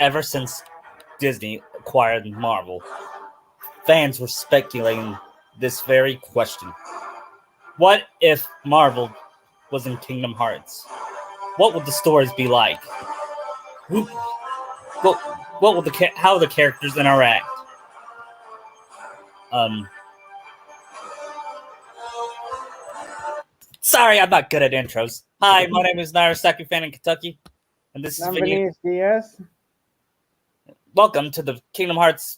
ever since Disney acquired Marvel, fans were speculating this very question. What if Marvel was in Kingdom Hearts? What would the stories be like? Who, what, what would how the characters interact? Um, Sorry, I'm not good at intros. Hi, my name is Narasaki fan in Kentucky, and this is Bienvenidos Diaz. Welcome to the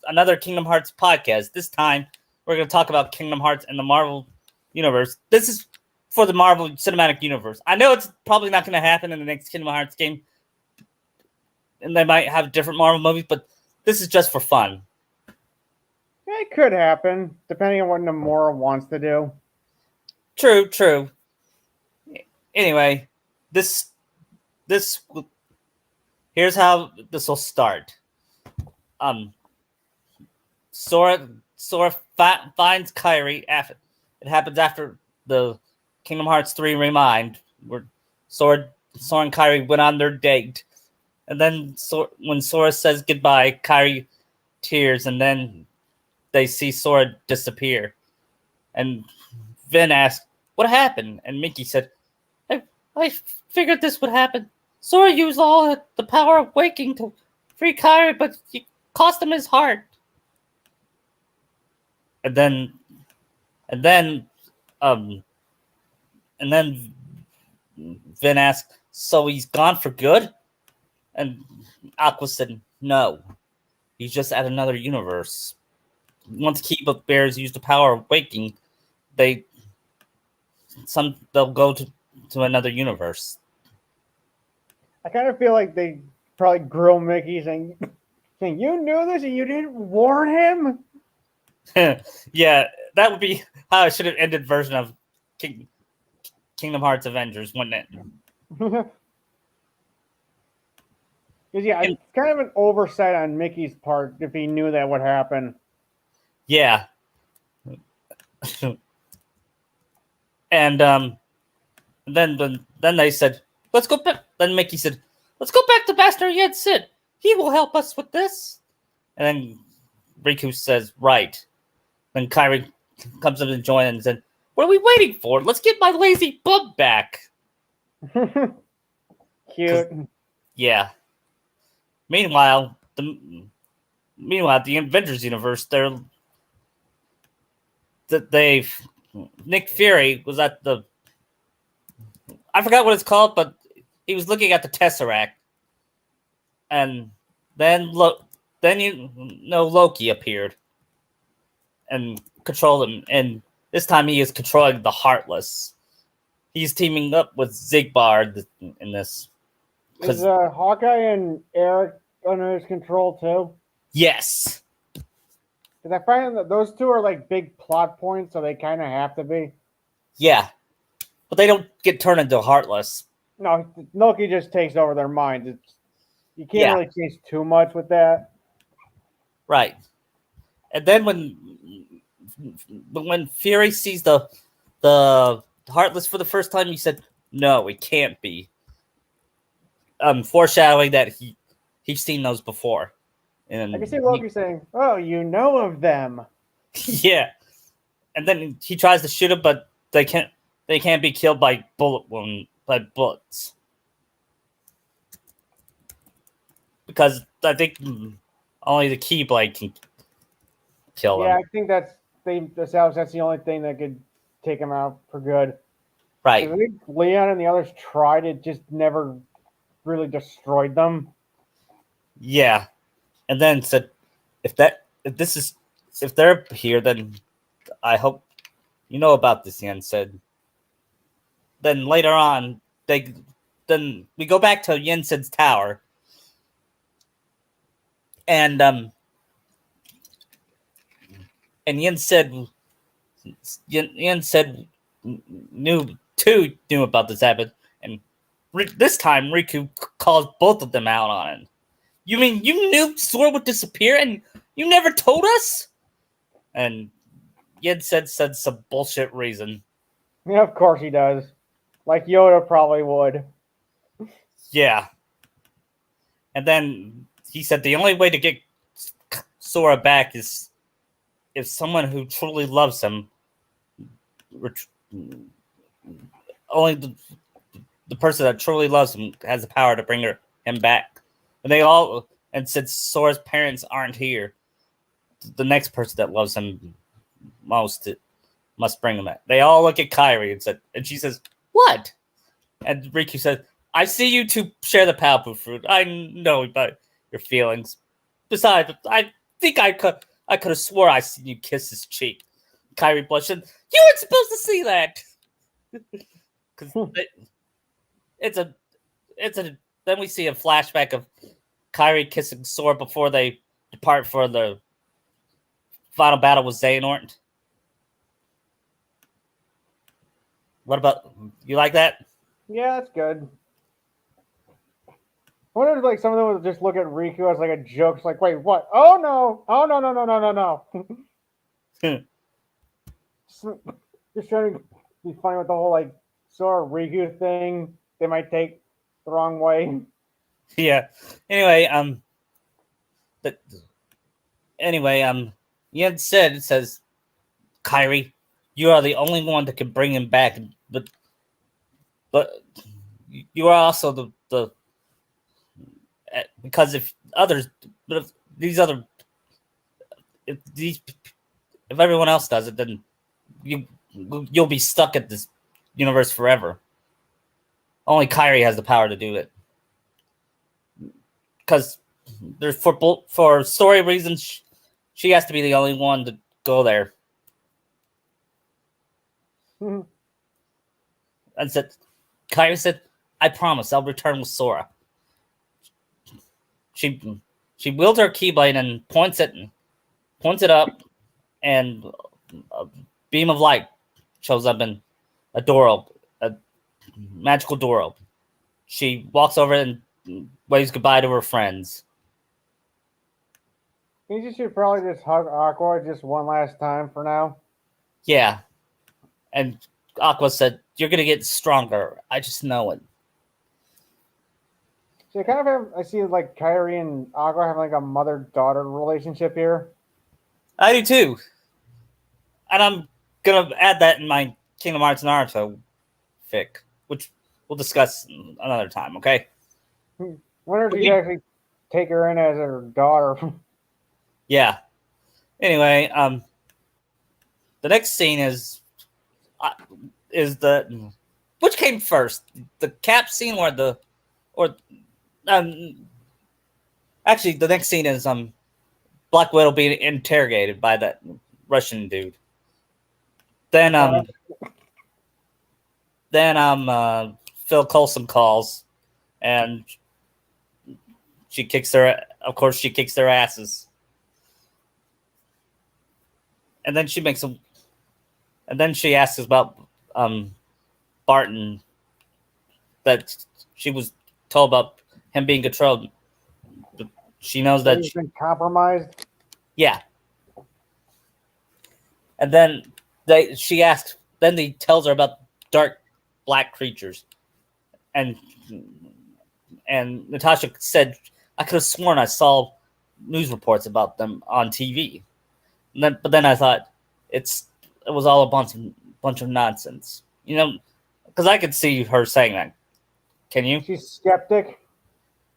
another Kingdom Hearts podcast. This time, we're going to talk about Kingdom Hearts and the Marvel Universe. This is for the Marvel Cinematic Universe. I know it's probably not going to happen in the next Kingdom Hearts game, and they might have different Marvel movies, but this is just for fun. It could happen, depending on what Nomura wants to do. True. Anyway, here's how this will start. Sora finds Kairi after it happens after the Kingdom Hearts 3 Remind, where Sora and Kairi went on their date, and then when Sora says goodbye, Kairi tears, and then they see Sora disappear, and Vin asks, "What happened?" And Mickey said, I figured this would happen. Sora used all the power of waking to free Kairi, but it cost him his heart." And then Vin asked, "So he's gone for good?" And Aqua said, "No, he's just at another universe. Once Keybook Bears use the power of waking, they'll go to another universe." I kind of feel like they probably grill Mickey saying, "You knew this and you didn't warn him?" Yeah, that would be how it should have ended version of Kingdom Hearts Avengers, wouldn't it? Because it's kind of an oversight on Mickey's part if he knew that would happen. Yeah. And then they said, "Let's go back." Then Mickey said, "Let's go back to Master Yen Sid. He will help us with this." And then Riku says, "Right." Then Kairi comes up and joins and said, "What are we waiting for? Let's get my lazy bum back." Cute. Yeah. Meanwhile, the Avengers universe, Nick Fury was at the, I forgot what it's called, but he was looking at the Tesseract, and then Loki appeared and controlled him, and this time he is controlling the Heartless. He's teaming up with Zigbar in this. Is Hawkeye and Eric under his control too? Yes. Because I find that those two are like big plot points, so they kind of have to be. Yeah, but they don't get turned into Heartless. No, Loki just takes over their minds. You can't really change too much with that. Right. And then when Fury sees the Heartless for the first time, he said, "No, it can't be." Foreshadowing that he's seen those before. And I can see Loki saying, "Oh, you know of them." Yeah. And then he tries to shoot him, but they can't be killed by bullets. Because I think only the Keyblade can kill them. Yeah, I think that's the only thing that could take him out for good. Right. I think Leon and the others tried it, just never really destroyed them. Yeah. And then said, if they're here, then I hope you know about this, Yen said. Then later on, then we go back to Yen Sid's tower. And Yen Sid knew about this habit, and this time Riku calls both of them out on it. "You mean you knew Sora would disappear and you never told us?" And Yen said some bullshit reason. Yeah, of course he does. Like Yoda probably would. Yeah. And then he said the only way to get Sora back is if someone who truly loves him, only the person that truly loves him has the power to bring him back. And since Sora's parents aren't here, the next person that loves him most must bring him back. They all look at Kairi and she says, "What?" And Riku said, "I see you two share the Palpu fruit. I know about your feelings. Besides, I think I could have swore I seen you kiss his cheek." Kairi blushed. "You weren't supposed to see that." Because it's a then we see a flashback of Kairi kissing Sora before they depart for the final battle with Xehanort. What about you? Like that? Yeah, that's good. I wonder if like some of them would just look at Riku as like a joke. It's like, wait, what? Oh no! Oh no! No! No! No! No! No! Just trying to be funny with the whole like Sora Riku thing. They might take the wrong way. Yeah. Anyway, but Yen said it says, "Kairi, you are the only one that can bring him back, but you are also the because if others, but if these other, if these, if everyone else does it, then you'll be stuck at this universe forever. Only Kairi has the power to do it, because there's for story reasons, she has to be the only one to go there." And Kairi said, "I promise I'll return with Sora." She wields her Keyblade and points it up, and a beam of light shows up in a magical door open. She walks over and waves goodbye to her friends. You should probably just hug Aqua just one last time for now. Yeah, and Aqua said, "You're gonna get stronger. I just know it." So I kind of have, I see like Kairi and Aqua having like a mother-daughter relationship here. I do too, and I'm gonna add that in my Kingdom Hearts Naruto fic, which we'll discuss another time. Okay? Wonder if you could actually take her in as her daughter. Yeah. Anyway, the next scene is the which came first, the Cap scene or actually the next scene is Black Widow being interrogated by that Russian dude. Then Phil Coulson calls, and she kicks their asses, and then she asks about Barton, that she was told about him being controlled. But she knows that He's been compromised. yeah. And then he tells her about dark black creatures. And Natasha said, "I could have sworn I saw news reports about them on TV." But then I thought it was all a bunch of nonsense. Because I could see her saying that. Can you? She's skeptic.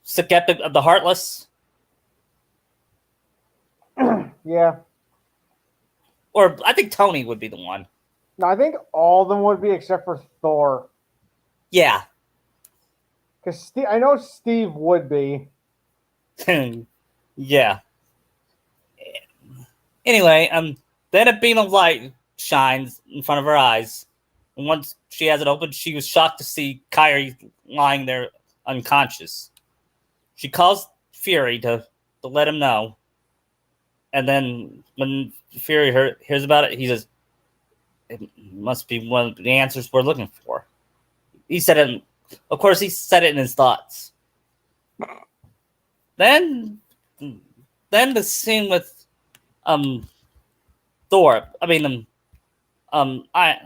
Skeptic of the Heartless? Yeah. Or I think Tony would be the one. No, I think all of them would be except for Thor. Yeah. Because I know Steve would be. Yeah. Anyway, then a beam of light shines in front of her eyes. And once she has it open, she was shocked to see Kairi lying there unconscious. She calls Fury to let him know. And then when Fury hears about it, he says, "It must be one of the answers we're looking for." He said it. Of course, he said it in his thoughts. Then the scene with Thor. I mean, I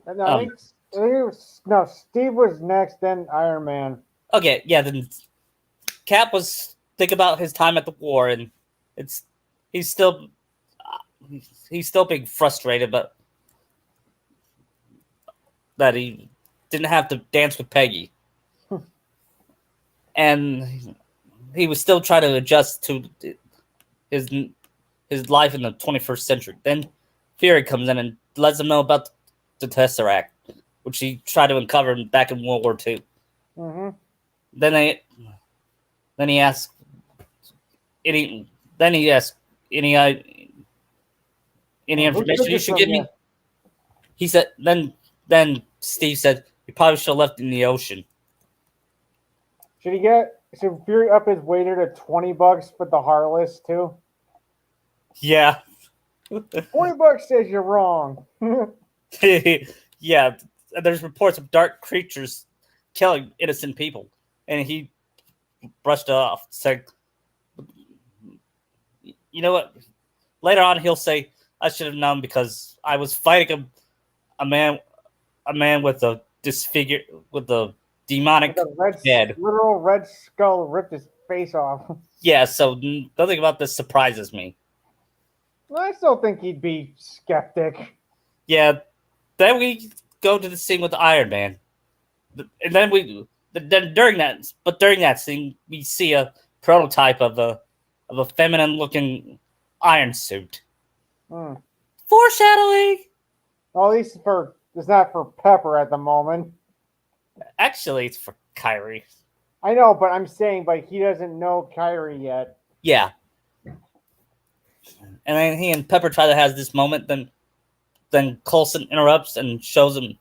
think Steve was next, then Iron Man. Okay, yeah. Then Cap was think about his time at the war, and it's he's still being frustrated, but that he didn't have to dance with Peggy, and he was still trying to adjust to his his life in the 21st century. Then Fury comes in and lets him know about the Tesseract, which he tried to uncover back in World War II. Mm-hmm. Then he asks any information you should give me. He said then Steve said you probably should have left in the ocean. Should Fury up his waiter to $20 for the Heartless too? Yeah. $20 says you're wrong. Yeah, there's reports of dark creatures killing innocent people, and he brushed it off, saying, "You know what?" Later on, he'll say, "I should have known because I was fighting a man with a demonic head. Literal red skull ripped his face off." Yeah, so nothing about this surprises me. I still think he'd be skeptic. Yeah, then we go to the scene with Iron Man, and then during that scene we see a prototype of a feminine-looking iron suit. Foreshadowing. Well, at least it's not for Pepper at the moment. Actually, it's for Kyrie. I know, but I'm saying, but he doesn't know Kyrie yet. Yeah. And then he and Pepper try to have this moment. Then Coulson interrupts and shows him.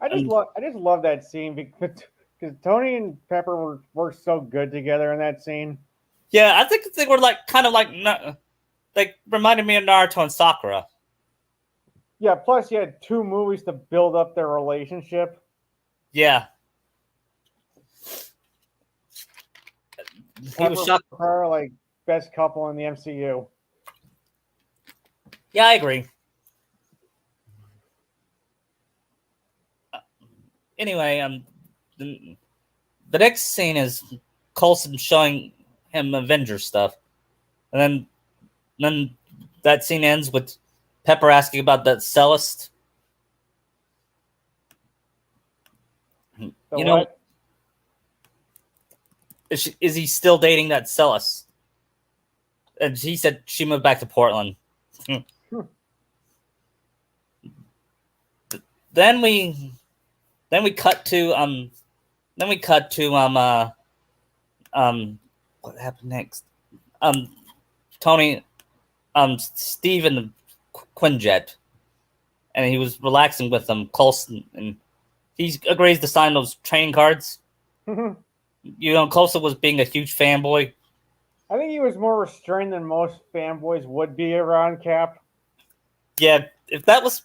I just love that scene because Tony and Pepper were so good together in that scene. Yeah, I think they were like reminded me of Naruto and Sakura. Yeah, plus you had 2 movies to build up their relationship. Yeah. He was shocked. Her like best couple in the MCU. Yeah, I agree. Anyway, the next scene is Coulson showing him Avengers stuff, and then that scene ends with Pepper asking about that cellist. What? Is he still dating that cellist? And he said she moved back to Portland. Then we cut to what happened next? Tony, Steve and the Quinjet, and he was relaxing with Coulson, and he agrees to sign those training cards. Coulson was being a huge fanboy. I think he was more restrained than most fanboys would be around Cap. Yeah, if that was,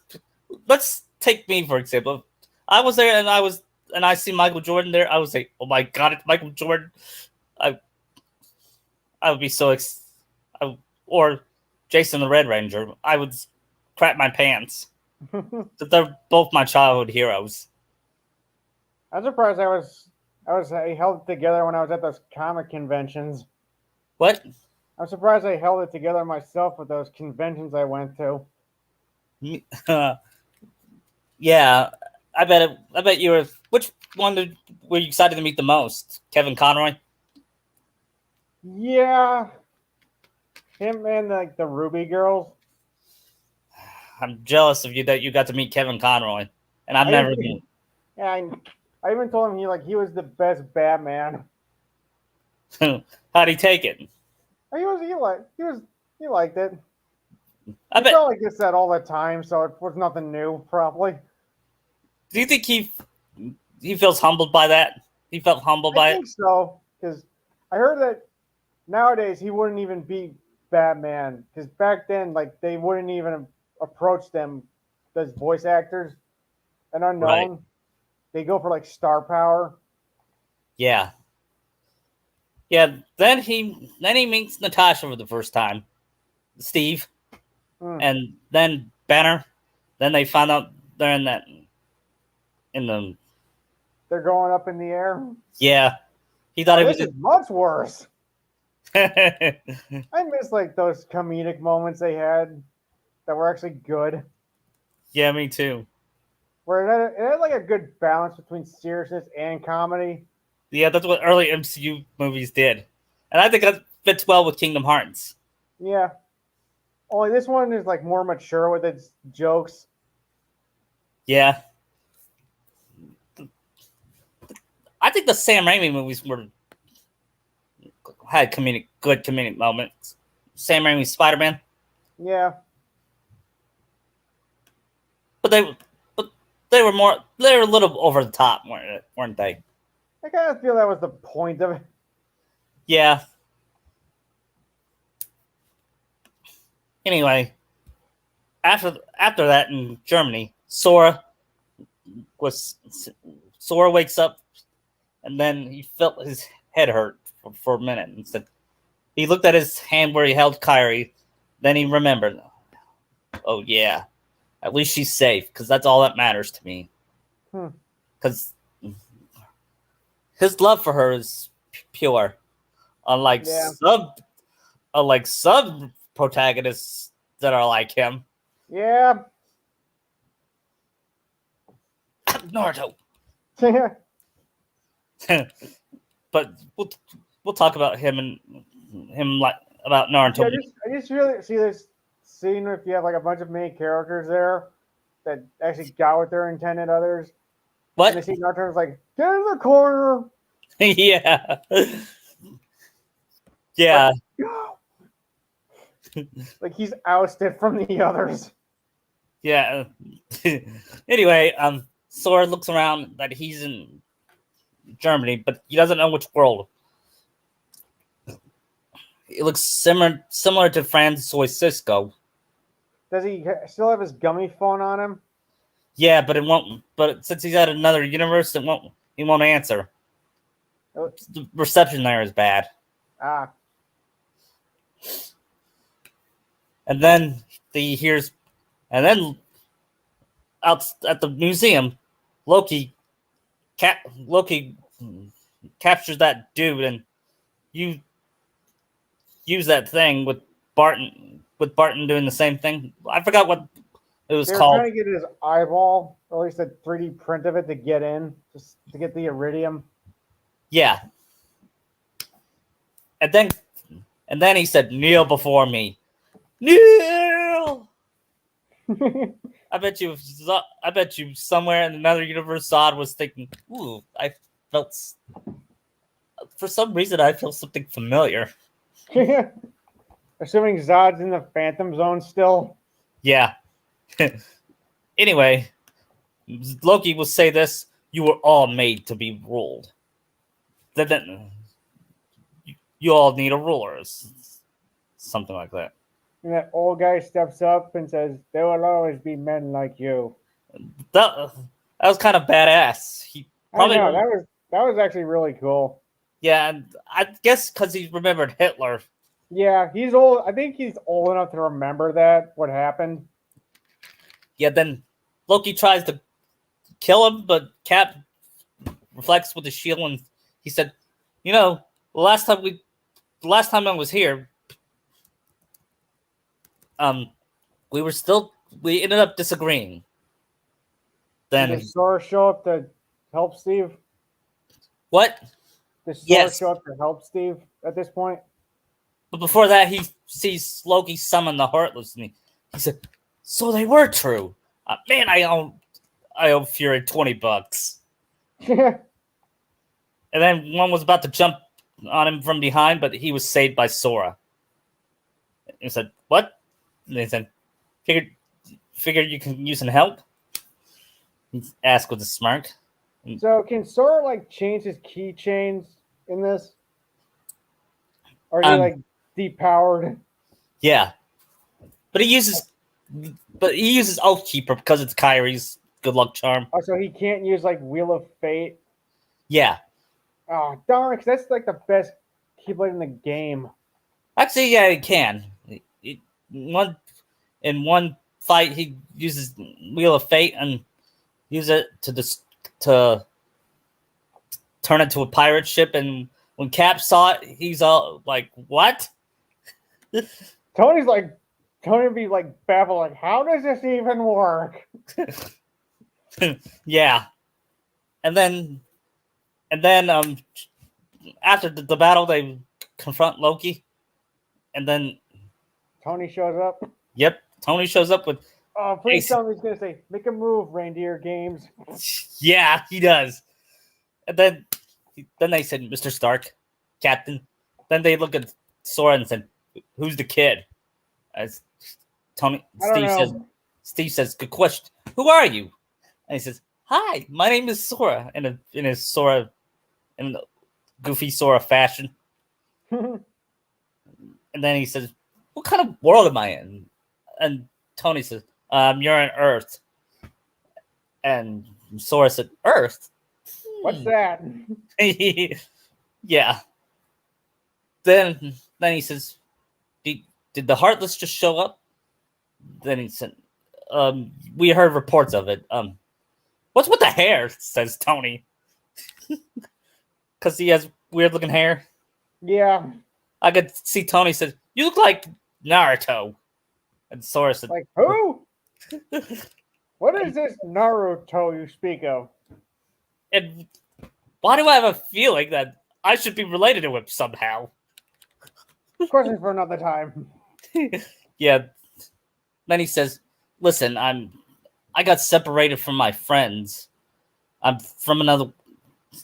let's take me for example. I was there and I see Michael Jordan there. I would say, "Oh my God, it's Michael Jordan!" I would be so or Jason the Red Ranger. I would crap my pants. They're both my childhood heroes. I'm surprised I held it together when I was at those comic conventions. What? I'm surprised I held it together myself with those conventions I went to. Yeah, I bet you were. Which one were you excited to meet the most? Kevin Conroy? Yeah, him and the Ruby girls. I'm jealous of you that you got to meet Kevin Conroy, and I've never been. Yeah, I even told him he was the best Batman. How'd he take it? He liked it. I bet. Felt like this that all the time, so it was nothing new, probably. Do you think he feels humbled by that? He felt humbled by it? I think so, because I heard that nowadays he wouldn't even be Batman, because back then, like, they wouldn't even approach them as voice actors, an unknown. Right. They go for, like, star power. Yeah. Yeah, then he meets Natasha for the first time, Steve, and then Banner. Then they find out they're they're going up in the air. Yeah, he thought it was much worse. I miss like those comedic moments they had that were actually good. Yeah, me too. Where it had like a good balance between seriousness and comedy. Yeah, that's what early MCU movies did, and I think that fits well with Kingdom Hearts. Yeah. Only this one is like more mature with its jokes. Yeah, I think the Sam Raimi movies had good comedic moments. Sam Raimi's Spider Man, Yeah. but they were a little over the top, weren't they? I kind of feel that was the point of it. Yeah. Anyway, after that in Germany, Sora wakes up, and then he felt his head hurt for a minute, and said he looked at his hand where he held Kyrie. Then he remembered, oh yeah, at least she's safe, because that's all that matters to me. Because his love for her is pure, unlike Yeah. some protagonists that are like him. Yeah. Naruto. Yeah. But we'll talk about him like about Naruto. Yeah, I just really see this scene if you have like a bunch of main characters there that actually got what their intended others. What? And they see Naruto's like, get in the corner. Yeah. Yeah. Like he's ousted from the others. Yeah. Anyway, Sora looks around that he's in Germany, but he doesn't know which world. It looks similar to Francois Cisco. Does he still have his gummy phone on him? Yeah, but it won't. But since he's at another universe, he won't answer. The reception there is bad. Ah. And then out at the museum, Loki captures that dude, and you use that thing with Barton doing the same thing. I forgot what it was They were called. trying to get his eyeball, or at least a 3D print of it to get in, just to get the iridium. Yeah. And then he said, "Kneel before me." Kneel. I bet you somewhere in another universe, Zod was thinking, "Ooh, I felt for some reason I feel something familiar." Assuming Zod's in the Phantom Zone still. Yeah. Anyway, Loki will say this: "You were all made to be ruled. Then you all need a ruler," something like that. And that old guy steps up and says, "There will always be men like you." That was kind of badass. He probably I know, that was actually really cool. Yeah, and I guess because he remembered Hitler. Yeah, he's old. I think he's old enough to remember what happened. Yeah, then Loki tries to kill him, but Cap reflects with the shield, and he said, "You know, the last time I was here, we ended up disagreeing." Then did Sora show up to help Steve? What? Did Sora Yes. show up to help Steve at this point? But before that, he sees Loki summon the Heartless, and he said, "So they were true. Man, I owe Fury $20." And then one was about to jump on him from behind, but he was saved by Sora. He said, "What?" And they said, "Figured you can use some help?" He asked with a smirk. So can Sora like change his keychains in this? Or is he like depowered? Yeah. But he uses Oathkeeper because it's Kyrie's good luck charm. Oh, so he can't use like Wheel of Fate? Yeah. Oh, darn, 'cause that's like the best Keyblade in the game. Actually, yeah, he can. In one fight, he uses Wheel of Fate and use it to turn it to a pirate ship, and When Cap saw it, he's all like, "What?" Tony would be like baffled, like, how does this even work? Yeah, and then after the battle, they confront Loki, and then Tony shows up. yep, Tony shows up with. Oh, please tell me he's gonna say, "Make a move, Reindeer Games." Yeah, he does. And then they said, "Mr. Stark, Captain." Then they look at Sora and said, "Who's the kid?" As Tony I don't know. Steve says, "Good question. Who are you?" And he says, "Hi, my name is Sora." In his Sora, in a goofy Sora fashion. And then he says, "What kind of world am I in?" And Tony says, "You're on Earth." And Sora said, "Earth? What's that? Yeah." Then he says, "Did the Heartless just show up?" Then he said, "We heard reports of it. What's with the hair?" Says Tony, because he has weird looking hair. Yeah. I could see Tony said, "You look like Naruto," and Sora said, Like, who? What is this Naruto you speak of? "And why do I have a feeling that I should be related to him somehow?" Questions for another time. Yeah. Then he says, "Listen, I got separated from my friends. I'm from another."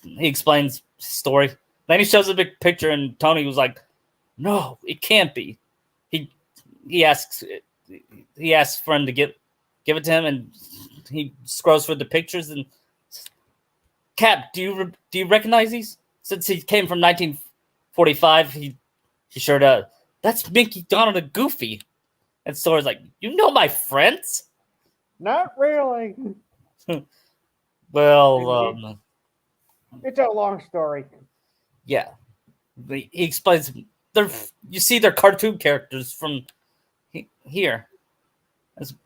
He explains his story. Then he shows a big picture, and Tony was like, "No, it can't be." He he asks for him to give it to him, and he scrolls through the pictures. And Cap, do you recognize these? Since he came from 1945, he sure does. That's Mickey, Donald, and Goofy. And Sora's like, "You know my friends?" Not really. Well, It's a long story. yeah. He explains you see they're cartoon characters from here.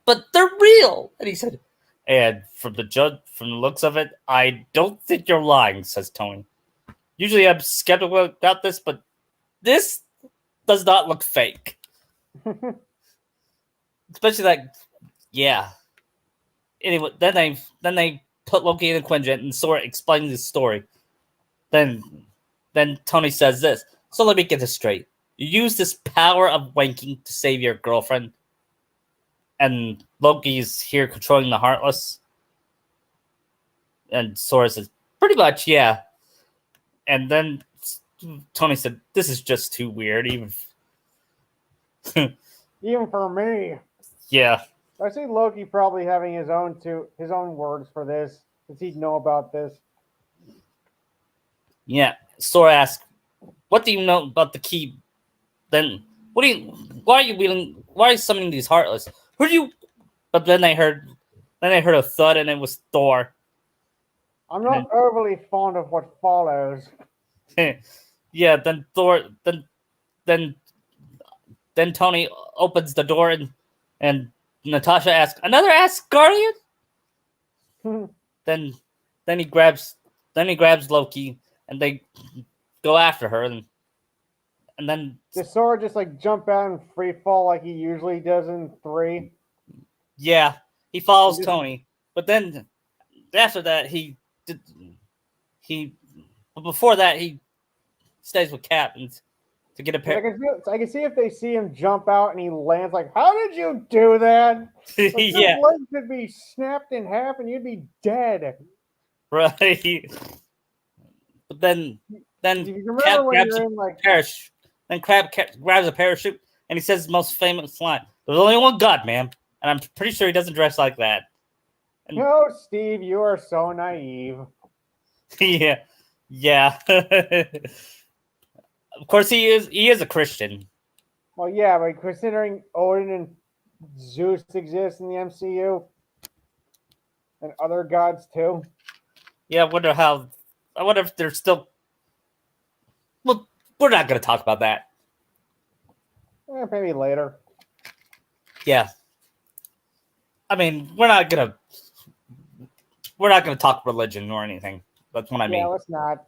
But they're real. And he said, "And from the looks of it, I don't think you're lying," says Tony. "Usually I'm skeptical about this, but this does not look fake." Especially like, yeah. Anyway, then they put Loki in a Quinjet, and Sora explains his story. Then Tony says this. "So let me get this straight. You use this power of wanking to save your girlfriend, and Loki's here controlling the Heartless?" And Sora says, "Pretty much, yeah." And then Tony said, "This is just too weird, even." Even for me. Yeah. I see Loki probably having his own words for this, since he'd know about this. Yeah. Sora asks, "What do you know about the key?" Then, why are you summoning these Heartless? Who do you? But then I heard a thud, and it was Thor. I'm not overly fond of what follows. Yeah. Then Thor. Then Tony opens the door, and Natasha asks, "Another Asgardian?" then he grabs Loki, and they go after her, and then Does Sora just like jump out and free fall like he usually does in 3? yeah, he follows Tony, but then after that but before that he stays with Cap and to get a pair. I can see if they see him jump out and he lands, like, how did you do that? Like, Yeah, your leg could be snapped in half and you'd be dead. right. But then If you remember Cap when grabs you're a in like parachute. Then Cap grabs a parachute, and he says his most famous line: "There's only one God, man." And I'm pretty sure he doesn't dress like that. And, no, Steve, you are so naive. yeah, yeah. Of course, he is a Christian. Well, yeah, but considering Odin and Zeus exist in the MCU and other gods too. Yeah, I wonder if they're still. Well, we're not going to talk about that. Maybe later. Yeah. I mean, we're not gonna talk religion or anything. That's what I mean. Yeah, let's not.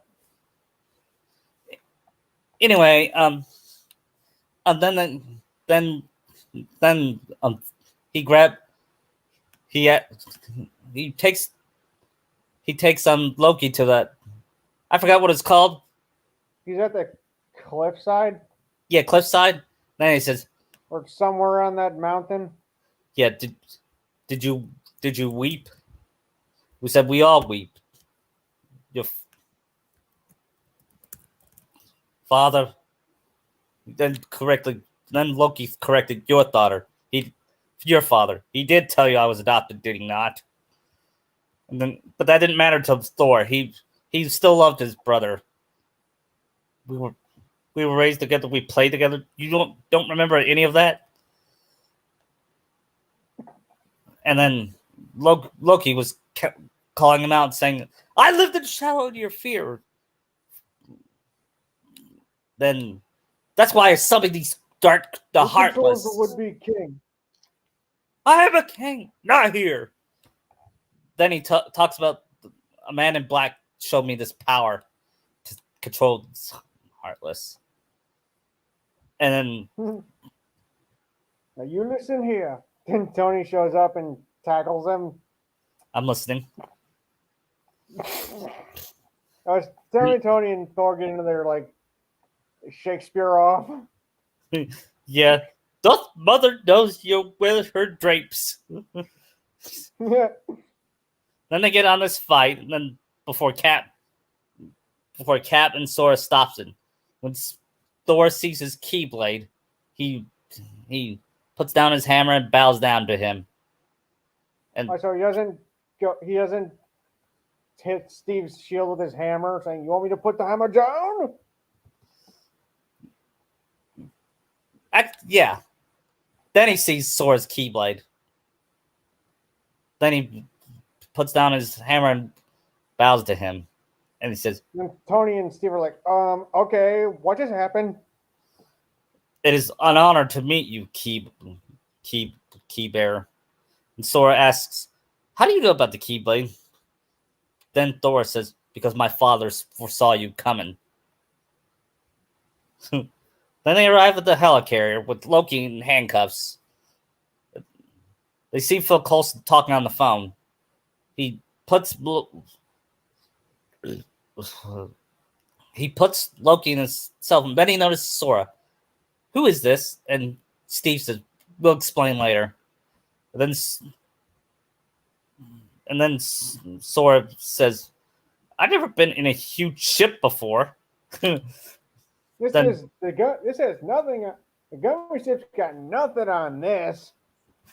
Anyway, and then he grab he he takes Loki to that. I forgot what it's called. He's at the cliffside Yeah, cliffside. Then he says, or somewhere on that mountain. "Yeah, did you weep?" We said we all weep. Your father. Then correctly. Then Loki corrected your daughter. Your father. He did tell you I was adopted, did he not? And then, but that didn't matter to Thor. He still loved his brother. We were raised together. We played together. You don't remember any of that? And then Loki was calling him out, saying, "I lived in the shadow of your fear." Then that's why I summoned these the heartless. The would-be king. I am a king, not here. Then he talks about a man in black showed me this power to control this heartless. And then now you listen here. Then Tony shows up and tackles him. I'm listening. Tony and Thor get into their like Shakespeare off. Yeah. Doth mother knows you with her drapes. Yeah. Then they get on this fight, and then before Cap and Sora stops it. When Thor sees his Keyblade, he puts down his hammer and bows down to him. And so he doesn't hit Steve's shield with his hammer, saying, "You want me to put the hammer down?" Yeah. Then he sees Sora's Keyblade. Then he puts down his hammer and bows to him. And he says, and Tony and Steve are like, okay, what just happened? "It is an honor to meet you, Key Bearer." And Sora asks, "How do you know about the Keyblade?" Then Thor says, "Because my father foresaw you coming." Then they arrive at the helicarrier with Loki in handcuffs. They see Phil Coulson talking on the phone. He puts Loki in his cell phone. Then he notices Sora. "Who is this?" And Steve says, "We'll explain later." And then Sora says, "I've never been in a huge ship before." This has nothing. The Gummy ship's got nothing on this.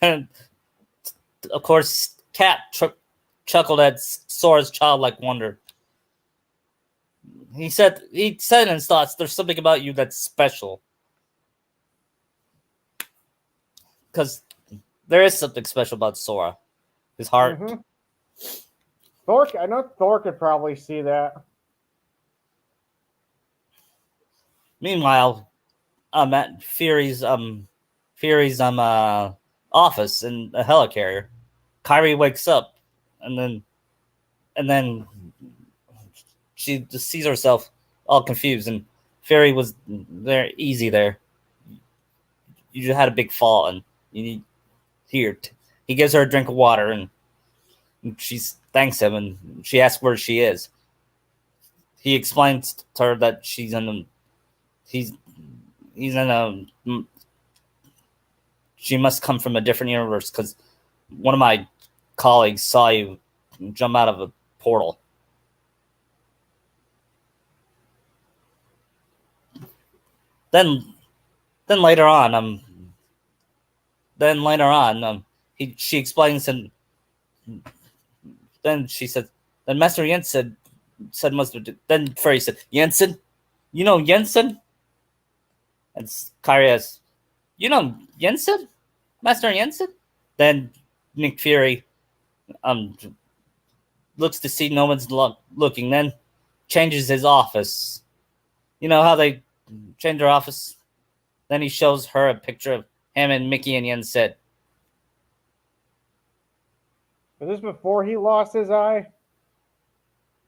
And of course, Cap chuckled at Sora's childlike wonder. He said in his thoughts, "There's something about you that's special." Because there is something special about Sora. His heart. Mm-hmm. I know Thor could probably see that. Meanwhile, at Fury's office in a helicarrier, Kyrie wakes up, and then she just sees herself all confused, and Fury was there easy there. You just had a big fall, and you need here. He gives her a drink of water, and she thanks him, and she asks where she is. He explains to her that he's in a she must come from a different universe because one of my colleagues saw you jump out of a portal. Then later on, she explains, and then she said, then Master Jensen said then Furry said, "Jensen, you know Jensen?" And Kyrie asks, "You know Jensen? Master Jensen?" Then Nick Fury looks to see no one's looking, then changes his office. You know how they change their office? Then he shows her a picture of him and Mickey and Jensen. Was this before he lost his eye?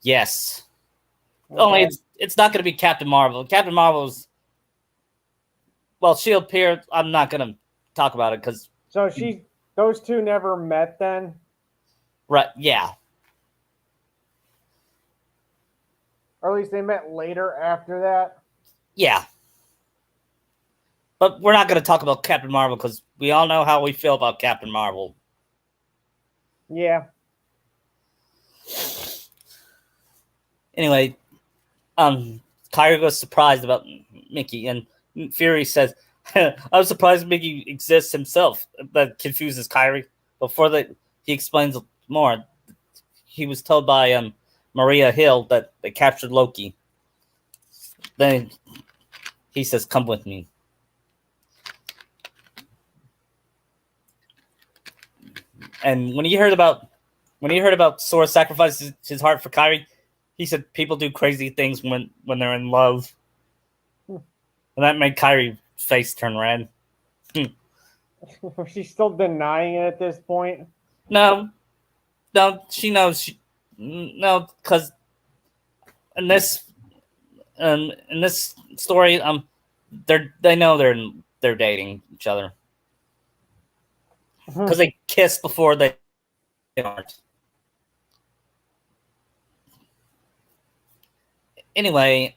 Yes. Okay. Only it's not going to be Captain Marvel. Captain Marvel's well, she appeared. I'm not gonna talk about it because So those two never met then. right, yeah, Or at least they met later after that. yeah. But we're not gonna talk about Captain Marvel because we all know how we feel about Captain Marvel. Yeah. Anyway, Kyrie was surprised about Mickey, and Fury says, "I'm surprised Mickey exists himself." That confuses Kyrie. Before that, he explains more. He was told by Maria Hill that they captured Loki. Then he says, "Come with me." And when he heard about Sora sacrificing his heart for Kyrie, he said, "People do crazy things when they're in love," and that made Kyrie's face turn red. She's still denying it at this point. No, no, she knows. No, because in this story, they know they're dating each other because they kiss before they aren't. Anyway,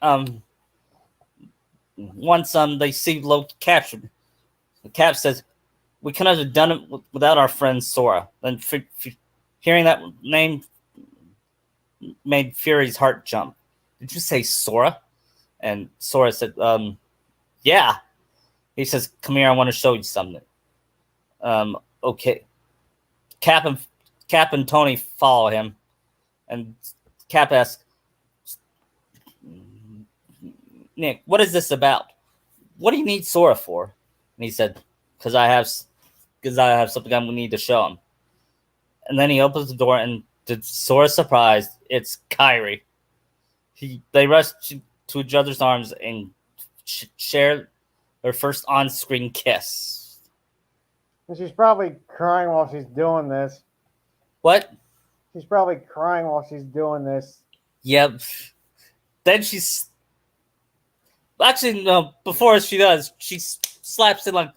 once they see Loki captured, Cap says, "We couldn't have done it without our friend Sora." Then hearing that name made Fury's heart jump. "Did you say Sora?" And Sora said, "Yeah." He says, "Come here, I want to show you something." Okay. Cap and Tony follow him, and Cap asks, "Nick, what is this about? What do you need Sora for?" And he said, "Because I have something I need to show him." And then he opens the door, and to Sora's surprise, it's Kyrie. They rush to each other's arms and share their first on-screen kiss. And she's probably crying while she's doing this. What? She's probably crying while she's doing this. Yep. Then she's actually no. Before she does, she slaps it like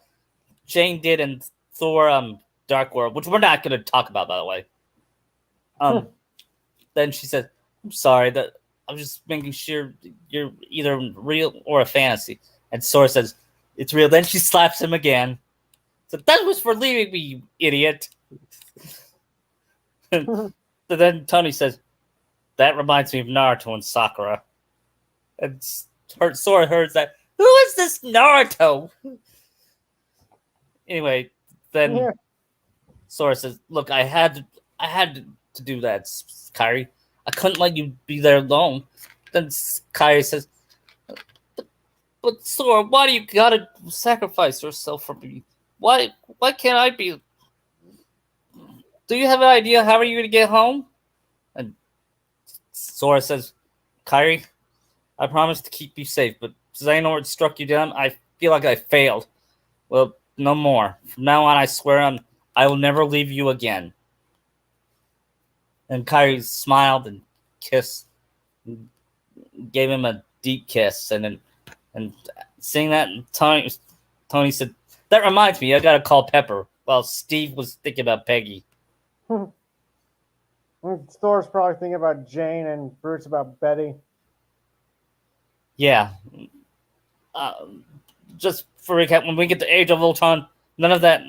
Jane did in Thor Dark World, which we're not going to talk about, by the way. Then she said, "I'm sorry that I'm just making sure you're either real or a fantasy." And Sora says, "It's real." Then she slaps him again. So that was for leaving me, you idiot. So then Tony says, "That reminds me of Naruto and Sakura." And Sora hears that. "Who is this Naruto?" Anyway, then Yeah. Sora says, "Look, I had to do that, Kyrie. I couldn't let you be there alone." Then Kyrie says, "But Sora, why do you gotta sacrifice yourself for me? Why can't I be? Do you have an idea how are you gonna get home?" And Sora says, "Kyrie, I promise to keep you safe, but since I know what struck you down, I feel like I failed. Well, no more. From now on, I swear I will never leave you again." And Kyrie smiled and kissed, and gave him a deep kiss, and seeing that, Tony said, "That reminds me, I gotta call Pepper." While Steve was thinking about Peggy. Thor's probably thinking about Jane and Bruce about Betty. Yeah. Just for recap, when we get to Age of Ultron, none of that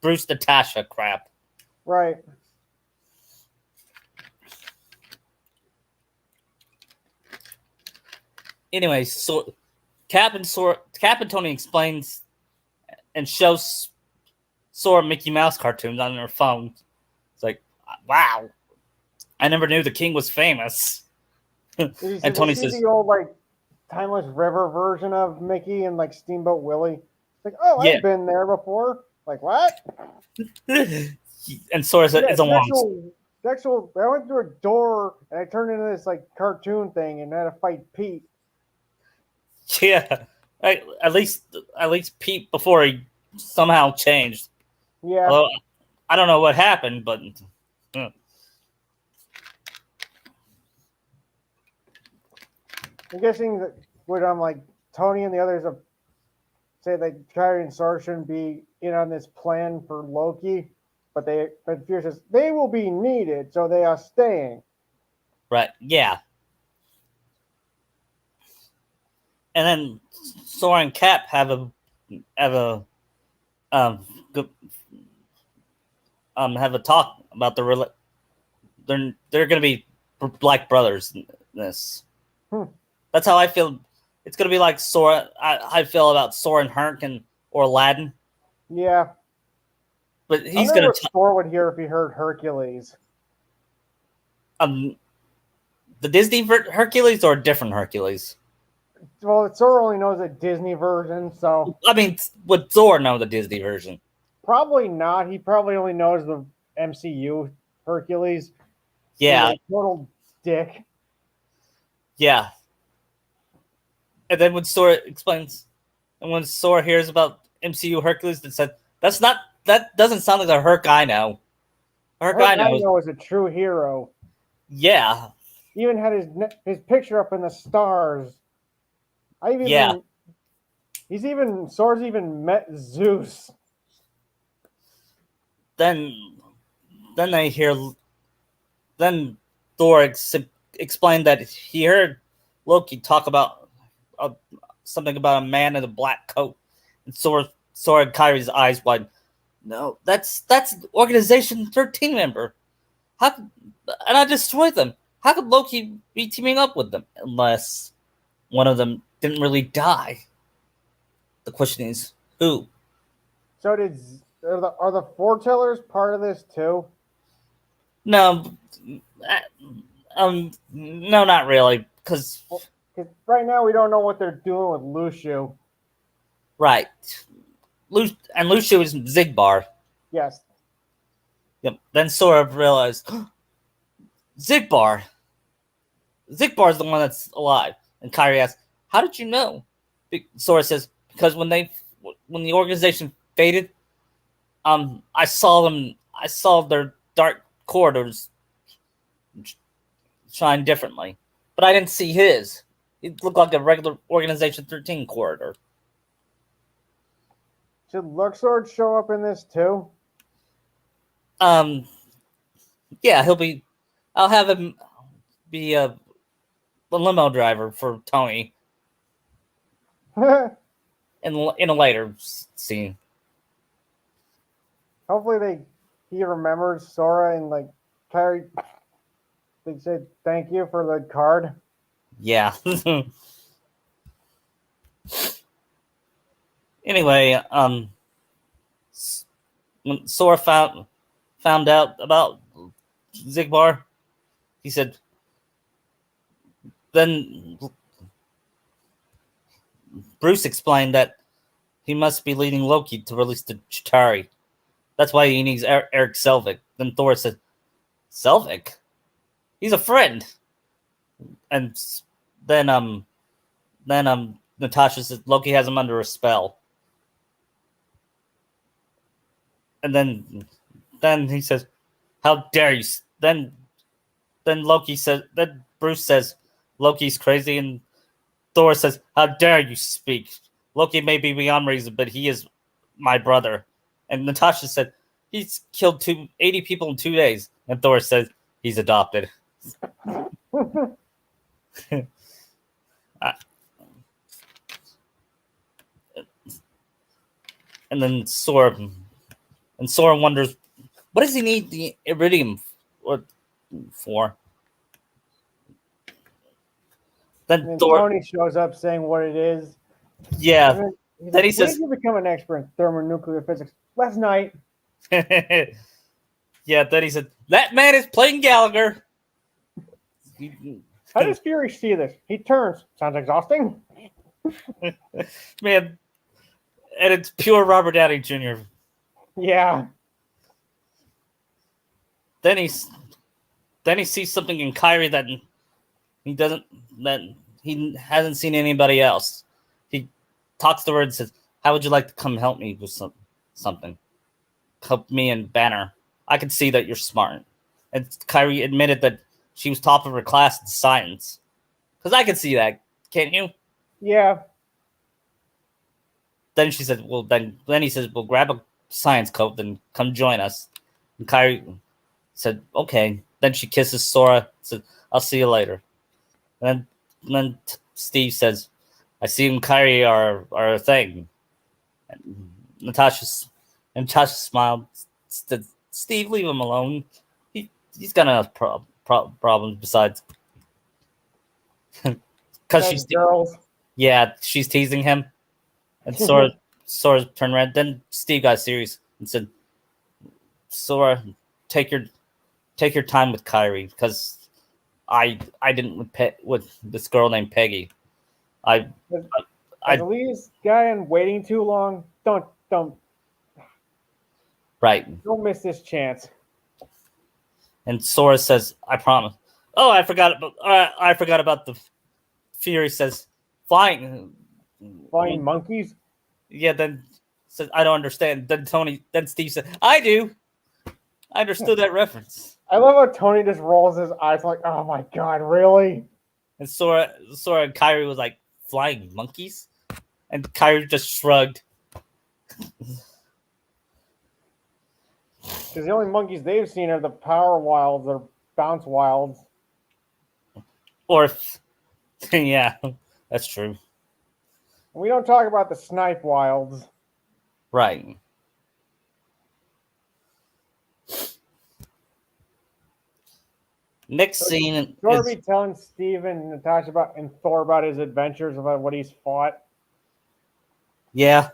Bruce Natasha crap. Right. Anyway, so Cap and Tony explains and shows Sora Mickey Mouse cartoons on their phone. It's like, wow, I never knew the king was famous. And Tony says, the old like Timeless River version of Mickey and like Steamboat Willie. It's like, oh, yeah. I've been there before. Like what? And Sora said, "It's a long." I went through a door and I turned into this like cartoon thing and had to fight Pete. Yeah, at least Pete before he somehow changed. Yeah. Although I don't know what happened, but I'm guessing that what I'm like Tony and the others have say that Kyrie and Sora shouldn't be in on this plan for Loki, but Fury says they will be needed, so they are staying. Right? Yeah. And then Sora and Cap have a um have a talk about they're gonna be like brothers in this. That's how I feel. It's gonna be like Sora. I feel about Sora and Herc or Aladdin. Yeah, But I he's wonder gonna what Sora would hear if he heard Hercules. um the Disney Hercules or a different Hercules. Well, Sora only knows a Disney version, so I mean, would Sora know the Disney version? probably not. He probably only knows the MCU Hercules. Yeah, He's a total dick. yeah. And then when Sora explains, and when Sora hears about MCU Hercules, that said that doesn't sound like the Herc I know. Herc I know. I know is a true hero. Yeah, He even had his picture up in the stars. yeah. Sora's even met Zeus. Then they hear. Then Thor explained that he heard Loki talk about something about a man in a black coat, and Sora and Kyrie's eyes wide. No, that's Organization 13 member. How could, and I destroyed them. How could Loki be teaming up with them unless one of them didn't really die? The question is who. So are the foretellers part of this too? No, no, not really, because right now we don't know what they're doing with Lucio. right, and Lucio is Zigbar. Yes. Yep. Then Sora realized Zigbar. Zigbar is the one that's alive. And Kyrie asks, "How did you know?" Sora says, "Because when the organization faded, I saw them. I saw their dark corridors shine differently, but I didn't see his. It looked like a regular Organization 13 corridor." Should Luxord show up in this too? Yeah, he'll be. I'll have him be a limo driver for Tony in a later scene. Hopefully he remembers Sora and like Kyrie. They said thank you for the card. Yeah. Anyway, when Sora found out about Zigbar, he said, then Bruce explained that he must be leading Loki to release the Chitauri. That's why he needs Eric Selvig. Then Thor said, Selvig? He's a friend. And then Natasha says Loki has him under a spell. And then he says, "How dare you?" Then Loki says. Then Bruce says, "Loki's crazy," and Thor says, "How dare you speak? Loki may be beyond reason, but he is my brother." And Natasha said, "He's killed 80 people in 2 days," and Thor says, "He's adopted." And then Sora wonders, what does he need the iridium for? Then Tony shows up saying what it is. Yeah. Then he says, "When did you become an expert in thermonuclear physics?" "Last night." Yeah. Then he said, "That man is playing Gallagher." How does Fury see this? He turns. Sounds exhausting. Man, and it's pure Robert Downey Jr. Yeah. Then he sees something in Kyrie that he hasn't seen anybody else. He talks to her and says, "How would you like to come help me with something? Help me and Banner. I can see that you're smart." And Kyrie admitted that she was top of her class in science. Because I can see that, can't you? Yeah. then she said, well, then he says, well, grab a science coat, then come join us. And Kyrie said, okay. Then she kisses Sora, said, I'll see you later. And then Steve says, I see him and Kyrie are a thing. And Natasha smiled, said, Steve, leave him alone. He's got enough problems besides. Because she's girls. Yeah, she's teasing him. And Sora turned around. Then Steve got serious and said, Sora, take your time with Kyrie, because I didn't with this girl named Peggy. I leave this guy in waiting too long. Don't right. Don't miss this chance. And Sora says, I promise. Oh, I forgot about the Fury says, flying monkeys. Yeah, then says, I don't understand. Then Steve said, I do. I understood that reference. I love how Tony just rolls his eyes like, oh my god, really? And Sora and Kyrie was like, flying monkeys? And Kyrie just shrugged. Because the only monkeys they've seen are the power wilds or bounce wilds. Or, yeah, that's true. We don't talk about the snipe wilds. Right. Next scene. Thor be telling Steve and Natasha and Thor about his adventures, about what he's fought. Yeah.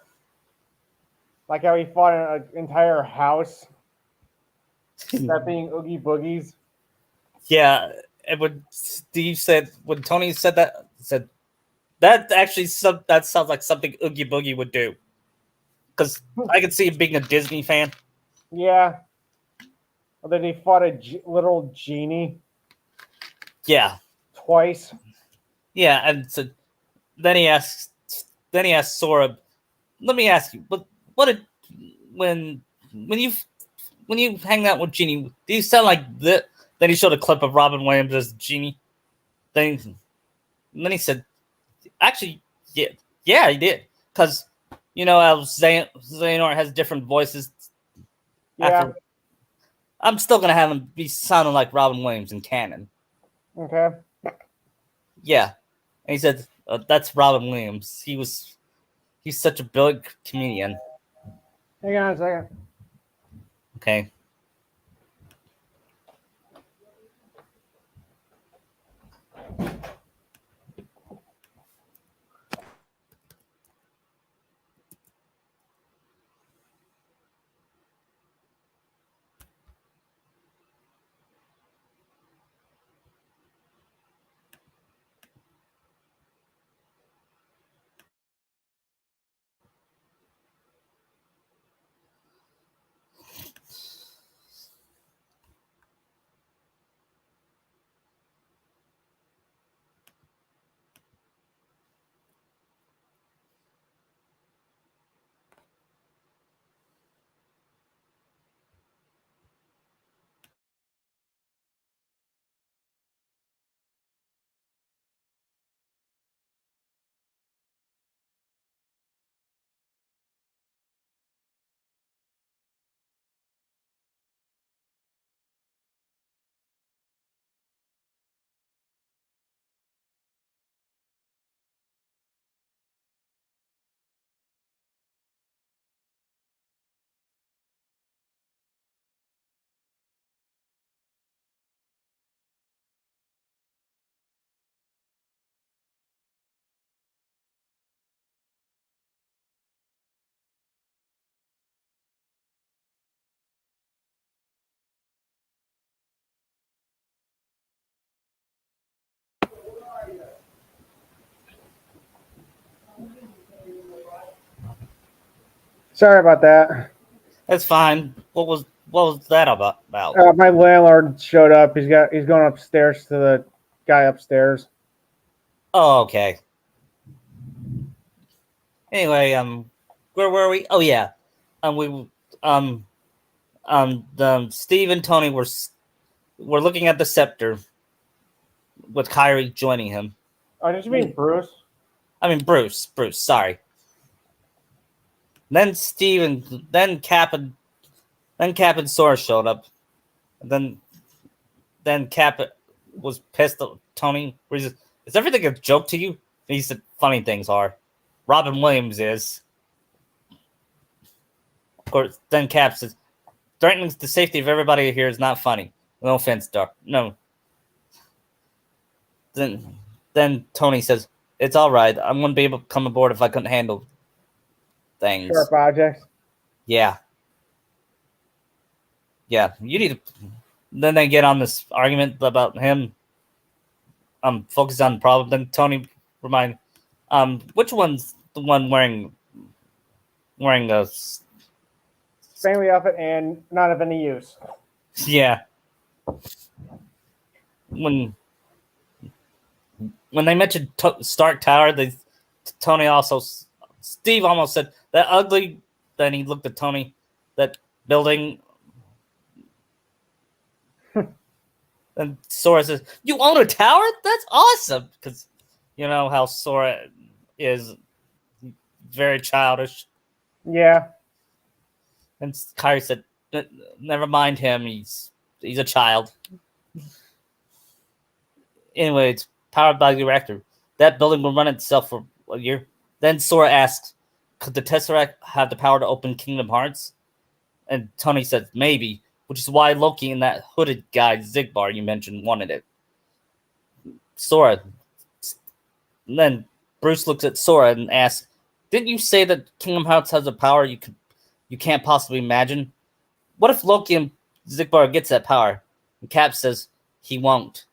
Like how he fought an entire house. That being Oogie Boogies. Yeah. And when Tony said that actually that sounds like something Oogie Boogie would do. Because I could see him being a Disney fan. Yeah. Or then he fought a literal genie. Yeah. Twice. Yeah, and so then he asks Sora, let me ask you, but when you hang out with Genie, do you sound like that? Then he showed a clip of Robin Williams as Genie. Then he said, actually, yeah, he did. Because you know how Xehanort has different voices. Yeah. I'm still gonna have him be sounding like Robin Williams in canon. Okay. Yeah. And he said, that's Robin Williams. He's such a big comedian. Hang on a second. Okay. Sorry about that. That's fine. What was that about? My landlord showed up. He's going upstairs to the guy upstairs. Oh, okay. Anyway, where were we? Oh yeah, Steve and Tony were looking at the scepter with Kyrie joining him. Oh, did you mean Bruce? I mean Bruce. Sorry. Then Steve and then Cap and Sora showed up. And then Cap was pissed at Tony. He said, "Is everything a joke to you?" He said, "Funny things are. Robin Williams is." Of course, then Cap says, "Threatening the safety of everybody here is not funny. No offense, Doc. No." Then Tony says, "It's all right. I wouldn't be able to come aboard if I couldn't handle things." Sharp objects. Yeah. Yeah. You need to. Then they get on this argument about him focus on the problem. Then Tony remind which one's the one wearing a Spangly outfit and not of any use. yeah. When they mentioned Stark Tower, Tony also Steve almost said that ugly. Then he looked at Tony, that building. And Sora says, "You own a tower? That's awesome!" Because you know how Sora is very childish. Yeah. And Kyrie said, "Never mind him. He's a child." Anyway, it's powered by the reactor. That building will run itself for a year. Then Sora asks, "Could the Tesseract have the power to open Kingdom Hearts?" And Tony says, "Maybe," which is why Loki and that hooded guy, Zigbar, you mentioned, wanted it. Sora. And then Bruce looks at Sora and asks, "Didn't you say that Kingdom Hearts has a power you can't possibly imagine? What if Loki and Zigbar gets that power?" And Cap says he won't.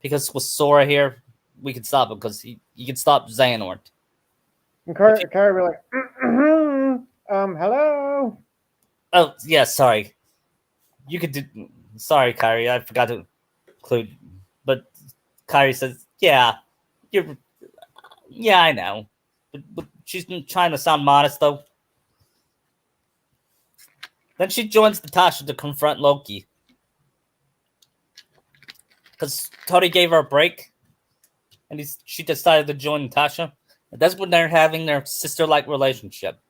Because with Sora here, we can stop him because he can stop Xehanort. And Kyrie be like, hello. Oh yeah, sorry. You could do. Sorry, Kyrie, I forgot to include. But Kyrie says, "Yeah, I know." But she's trying to sound modest though. Then she joins Natasha to confront Loki. Because Tony gave her a break, and she decided to join Natasha. And that's when they're having their sister-like relationship.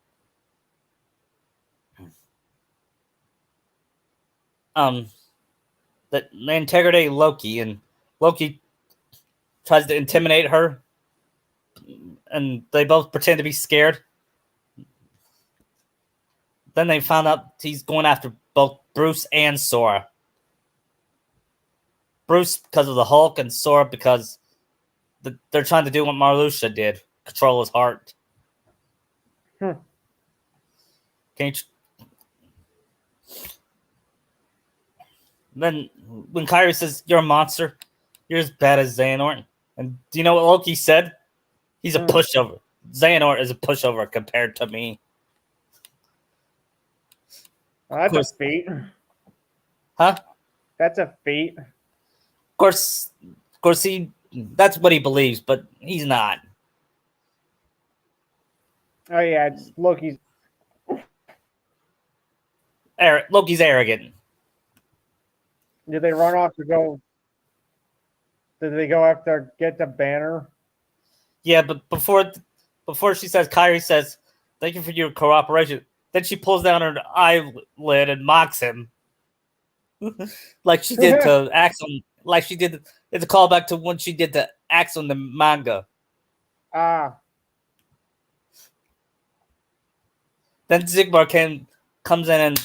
That they interrogate Loki, and Loki tries to intimidate her, and they both pretend to be scared. Then they found out he's going after both Bruce and Sora. Bruce because of the Hulk, and Sora because they're trying to do what Marluxia did, control his heart. Can you? Then when Kyrie says, "You're a monster, you're as bad as Xehanort," and do you know what Loki said? He's a pushover. Xehanort is a pushover compared to me. Well, that's a feat. Huh? That's a feat. Of course, that's what he believes, but he's not. Oh yeah, it's Loki's. Loki's arrogant. Did they run off to go? Did they go after get the banner? Yeah, but before she says, Kyrie says, "Thank you for your cooperation." Then she pulls down her eyelid and mocks him, like she did to Axel. Like she did. It's a callback to when she did to Axel in the manga. Then Zigbar comes in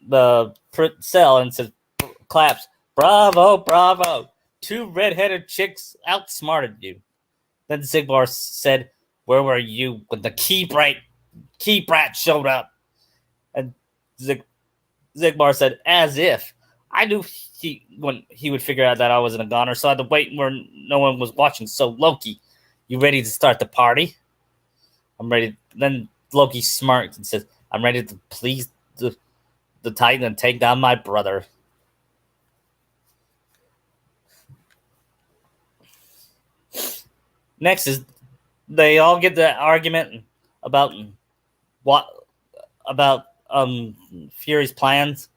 the cell and says, claps, "Bravo, bravo! 2 redheaded chicks outsmarted you." Then Zigbar said, "Where were you when the key brat showed up?" And Zigbar said, "As if I knew when he would figure out that I wasn't a goner, so I had to wait where no one was watching. So Loki, you ready to start the party?" "I'm ready." Then Loki smirks and says, "I'm ready to please the Titan and take down my brother." Next is they all get the argument about Fury's plans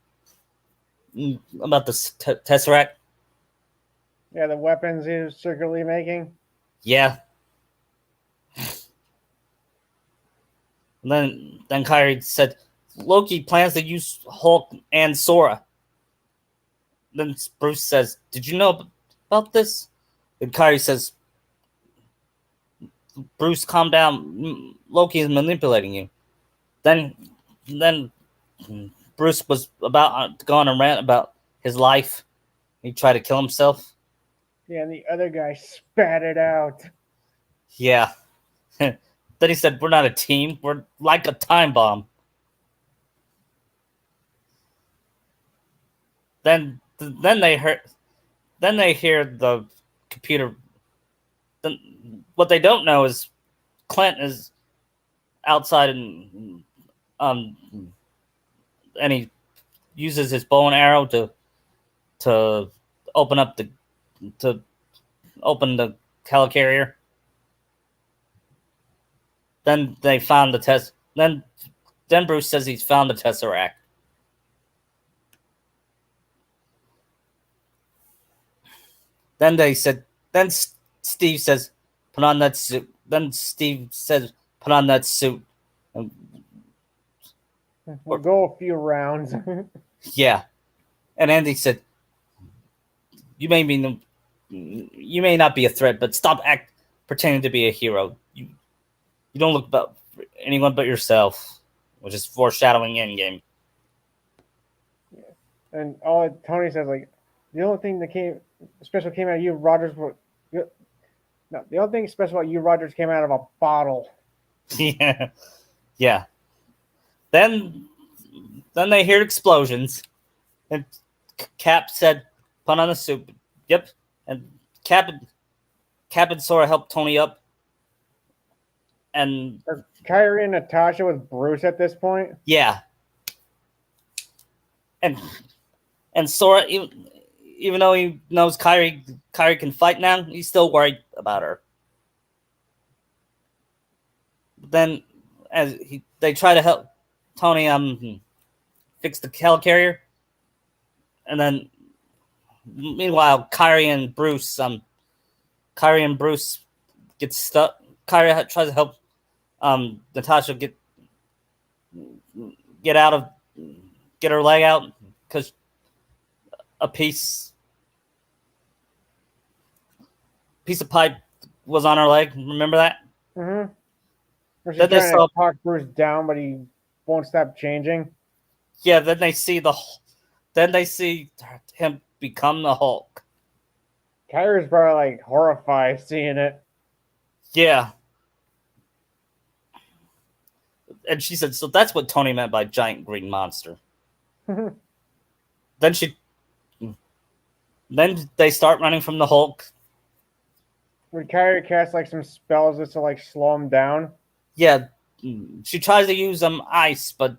about the Tesseract. Yeah, the weapons he was secretly making. Yeah. Then Kyrie said, Loki plans to use Hulk and Sora. Then Bruce says, "Did you know about this?" And Kyrie says, "Bruce, calm down. Loki is manipulating you." Then Bruce was about to go on a rant about his life. He tried to kill himself. Yeah, and the other guy spat it out. Yeah. Then he said, "We're not a team. We're like a time bomb." Then they heard. Then they hear the computer. Then what they don't know is Clint is outside um and he uses his bow and arrow to open up the to open the helicarrier. Then they found the test. Then Bruce says he's found the Tesseract. Then they said. Then Steve says, "Put on that suit." Then Steve says, "Put on that suit." And, We'll go a few rounds. yeah, and Andy said, "You may not be a threat, but stop pretending to be a hero. You don't look about anyone but yourself," which is foreshadowing Endgame. And all Tony says, like, the only thing that special came out of you, Rogers. No, the only thing special about you, Rogers, came out of a bottle. Yeah, yeah. Then they hear explosions, and Cap said, "Put on the suit." Yep, and Cap and Sora helped Tony up, and Are Kyrie and Natasha with Bruce at this point? yeah, and Sora, even though he knows Kyrie can fight now, he's still worried about her. But then, they try to help Tony fix the helicarrier, and then meanwhile, Kyrie and Bruce get stuck. Kyrie tries to help Natasha get her leg out because a piece of pipe was on her leg. Remember that? Mm-hmm. She's Then trying to talk Bruce down, but he won't stop changing. Yeah. Then they see him become the Hulk. Kyrie's probably like horrified seeing it. Yeah. And she said, "So that's what Tony meant by giant green monster." Then they start running from the Hulk. Would Kyrie cast like some spells just to like slow him down? Yeah, she tries to use ice, but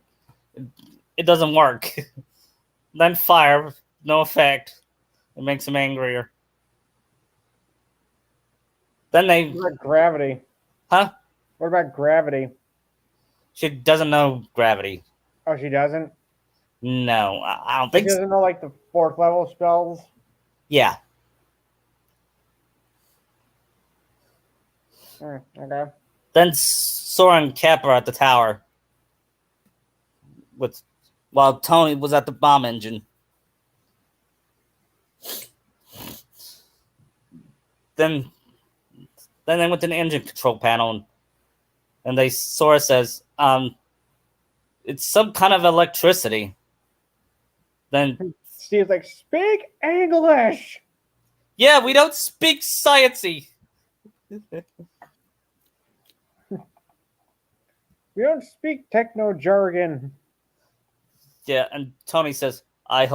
it doesn't work. Then fire, no effect. It makes him angrier. Then they... What about gravity? Huh? What about gravity? She doesn't know gravity. Oh, she doesn't? No, I don't think she doesn't know like the 4th level spells? Yeah. Okay. Then Sora and Cap are at the tower while Tony was at the bomb engine. Then they went to the engine control panel and Sora says, it's some kind of electricity. Then Steve's like, speak English. Yeah, we don't speak sciencey. We don't speak techno jargon. Yeah, and Tony says, by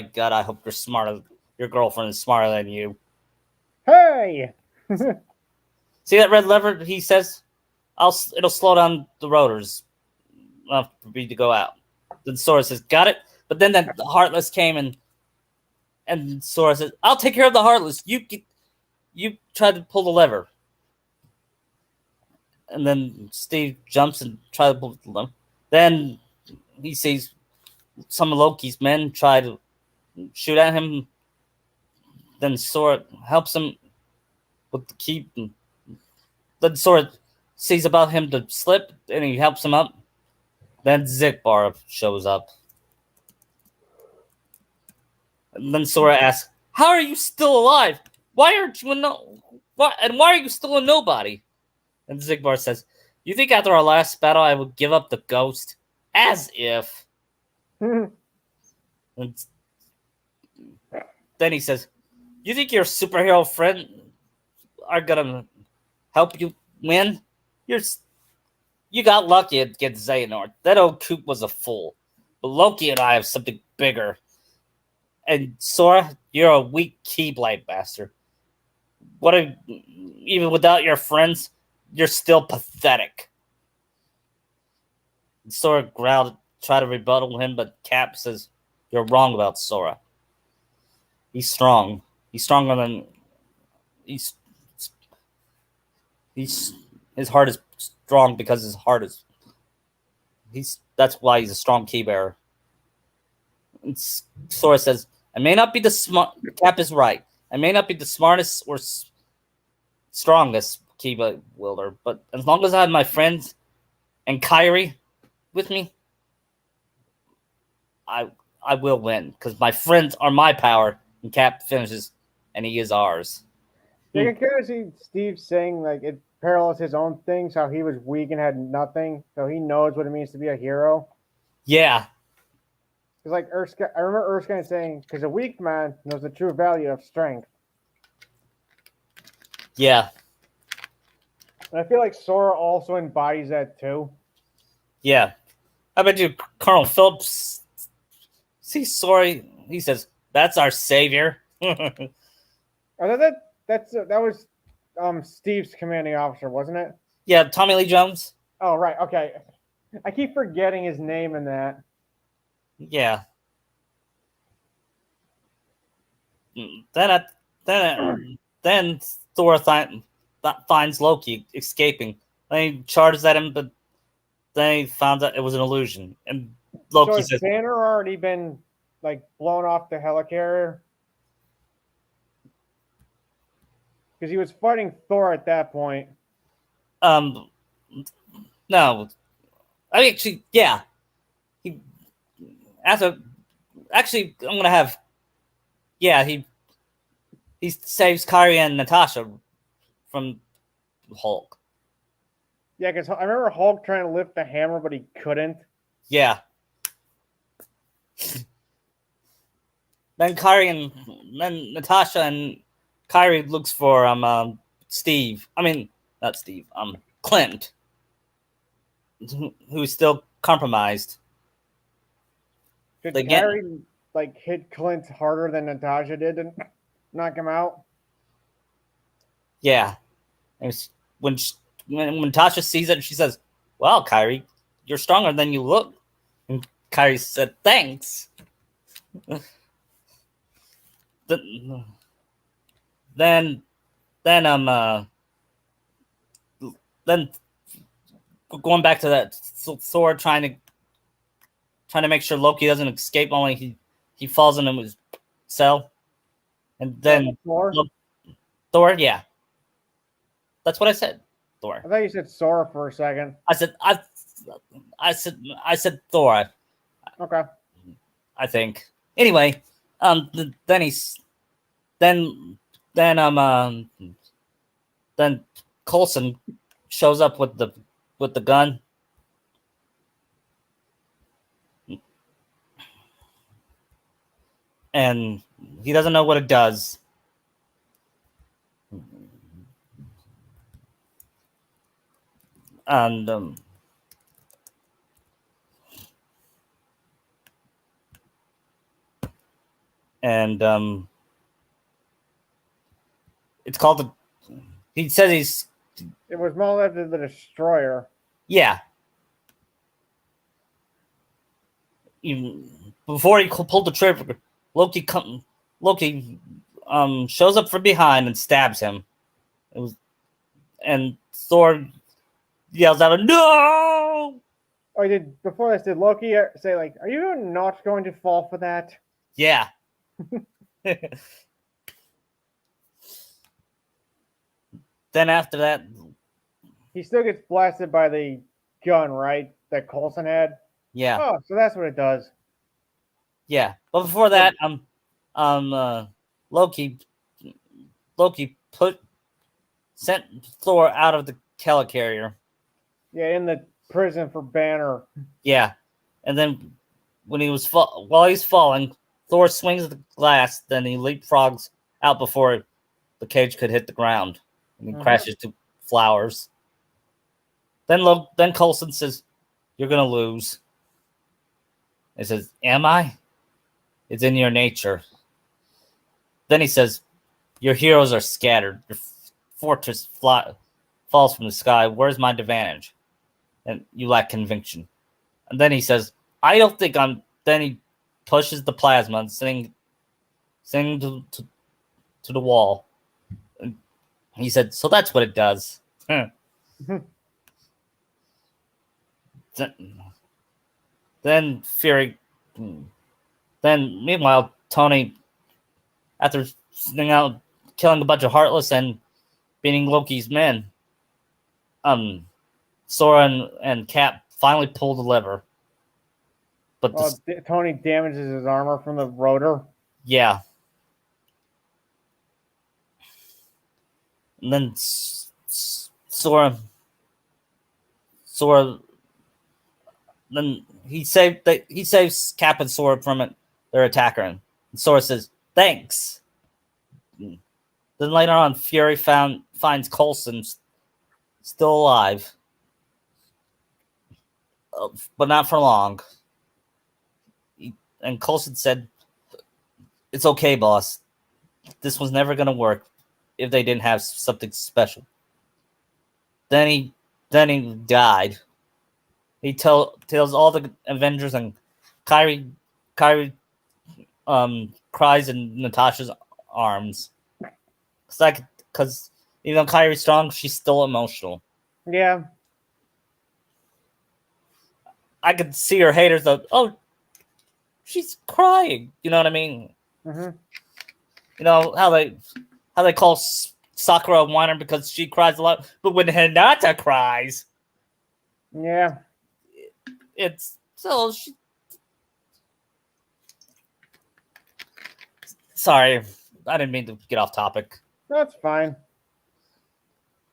God, I hope your girlfriend is smarter than you. Hey! See that red lever? He says, it'll slow down the rotors enough for me to go out. Then Sora says, got it? But then the Heartless came and Sora says, I'll take care of the Heartless. You tried to pull the lever. And then Steve jumps and tries to pull the lever. Then he sees some of Loki's men try to shoot at him. Then Sora helps him with the key. Then Sora sees about him to slip, and he helps him up. Then Zigbar shows up. And then Sora asks, "How are you still alive? Why aren't you a no? Why are you still a nobody?" And Zigbar says, "You think after our last battle I would give up the ghost? As if." And then he says, "You think your superhero friend are gonna help you win? You're you got lucky against Xehanort. That old coot was a fool. But Loki and I have something bigger. And Sora, you're a weak Keyblade master. Even without your friends, you're still pathetic." And Sora growled, tried to rebuttal him, but Cap says, "You're wrong about Sora. He's strong. He's stronger than he's his heart is strong because his heart is that's why he's a strong key bearer." And Sora says, "I may not be the smart." Cap is right. "I may not be the smartest or strongest key wielder, but as long as I have my friends and Kyrie with me, I will win because my friends are my power." And Cap finishes, "And he is ours." You can kind of see Steve saying like it parallels his own things, how he was weak and had nothing, so he knows what it means to be a hero. Yeah. Because like Erskine, I remember Erskine saying, "Because a weak man knows the true value of strength." Yeah. And I feel like Sora also embodies that too. Yeah. I bet you Colonel Phillips sees Sora. He says, "That's our savior." That was Steve's commanding officer, wasn't it? Yeah, Tommy Lee Jones. Oh right, okay. I keep forgetting his name in that. Yeah. Then Thor finds Loki escaping. Then he charges at him, but then he found out it was an illusion. And Loki so says, Banner already been like blown off the helicarrier? Because he was fighting Thor at that point. No, I mean, actually, yeah. He after actually, I'm gonna have he saves Kyrie and Natasha from Hulk. Yeah, because I remember Hulk trying to lift the hammer, but he couldn't. Yeah. Then Natasha and Kyrie looks for Steve. I mean, not Steve. Clint, who's still compromised. Did Kyrie like hit Clint harder than Natasha did and knock him out? Yeah. And when Natasha sees it, she says, "Wow, Kyrie, you're stronger than you look." And Kyrie said, "Thanks." then then going back to that Thor trying to make sure Loki doesn't escape, only he falls into his cell, and then Thor, yeah, that's what I said. Thor. I thought you said Sora for a second. I said Thor. Okay. I think. Anyway, then he's then then Coulson shows up with the gun. And he doesn't know what it does. And it's called the. He says he's. It was more like the Destroyer. Yeah. Even before he pulled the trigger, Loki shows up from behind and stabs him. And Thor yells out, "No!" Oh, before this, did Loki say like, "Are you not going to fall for that?" Yeah. Then after that, He still gets blasted by the gun, right? That Coulson had. Yeah, Oh, so that's what it does. yeah. But before that, Loki, Loki sent Thor out of the helicarrier. Yeah, in the prison for Banner. Yeah, and then when he was while he's falling, Thor swings the glass. Then he leapfrogs out before the cage could hit the ground, and he crashes to flowers. Then Coulson says, "You're gonna lose." He says, "Am I? It's in your nature." Then he says, "Your heroes are scattered. Your fortress falls from the sky. Where's my advantage? And you lack conviction." And then he says, "I don't think I'm." Then he pushes the plasma and sing to the wall. And he said, "So that's what it does." Then Fury. Then meanwhile, Tony, after killing a bunch of Heartless and beating Loki's men, Sora and Cap finally pull the lever. But Tony damages his armor from the rotor. Yeah. And then Sora, then he saves Cap and Sora from it. Their attacker, and Sora says thanks. Then later on, Fury finds Coulson still alive, but not for long. And Coulson said, "It's okay, boss. This was never gonna work if they didn't have something special." Then he died. He tells all the Avengers, and Kyrie cries in Natasha's arms. Because even though Kyrie's strong, she's still emotional. Yeah. I could see her haters though. Oh, she's crying. You know what I mean? Mm-hmm. You know how they call Sakura a whiner because she cries a lot, but when Hinata cries, yeah, it's so. Sorry, I didn't mean to get off topic. That's fine.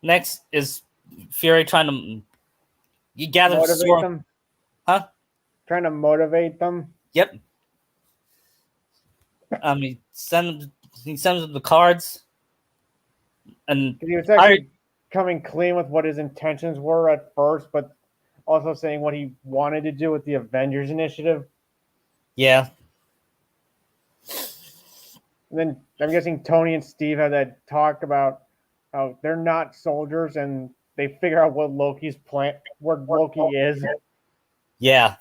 Next is Fury trying to motivate them. Huh? Trying to motivate them. Yep. He sends them the cards, and he was actually coming clean with what his intentions were at first, but also saying what he wanted to do with the Avengers Initiative. Yeah. And then I'm guessing Tony and Steve had that talk about how they're not soldiers, and they figure out what Loki's plan, what Loki is. Yeah.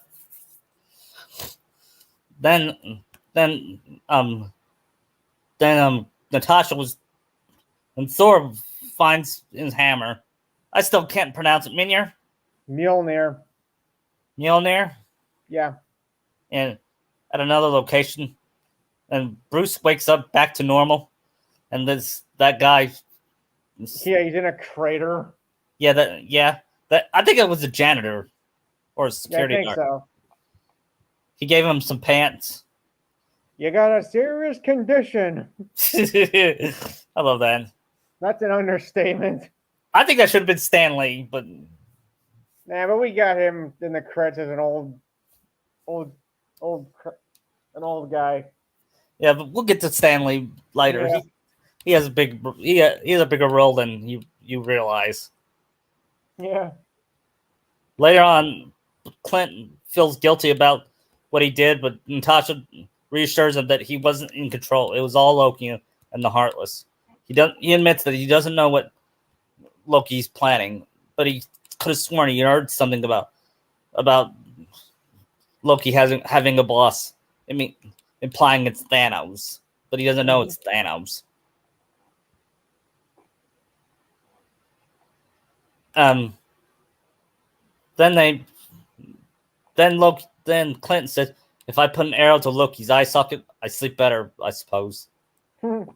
Then Natasha was, and Thor finds his hammer. I still can't pronounce it. Mjolnir. Yeah. And at another location, and Bruce wakes up back to normal, and that guy. Yeah, he's in a crater. Yeah, that I think it was a janitor or a security guard. I think so. He gave him some pants. You got a serious condition. I love that. That's an understatement. I think that should have been Stan Lee, but but we got him in the credits as an old guy. Yeah, but we'll get to Stan Lee later. Yeah. He has a bigger role than you realize. Yeah. Later on, Clint feels guilty about what he did, but Natasha reassures him that he wasn't in control. It was all Loki and the Heartless. He admits that he doesn't know what Loki's planning, but he could have sworn he heard something about Loki having a boss. I mean, implying it's Thanos, but he doesn't know it's Thanos. Then Clinton said, "If I put an arrow to Loki's eye socket, I sleep better, I suppose." Then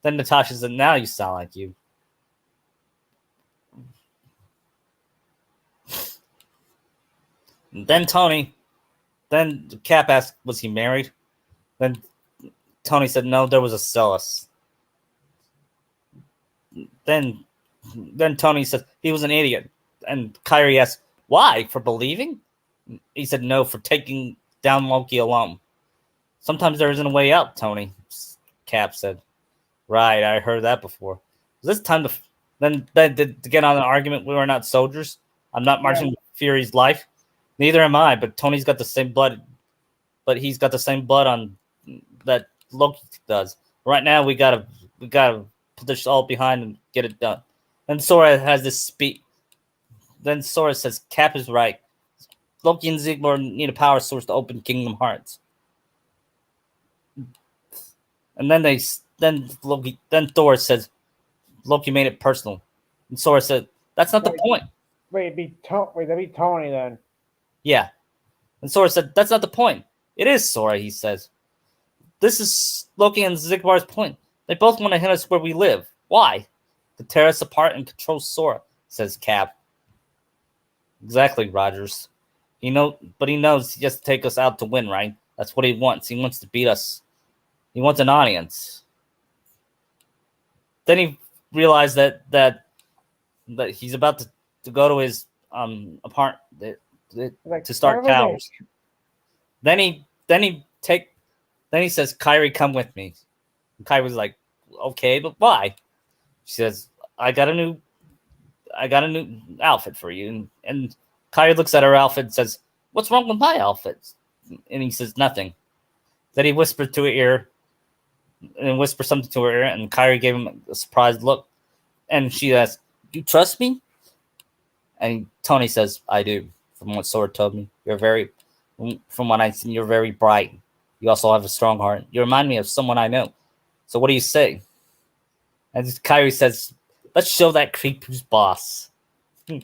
Natasha said, "Now you sound like you." Then Cap asked, was he married? Then Tony said, no, there was a Celis. Then Tony said he was an idiot. And Kyrie asked, why? For believing? He said, no, for taking down Loki alone. Sometimes there isn't a way out, Tony, Cap said. Right, I heard that before. Is this time to get on an argument? We are not soldiers. I'm not marching to Fury's life. Neither am I, but Tony's got the same blood. But he's got the same blood on that Loki does. Right now, we gotta put this all behind and get it done. Then Sora has this speech. Then Sora says, Cap is right. Loki and Ziggler need a power source to open Kingdom Hearts. And then Thor says, Loki made it personal. And Sora said, that's not the point. That'd be Tony then. Yeah. And Sora said, that's not the point. It is, Sora, he says. This is Loki and Zigbar's point. They both want to hit us where we live. Why? To tear us apart and control Sora, says Cap. Exactly, Rogers. But he knows he has to take us out to win, right? That's what he wants. He wants to beat us. He wants an audience. Then he realized that he's about to go to his apartment to start towers. Then he says, Kyrie, come with me. And Kyrie's like, okay, but why? She says, I got a new outfit for you. And Kyrie looks at her outfit and says, what's wrong with my outfit? And he says, nothing. Then he whispered to her ear and whispered something to her ear, and Kyrie gave him a surprised look. And she asks, you trust me? And Tony says, I do. From what Sora told me, from what I've seen, you're very bright. You also have a strong heart. You remind me of someone I know. So what do you say? And Kyrie says, let's show that creep who's boss. Of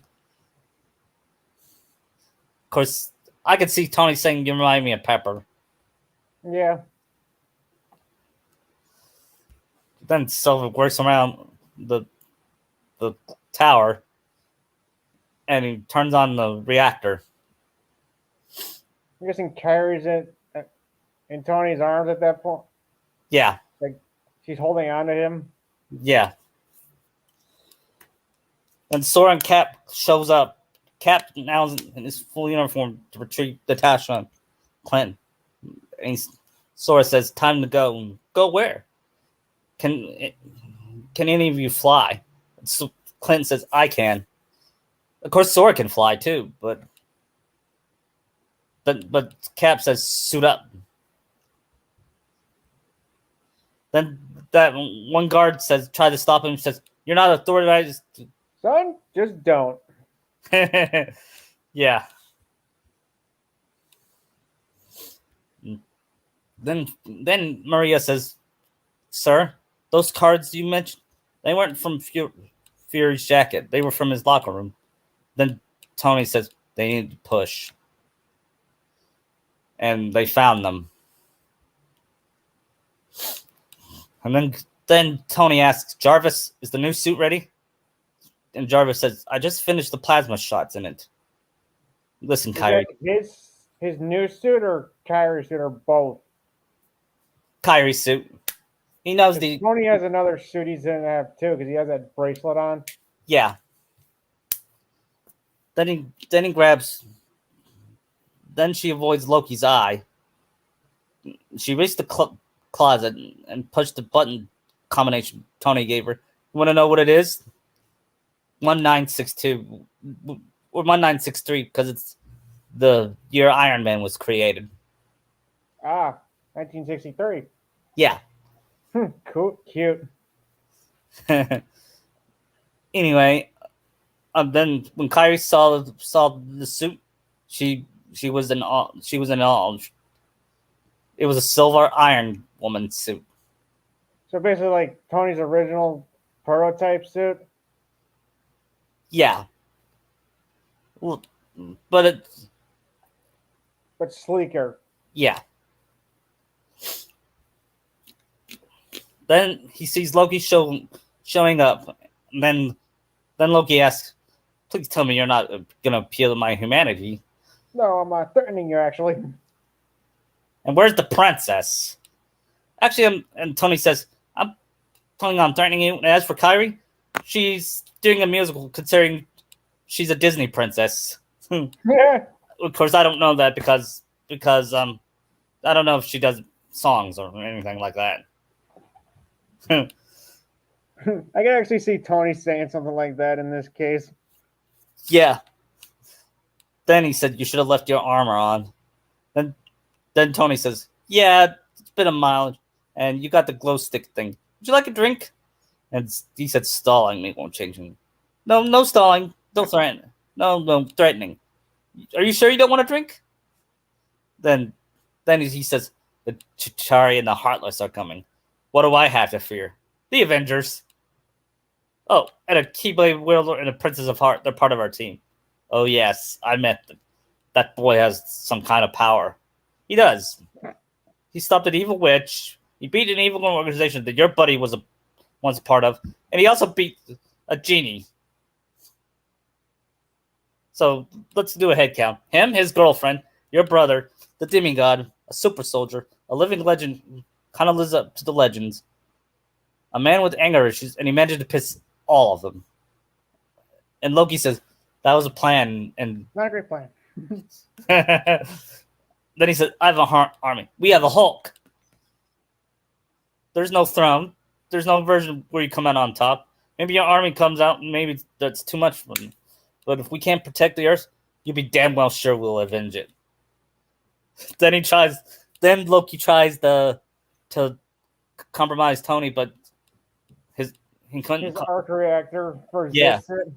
course, I could see Tony saying, you remind me of Pepper. Yeah. Then Silver works around the tower, and he turns on the reactor. I'm guessing Kyrie's in Tony's arms at that point. Yeah. Like she's holding on to him. Yeah. And Sora and Cap shows up. Cap now is in his full uniform to retrieve the Tash from Clinton. And Sora says, time to go. Go where? Can any of you fly? So Clinton says, I can. Of course, Sora can fly too, but Cap says, suit up. Then that one guard try to stop him. Says, you're not authorized. Son, just don't. Yeah. Then Maria says, sir, those cards you mentioned, they weren't from Fury's jacket. They were from his locker room. Then Tony says, they need to push. And they found them. And then Tony asks, Jarvis, is the new suit ready? And Jarvis says, I just finished the plasma shots in it. Listen, Kyrie. His new suit or Kyrie's suit or both? Kyrie's suit. He knows Tony has another suit he's gonna have too because he has that bracelet on. Yeah. Then he grabs. Then she avoids Loki's eye. She reached the closet and pushed the button combination Tony gave her. You want to know what it is? 1962 or 1963 because it's the year Iron Man was created. 1963. Yeah. Cool, cute. Anyway, then when Kyrie saw the suit, she was in awe. She was in awe. It was a silver Iron Woman suit. So basically, like Tony's original prototype suit. Yeah. But sleeker. Yeah. Then he sees Loki showing up. And then Loki asks, please tell me you're not going to appeal to my humanity. No, I'm threatening you, actually. And where's the princess? Actually, and Tony says, I'm telling you, I'm threatening you. And as for Kyrie, she's doing a musical considering she's a Disney princess. Of course, I don't know that because I don't know if she does songs or anything like that. I can actually see Tony saying something like that in this case. Yeah. Then he said you should have left your armor on. Then then Tony says, "Yeah, it's been a mileage, and you got the glow stick thing. Would you like a drink?" And he said, "Stalling me won't change anything. No, no stalling. Don't threaten. No threatening. Are you sure you don't want a drink?" Then then he says, "The Chitauri and the Heartless are coming. What do I have to fear? The Avengers. Oh, and a Keyblade wielder and a Princess of Heart. They're part of our team. Oh yes, I met them. That boy has some kind of power. He does. He stopped an evil witch. He beat an evil organization that your buddy was once a part of, and he also beat a genie. So let's do a head count. Him, his girlfriend, your brother, the demigod, a super soldier, a living legend, kind of lives up to the legends, a man with anger issues, and he managed to piss all of them. And Loki says that was a plan, and Not a great plan. then he said, "I have a army. We have a Hulk. There's no throne. There's no version where you come out on top. Maybe your army comes out, and maybe that's too much for them. But if we can't protect the Earth, you'll be damn well sure we'll avenge it." Then he tries. Then Loki tries to compromise Tony, but he couldn't. His arc reactor for Yeah. Zissit.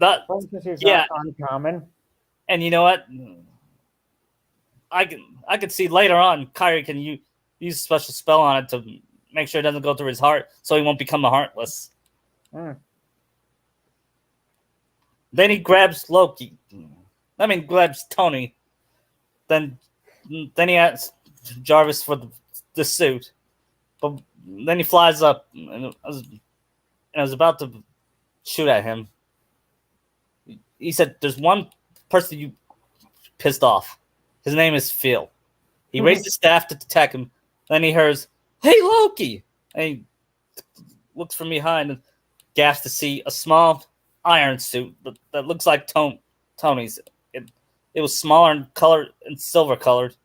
Not, Is yeah. not uncommon. And you know what? I could see later on Kyrie can use a special spell on it to make sure it doesn't go through his heart, so he won't become a heartless. Mm. Then he grabs Loki. I mean, grabs Tony. Then he asks Jarvis for the suit, but then he flies up and I was about to shoot at him. He said, "There's one person you pissed off. His name is Phil." He raised his staff to attack him. Then he hears, "Hey, Loki!" And he looks from behind and gasps to see a small iron suit that looks like Tony's. It was smaller in color and silver colored.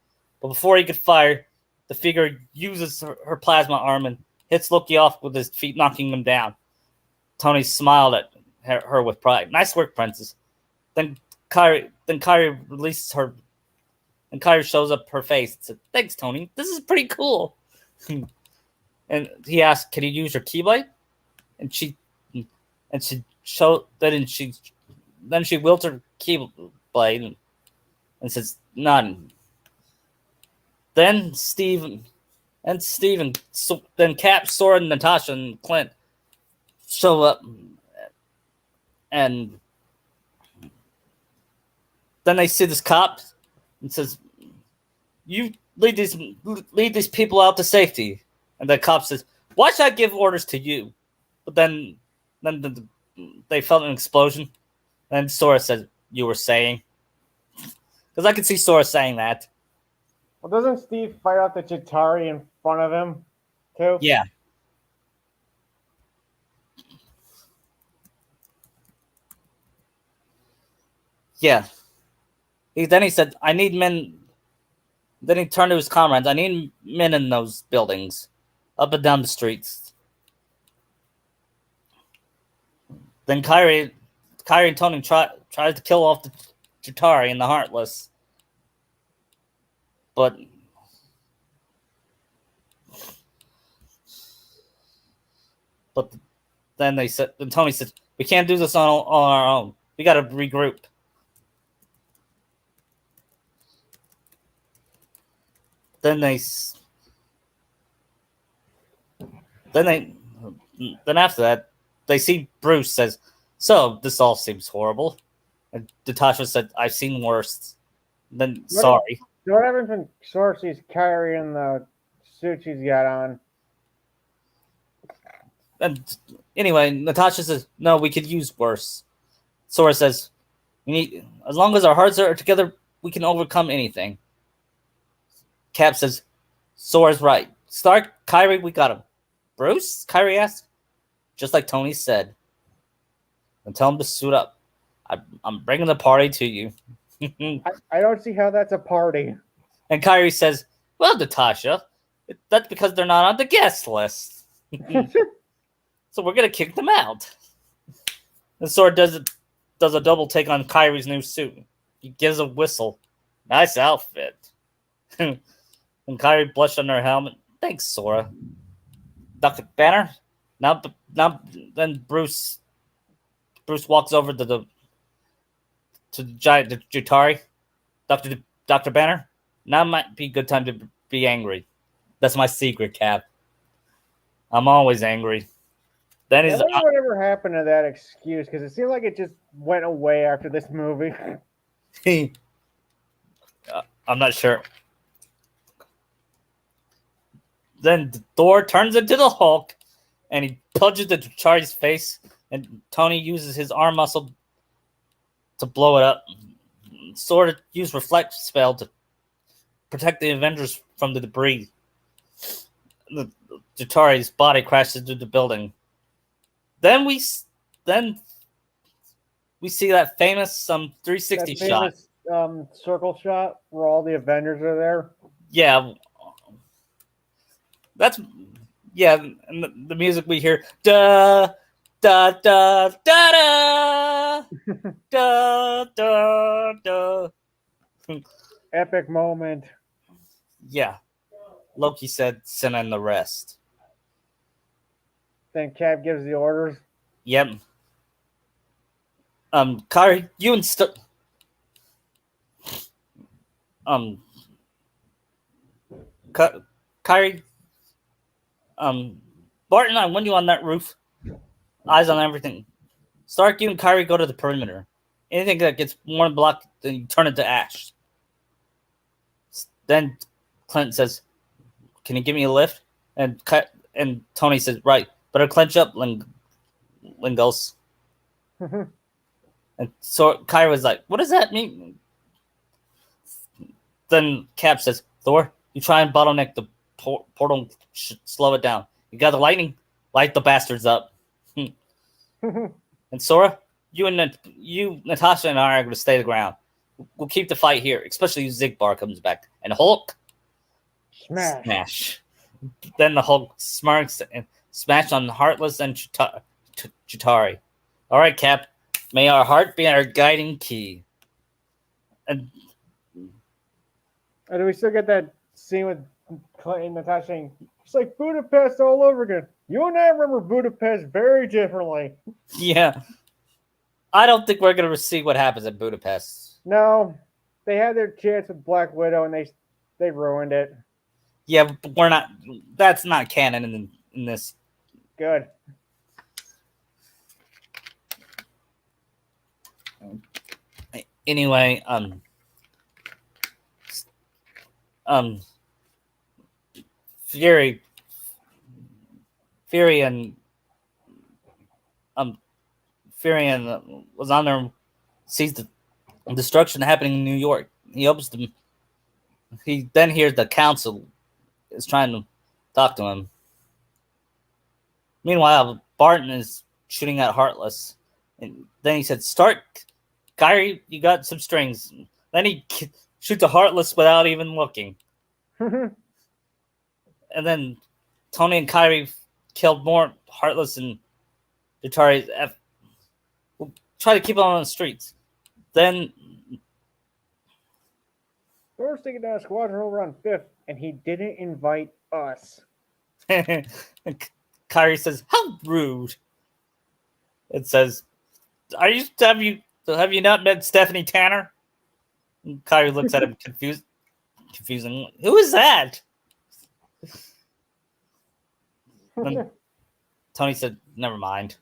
But before he could fire, the figure uses her plasma arm and hits Loki off with his feet, knocking him down. Tony smiled at her with pride. "Nice work, Princess." Then Kyrie releases her, and Kyrie shows up her face and said, "Thanks, Tony. This is pretty cool." And he asked, "Can you use your Keyblade?" And she showed that, and she wields her Keyblade and says, "None." Then then Cap, Sora, and Natasha and Clint show up, and then they see this cop and says, "You lead these people out to safety." And the cop says, "Why should I give orders to you?" But then they felt an explosion. And Sora said, "You were saying?" Because I could see Sora saying that. Well, doesn't Steve fight out the Chitauri in front of him, too? Yeah. Yeah. Then he said, "I need men." Then he turned to his comrades. "I need men in those buildings, up and down the streets." Then Kyrie and Tony tries to kill off the Chitauri and the Heartless. But then Tony said, "We can't do this on our own. We got to regroup." Then after that, they see Bruce says, "So this all seems horrible." And Natasha said, "I've seen worse." Then sorry. What happens when Sora sees Kyrie in the suit she's got on? And anyway, Natasha says, "No, we could use worse." Sora says, We need, as long as our hearts are together, we can overcome anything. Cap says, Sora's right. Stark, Kyrie, we got him. Bruce? Kyrie asks. Just like Tony said. And tell him to suit up. I'm bringing the party to you. I don't see how that's a party. And Kyrie says, well, Natasha, that's because they're not on the guest list. So we're going to kick them out. And Sora does a double take on Kyrie's new suit. He gives a whistle. Nice outfit. And Kyrie blushed under her helmet. Thanks, Sora. Dr. Banner? Now then Bruce walks over to the giant Jutari. Dr. Banner? Now might be a good time to be angry. That's my secret, Cap. I'm always angry. Then I he's wonder whatever happened to that excuse, because it seemed like it just went away after this movie. I'm not sure. Then Thor turns into the Hulk, and he punches the Chari's face, and Tony uses his arm muscle to blow it up. Sora used Reflect spell to protect the Avengers from the debris. The Chari's body crashes into the building. Then we see that famous 360 That shot. famous, circle shot where all the Avengers are there. Yeah, and the music we hear, da da da da da da da. Epic moment. Yeah, Loki said, "Send in the rest." Then Cap gives the orders. Yep. Kyrie, you and Kyrie, Barton, I want you on that roof. Eyes on everything. Stark, you and Kyrie go to the perimeter. Anything that gets one block, then you turn it to ash. Then Clint says, "Can you give me a lift?" And Tony says, "Right, better clench up, Lingos." And so Kyrie was like, "What does that mean?" Then Cap says, "Thor, you try and bottleneck the portal, slow it down. You got the lightning, light the bastards up." And Sora, you, Natasha, and I are going to stay the ground. We'll keep the fight here, especially if Zigbar comes back. And Hulk, smash. Then the Hulk smirks and smash on Heartless and Chitari. All right, Cap. May our heart be our guiding key. And do we still get that scene with Clint and Natasha saying, it's like Budapest all over again. You and I remember Budapest very differently. Yeah. I don't think we're going to see what happens at Budapest. No. They had their chance with Black Widow and they ruined it. Yeah, but we're not. That's not canon in this. Good. Anyway, Fury was on there, sees the destruction happening in New York. He opens them. He then hears the council is trying to talk to him. Meanwhile, Barton is shooting at Heartless, and then he said, "Start, Kyrie, you got some strings." Then he shoots a Heartless without even looking. And then Tony and Kyrie killed more Heartless and Atari. We'll try to keep them on the streets. Then Thor's taking down a squadron over on 5th, and he didn't invite us. Kyrie says, "How rude!" It says, have you not met Stephanie Tanner?" And Kyrie looks at him confusing. Who is that? Then Tony said, "Never mind."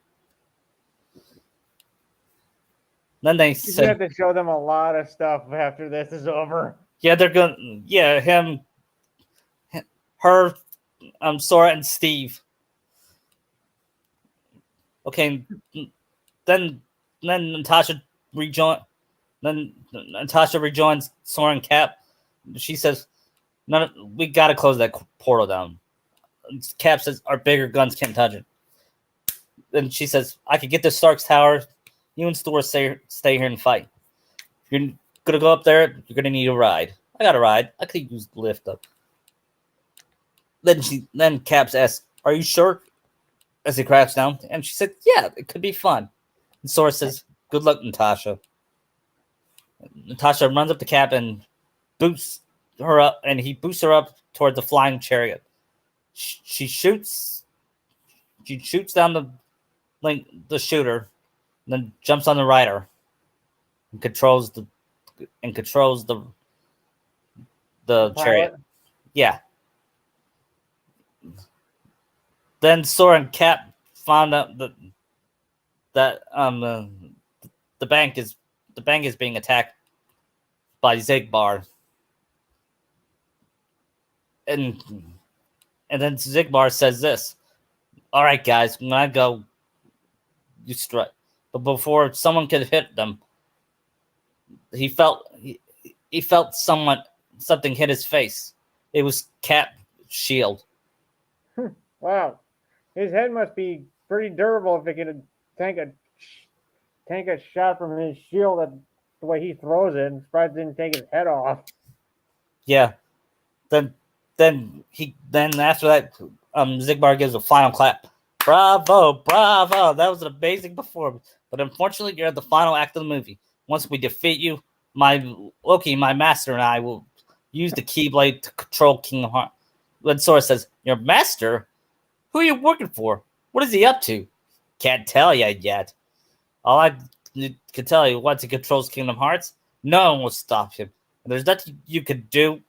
Then they said, "You have to show them a lot of stuff after this is over." Yeah, they're going. Yeah, him, her, Sora and Steve. Okay, then Natasha Then Natasha rejoins Sora and Cap. She says, we got to close that portal down. Cap says, our bigger guns can't touch it. Then she says, I could get to Stark's tower. You and Thor stay here and fight. If you're going to go up there, you're going to need a ride. I got a ride. I could use the lift up. Then Caps asks, are you sure? As he crashes down. And she said, yeah, it could be fun. And Sora says, good luck, Natasha. Natasha runs up to Cap and boosts her up, and he boosts her up towards the flying chariot. She shoots down the shooter, and then jumps on the rider and controls the chariot. Yeah. Then Sora and Cap found out that the bank is being attacked by Zigbar. And then Zigbar says this. All right, guys, when I go, you strike. But before someone could hit them, he felt something hit his face. It was Cap's shield. Wow. His head must be pretty durable if it can tank a shot from his shield the way he throws it. I'm surprised it didn't take his head off. Yeah. Then after that, Zigbar gives a final clap. Bravo, bravo! That was an amazing performance. But unfortunately, you're at the final act of the movie. Once we defeat you, Loki, my master, and I will use the Keyblade to control Kingdom Hearts. Then Sora says, "Your master? Who are you working for? What is he up to? Can't tell you yet. All I can tell you, once he controls Kingdom Hearts, no one will stop him. And there's nothing you can do.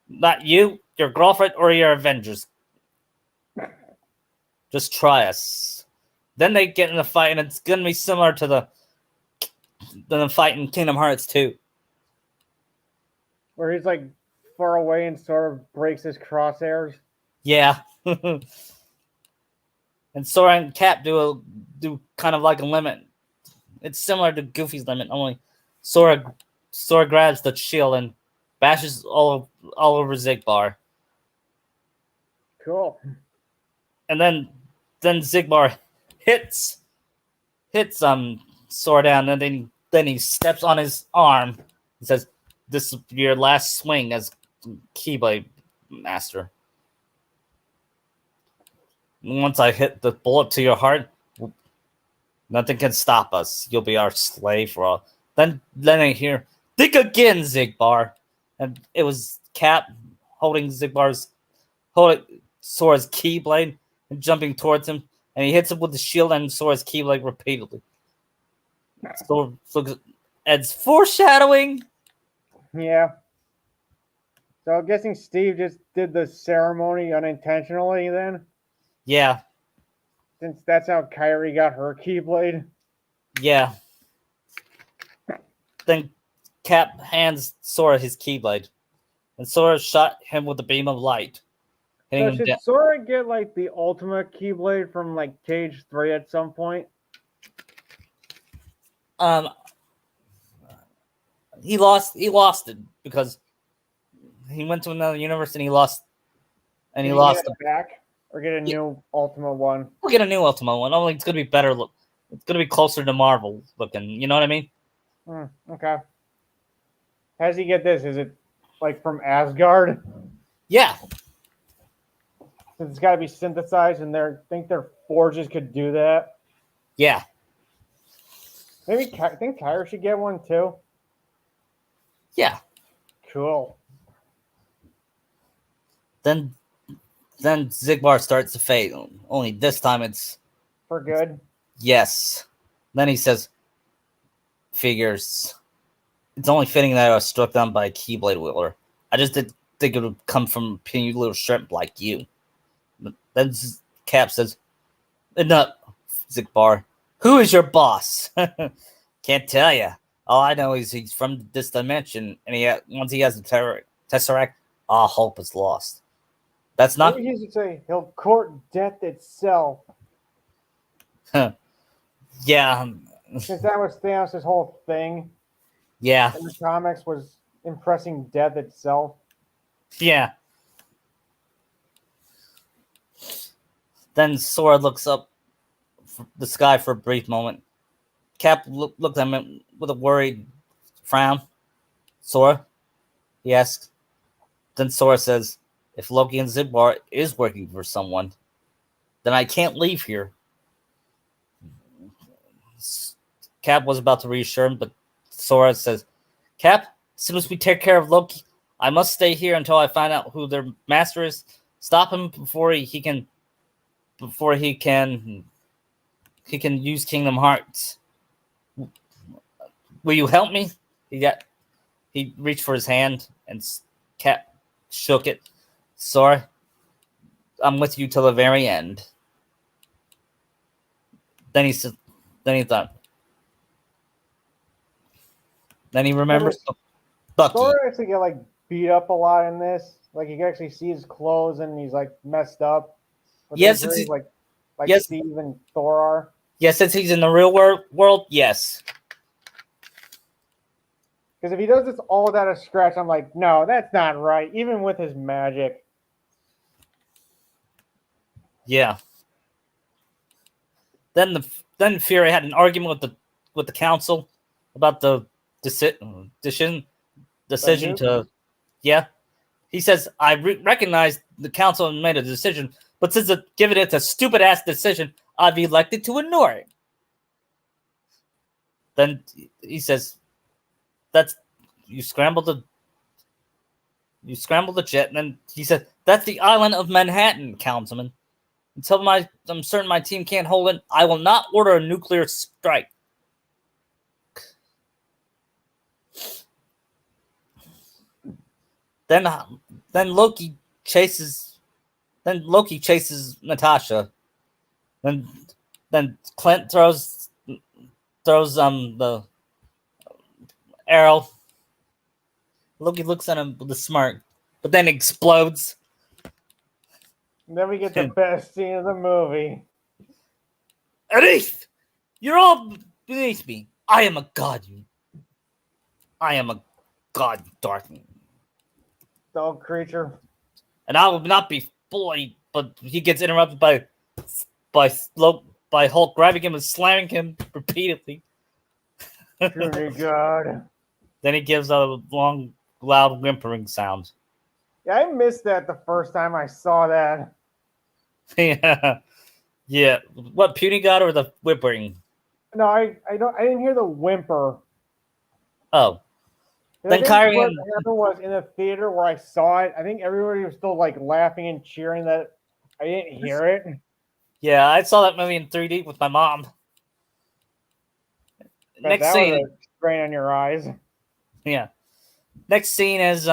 Not you, your girlfriend, or your Avengers. Just try us." Then they get in a fight, and it's gonna be similar to the fight in Kingdom Hearts 2. Where he's like far away and sort of breaks his crosshairs. Yeah. And Sora and Cap do kind of like a limit. It's similar to Goofy's limit, only Sora grabs the shield and bashes all over Zigbar. Cool. And then Zigbar hits Sora down, and then he steps on his arm and says, "This is your last swing as Keyblade Master. Once I hit the bullet to your heart, nothing can stop us. You'll be our slave for all." Then I hear, "Think again, Zigbar." And it was Cap holding Sora's Keyblade and jumping towards him, and he hits him with the shield and Sora's Keyblade repeatedly. So it's foreshadowing. Yeah. So I'm guessing Steve just did the ceremony unintentionally then? Yeah. Since that's how Kyrie got her Keyblade? Yeah. Then Cap hands Sora his Keyblade, and Sora shot him with a beam of light. So should Sora get like the ultimate Keyblade from like Cage 3 at some point? He lost it because he went to another universe and he lost it back or get a new Ultimate one. We'll get a new Ultimate one. Only it's gonna be better look. It's gonna be closer to Marvel looking. You know what I mean? Okay. How does he get this? Is it like from Asgard? Yeah. Since it's got to be synthesized, and think their forges could do that. Yeah. Maybe I think Kyra should get one too. Yeah. Cool. Then Zigbar starts to fade. Only this time it's for good. Yes. Then he says, "Figures. It's only fitting that I was struck down by a Keyblade wielder. I just didn't think it would come from a puny little shrimp like you." Then Cap says, "Enough, Zigbar. Who is your boss?" "Can't tell you. All I know is he's from this dimension, and once he has the Tesseract, all hope is lost." That's not. Maybe he should say he'll court death itself. Yeah, Since that was Thanos' whole thing Yeah, in the comics was impressing death itself. yeah. Then Sora looks up the sky for a brief moment. Cap looked at him with a worried frown. Sora, he asks. Then Sora says, if Loki and Zibbar is working for someone, then I can't leave here. Cap was about to reassure him, but Sora says, Cap, as soon as we take care of Loki, I must stay here until I find out who their master is. Stop him before he can use Kingdom Hearts. Will you help me? He reached for his hand and Cap shook it. Sora, I'm with you till the very end. Then he said. Then he thought. Then he remembers Bucky. Sora actually get like beat up a lot in this. Like you can actually see his clothes and he's like messed up. Yes, really, like yes. Steve and Thor are. Yes, since he's in the real world, yes. Because if he does this all without a scratch, I'm like, no, that's not right. Even with his magic. Yeah. Then Fury had an argument with the council about the decision to. Yeah. He says, I recognize the council made a decision, but since given it's a stupid ass decision, I've elected to ignore it. Then he says, "That's you scrambled the jet." And then he said, "That's the island of Manhattan, Councilman. Until I'm certain my team can't hold it, I will not order a nuclear strike." Then Loki chases Natasha. Then Clint throws the arrow. Loki looks at him with a smirk, but then explodes. And then we get the best scene of the movie. Beneath! You're all beneath me. I am a god. I am a god, Darkman. Dog creature. And I will not be bullied, but he gets interrupted by Hulk grabbing him and slamming him repeatedly. Truly God. Then he gives a long, loud whimpering sound. Yeah, I missed that the first time I saw that. Yeah. What, Puny God or the whimpering? No, I didn't hear the whimper. Oh. Then Kyrie what happened was in the theater where I saw it, I think everybody was still like laughing and cheering that I didn't hear it. Yeah, I saw that movie in 3D with my mom. Next scene. Was a strain on your eyes. Yeah. Next scene is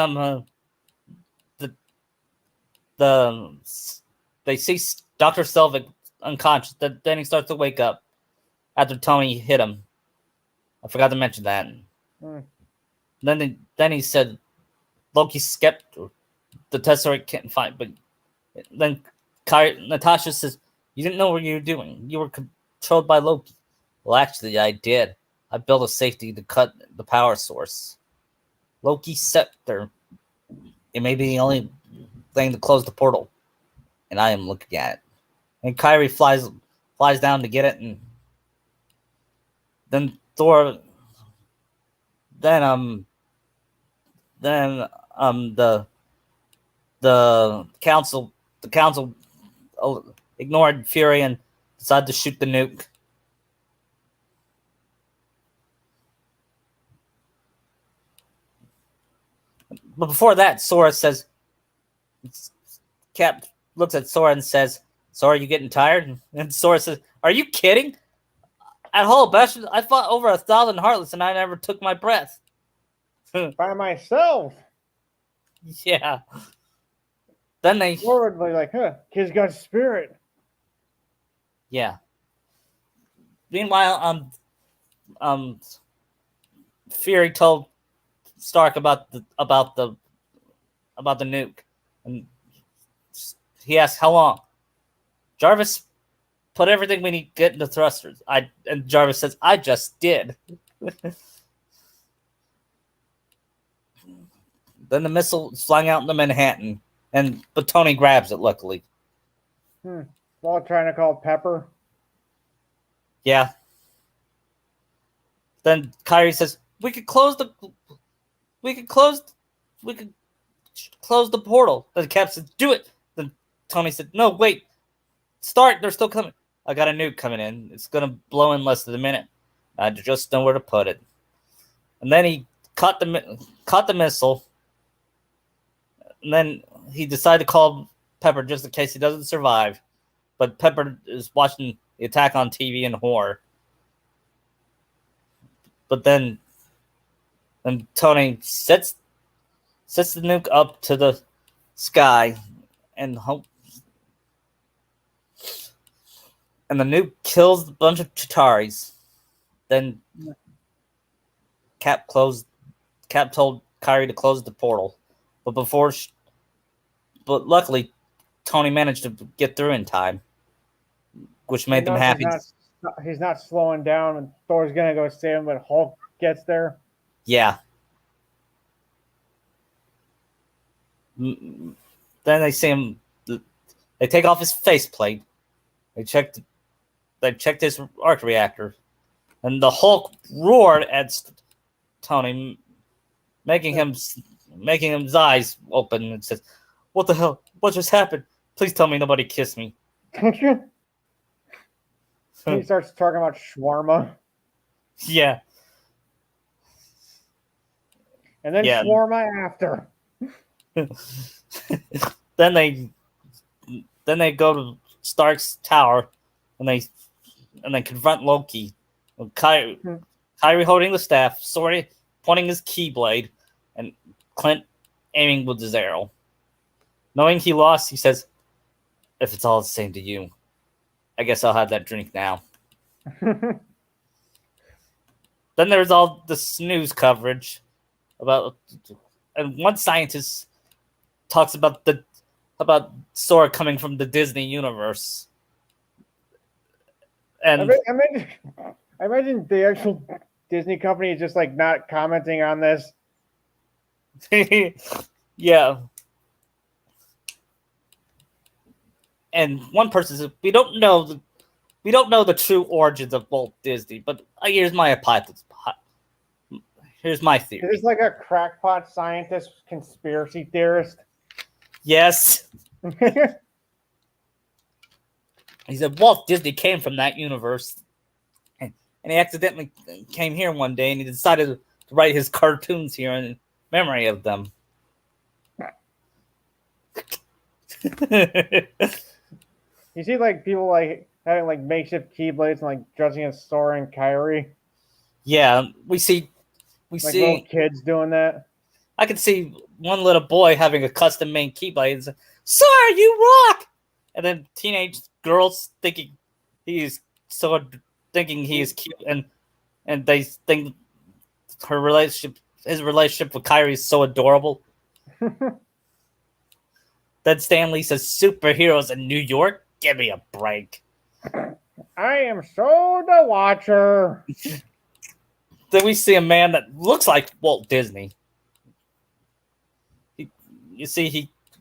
they see Dr. Selvig unconscious. Then he starts to wake up after Tony hit him. I forgot to mention that. Then he said Loki's skeptical. The Tesseract can't fight, but then Natasha says, "You didn't know what you were doing. You were controlled by Loki." Well, actually, I did. I built a safety to cut the power source. Loki's scepter. It may be the only thing to close the portal, and I am looking at it. And Kyrie flies down to get it, and then Thor. Then the council ignored Fury and decided to shoot the nuke. But before that, Sora says, Cap looks at Sora and says, "Sora, you getting tired?" And Sora says, "Are you kidding? At Hall Bastion, I fought over 1,000 Heartless and I never took my breath." By myself. Yeah. Then they forwardly like, kid's got spirit. Yeah. Meanwhile, Fury told Stark about the nuke, and he asked how long. Jarvis put everything we need to get into thrusters. And Jarvis says, I just did. Then the missile is flying out into Manhattan, but Tony grabs it, luckily. While trying to call Pepper. Yeah. Then Kyrie says, we could close the portal. Then Cap says, do it. Then Tony said, no, wait. Start. They're still coming. I got a nuke coming in. It's going to blow in less than a minute. I just know where to put it. And then he caught the missile. And then he decided to call Pepper just in case he doesn't survive. But Pepper is watching the attack on TV in horror. But then Tony sets the nuke up to the sky and the nuke kills a bunch of Chitaris. Then Cap told Kyrie to close the portal, but luckily Tony managed to get through in time, which made them happy. He's not slowing down, and Thor's gonna go save him, but Hulk gets there. Yeah. Then they see him. They take off his faceplate. They checked his arc reactor, and the Hulk roared at Tony, making his eyes open, and says, "What the hell? What just happened? Please tell me nobody kissed me." He starts talking about shawarma. Yeah. And then shawarma after. Then they go to Stark's tower and they confront Loki. Kyrie holding the staff, Sorry pointing his keyblade, and Clint aiming with his arrow. Knowing he lost, he says, "If it's all the same to you, I guess I'll have that drink now." Then there's all this news coverage and one scientist talks about Sora coming from the Disney universe. And I imagine the actual Disney company is just like not commenting on this. Yeah. And one person says, we don't know the true origins of Walt Disney, but here's my hypothesis. Here's my theory. Is this like a crackpot scientist conspiracy theorist? Yes. He said Walt Disney came from that universe, and he accidentally came here one day, and he decided to write his cartoons here in memory of them. You see, like people like having like makeshift keyblades and like dressing as Sora and Kyrie. Yeah, we see little kids doing that. I can see one little boy having a custom made keyblade and say, "Sora, you rock!" And then teenage girls thinking he is cute, and they think his relationship with Kyrie is so adorable. Then Stan Lee says, "Superheroes in New York? Give me a break." I am so the Watcher. Then we see a man that looks like Walt Disney. He's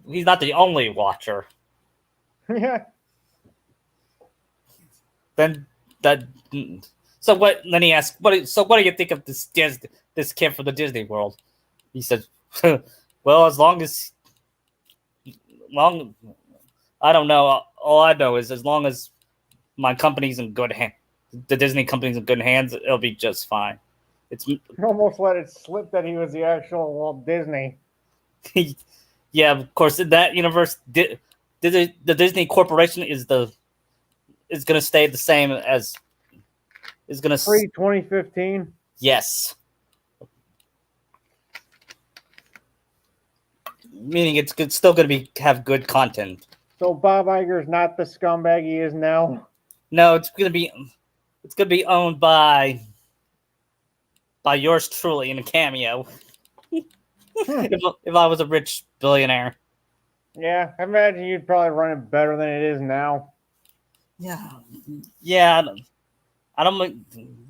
not the only Watcher. Yeah. Then he asks, what do you think of this kid from the Disney World? He said, well, I don't know. All I know is as long as my company's in good hands, the Disney company's in good hands, it'll be just fine. He almost let it slip that he was the actual Walt Disney. Yeah, of course. In that universe, the Disney Corporation is going to stay the same as is going to pre-2015. Yes, meaning it's still going to have good content. So Bob Iger's not the scumbag he is now. No, it's going to be owned by yours truly in a cameo. If I was a rich billionaire. Yeah, I imagine you'd probably run it better than it is now. Yeah, yeah. I don't.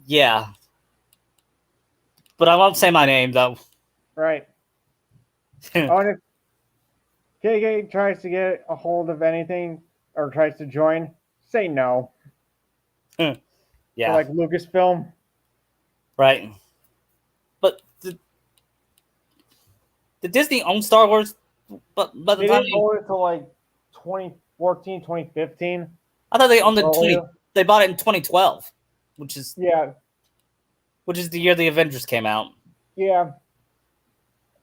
Yeah, but I won't say my name though. Right. Oh, and if KK tries to get a hold of anything or tries to join, say no. For Yeah, like Lucasfilm. right. But the Disney own Star Wars. But by the They time didn't own it until like 2014, 2015 I thought they owned it earlier. they bought it in 2012, which is Yeah, the year the Avengers came out. yeah,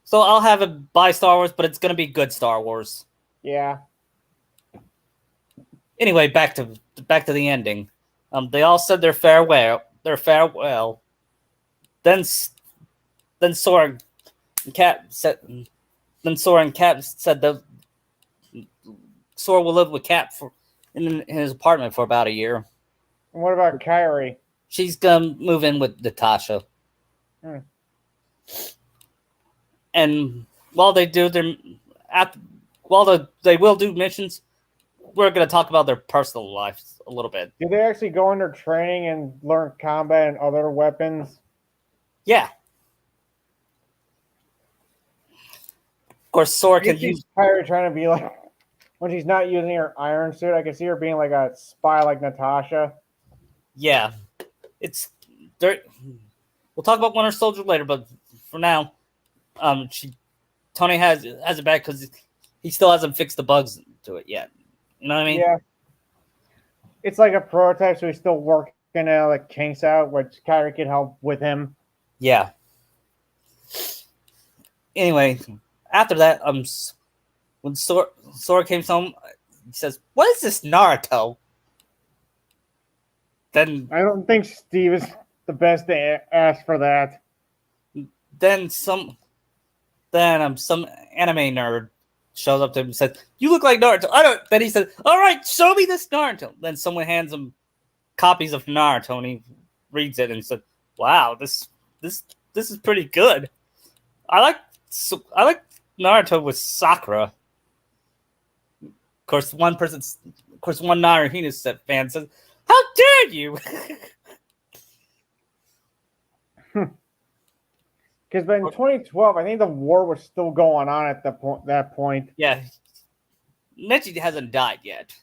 So I'll have it buy Star Wars, but it's gonna be good Star Wars. yeah. Anyway, back to the ending. They all said their farewell. Then Sora and Cap said. Then Sora and Cap said that Sora will live with Cap in his apartment for about a year. And what about Kyrie? She's gonna move in with Natasha. Hmm. And while they do their they will do missions, we're gonna talk about their personal lives a little bit. Did they actually go under training and learn combat and other weapons? Yeah. Of course, Sora I can can see use. Kyrie trying to be like, when she's not using her iron suit, I can see her being like a spy like Natasha. Yeah, it's there. We'll talk about Winter Soldier later, but for now, Tony has it back because he still hasn't fixed the bugs to it yet. You know what I mean? Yeah. It's like a prototype, so he's still working like kinks out, which Kyrie can help with him. Yeah. Anyway, after that, when Sora came home, he says, "What is this Naruto?" Then I don't think Steve is the best to ask for that. then some some anime nerd shows up to him and says, "You look like Naruto." I don't. Then he said, "All right, show me this Naruto." Then someone hands him copies of Naruto, and he reads it and said, "Wow, this is pretty good. I like Naruto with Sakura." Of course, one Naruto fan says, "How dare you!" Because in 2012, I think the war was still going on at that point. Yeah, Neji hasn't died yet.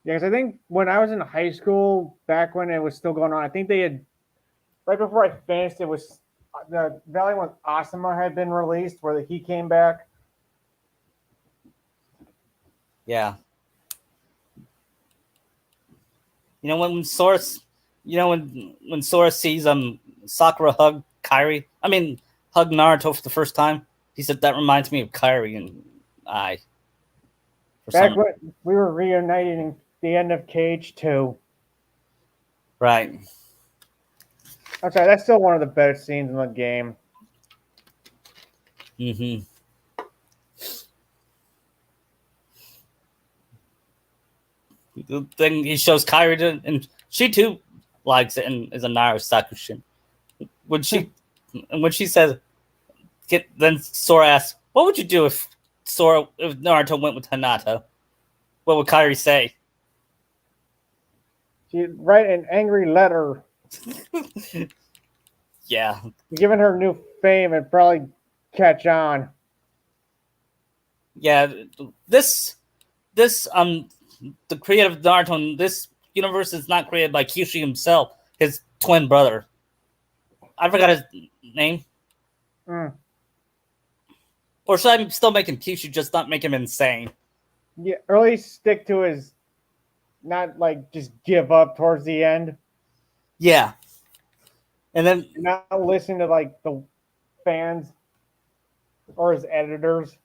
Yeah, because I think when I was in high school, back when it was still going on, I think they had right before I finished. It was the Valiant with Asuma had been released, where he came back. Yeah. You know when Sora, when Sora sees Sakura hug hug Naruto for the first time, he said that reminds me of Kairi and I. Back when we were reuniting the end of Cage 2. Right. I'm sorry, that's still one of the best scenes in the game. Mm-hmm. Then he shows Kairi and she too likes it and is a Naruto Sakushin. When she says, then Sora asks, "What would you do if Naruto went with Hinata?" What would Kairi say? She'd write an angry letter. Yeah. Given her new fame, and probably catch on. Yeah. This the creative Naruto in this universe is not created by Kyushu himself, his twin brother. I forgot his name. Mm. Or should I still make him Kyushu, just not make him insane? Yeah, or at least stick to his, not like just give up towards the end. Yeah. And then not listen to like the fans or his editors.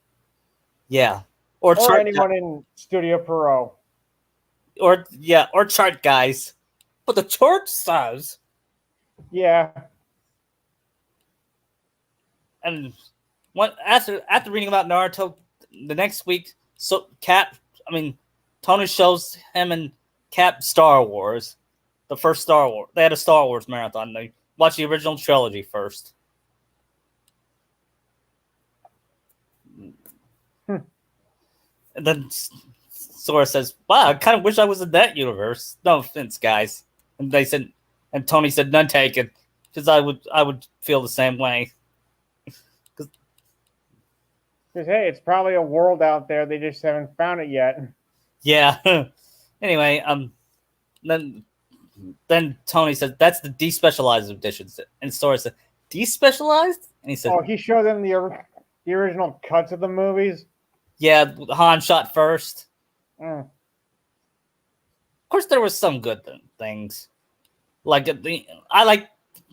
Yeah. Or anyone in Studio Pro. Or chart guys. But the chart says. Yeah. And after reading about Naruto, the next week, Tony shows him and Cap Star Wars, the first Star Wars. They had a Star Wars marathon. They watched the original trilogy first. And then Sora says, "Wow, I kind of wish I was in that universe." No offense, guys. And they said, and Tony said, "None taken," because I would feel the same way. Because hey, it's probably a world out there. They just haven't found it yet. Yeah. Anyway, then Tony said, "That's the despecialized editions," and Sora said, "Despecialized?" And he said, Oh, he showed them the original cuts of the movies. "Yeah, Han shot first." Mm. Of course, there was some good things. Like I like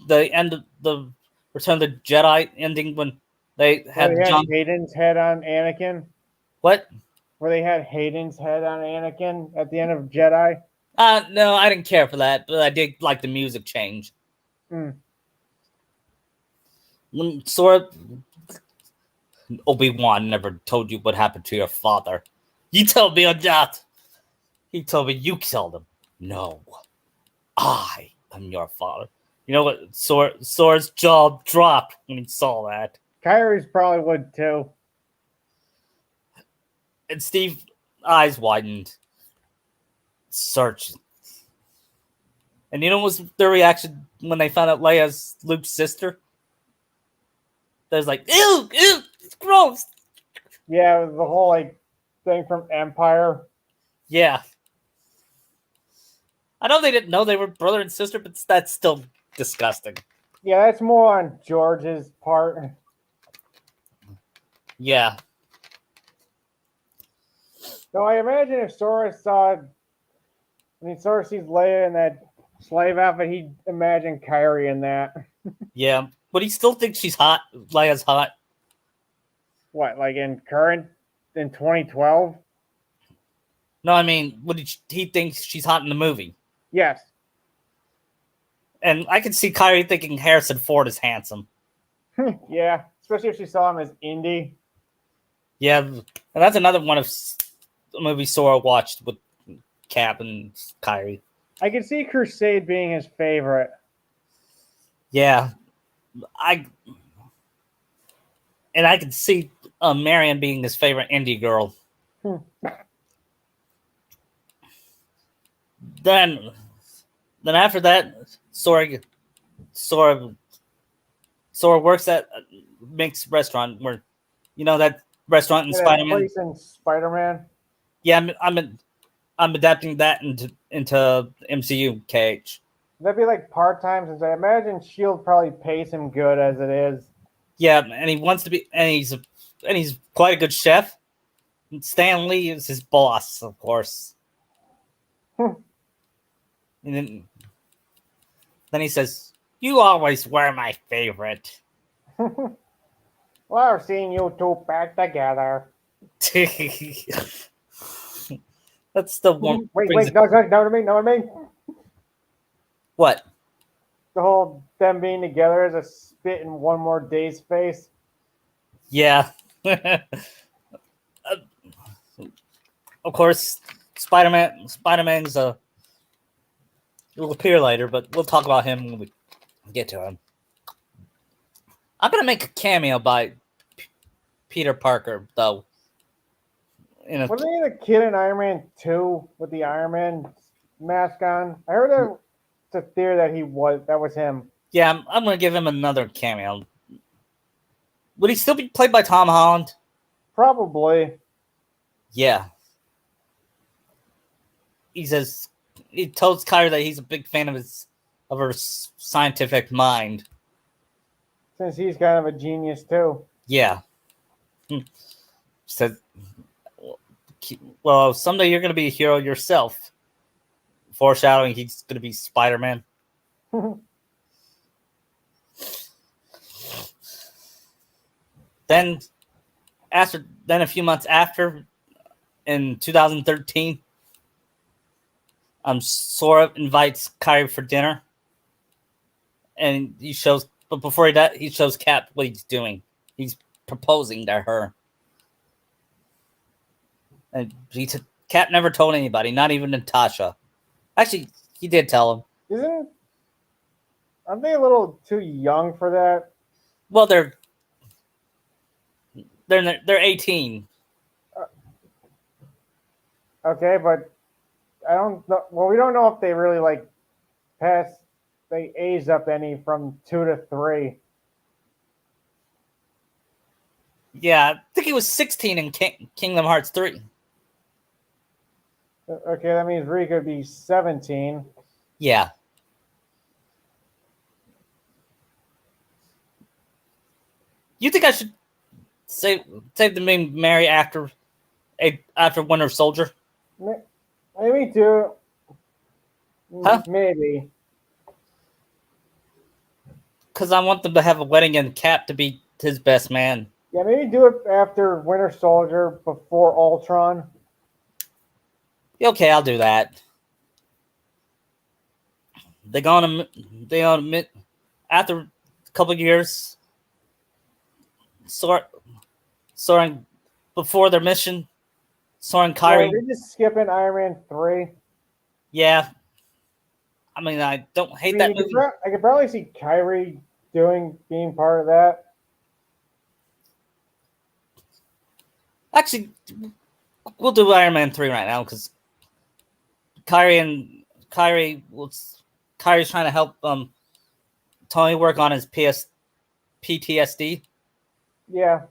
the end of the Return of the Jedi ending when they Where had they had John. Hayden's head on Anakin. What? Where they had Hayden's head on Anakin at the end of Jedi. No, I didn't care for that, but I did like the music change. Mm. When Sora, Obi-Wan never told you what happened to your father. You told me or not? He told me you killed him. No, I am your father. You know what? Sora's jaw dropped when he saw that. Kyrie's probably would too. And Steve's eyes widened. Search. And you know what was their reaction when they found out Leia's Luke's sister? They was like, ew, it's gross. Yeah, the whole like thing from Empire. Yeah. I know they didn't know they were brother and sister, but that's still disgusting. Yeah, that's more on George's part. Yeah. So I imagine if Sora Sora sees Leia in that slave outfit, he'd imagine Kyrie in that. Yeah. But he still thinks she's hot. Leia's hot. What, like in 2012? No, I mean, he thinks she's hot in the movie. Yes. And I can see Kyrie thinking Harrison Ford is handsome. Yeah, especially if she saw him as Indy. Yeah. And that's another one of the movies Sora watched with Cap and Kyrie. I could see Crusade being his favorite. Yeah. I could see Marion being his favorite indie girl. Then after that, Sora works at a Mink's restaurant where, you know, that restaurant in Spider-Man. Place in Spider-Man. Yeah, I'm adapting that into MCU KH. That'd be like part-time, since I imagine Shield probably pays him good as it is. Yeah, and he wants to be, and he's quite a good chef. Stan Lee is his boss, of course. And then he says, "You always were my favorite." Well, I've seen you two back together. That's the one. Wait, no, I mean. What? The whole them being together as a spit in one more day's face. Yeah. Of course, Spider-Man's will appear later, but we'll talk about him when we get to him. I'm gonna make a cameo by Peter Parker, though. Wasn't he the kid in Iron Man 2 with the Iron Man mask on? I heard it's a theory that was him. Yeah, I'm gonna give him another cameo. Would he still be played by Tom Holland? Probably. Yeah. He tells Kyrie that he's a big fan of her scientific mind. Since he's kind of a genius too. Yeah. Said, well, someday you're going to be a hero yourself. Foreshadowing he's going to be Spider-Man. Then a few months after, in 2013, Sora invites Kyrie for dinner, and but before he shows Cap what he's doing. He's proposing to her, and Cap never told anybody, not even Natasha. Actually, he did tell him. Aren't they a little too young for that? Well, they're 18. Okay, but I don't know. Well, we don't know if they really like pass. They age up any from 2 to 3. Yeah, I think he was 16 in Kingdom Hearts 3. Okay, that means Rika would be 17. Yeah. You think I should save the main Mary after Winter Soldier? Maybe two. Huh? Maybe. Because I want them to have a wedding and Cap to be his best man. Yeah, maybe do it after Winter Soldier, before Ultron. Okay, I'll do that. They gonna admit after a couple of years, Soren before their mission, Soren Yeah, Kyrie. they're just skipping Iron Man 3. Yeah, I mean I don't I hate mean, that movie. I could probably see Kyrie being part of that. Actually, we'll do Iron Man 3 right now because Kyrie Kyrie's trying to help Tony work on his PTSD. Yeah,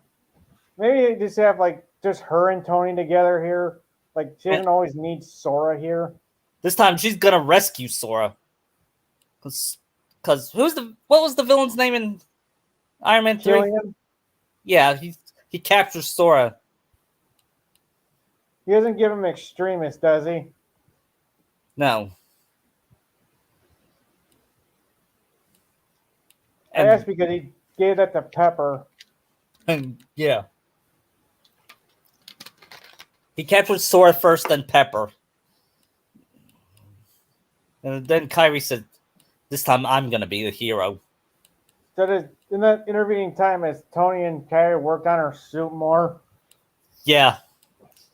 maybe they just have like just her and Tony together here. Like she And doesn't always need Sora here. this time she's gonna rescue Sora. Cause what was the villain's name in Iron Man 3? Killing him. Yeah, he captures Sora. He doesn't give him extremist, does he? No. I And asked because he gave that to Pepper. yeah. He captures Sora first, then Pepper. And then Kyrie said, this time I'm gonna be the hero. So in that intervening time, as Tony and Kyrie worked on her suit more, Yeah.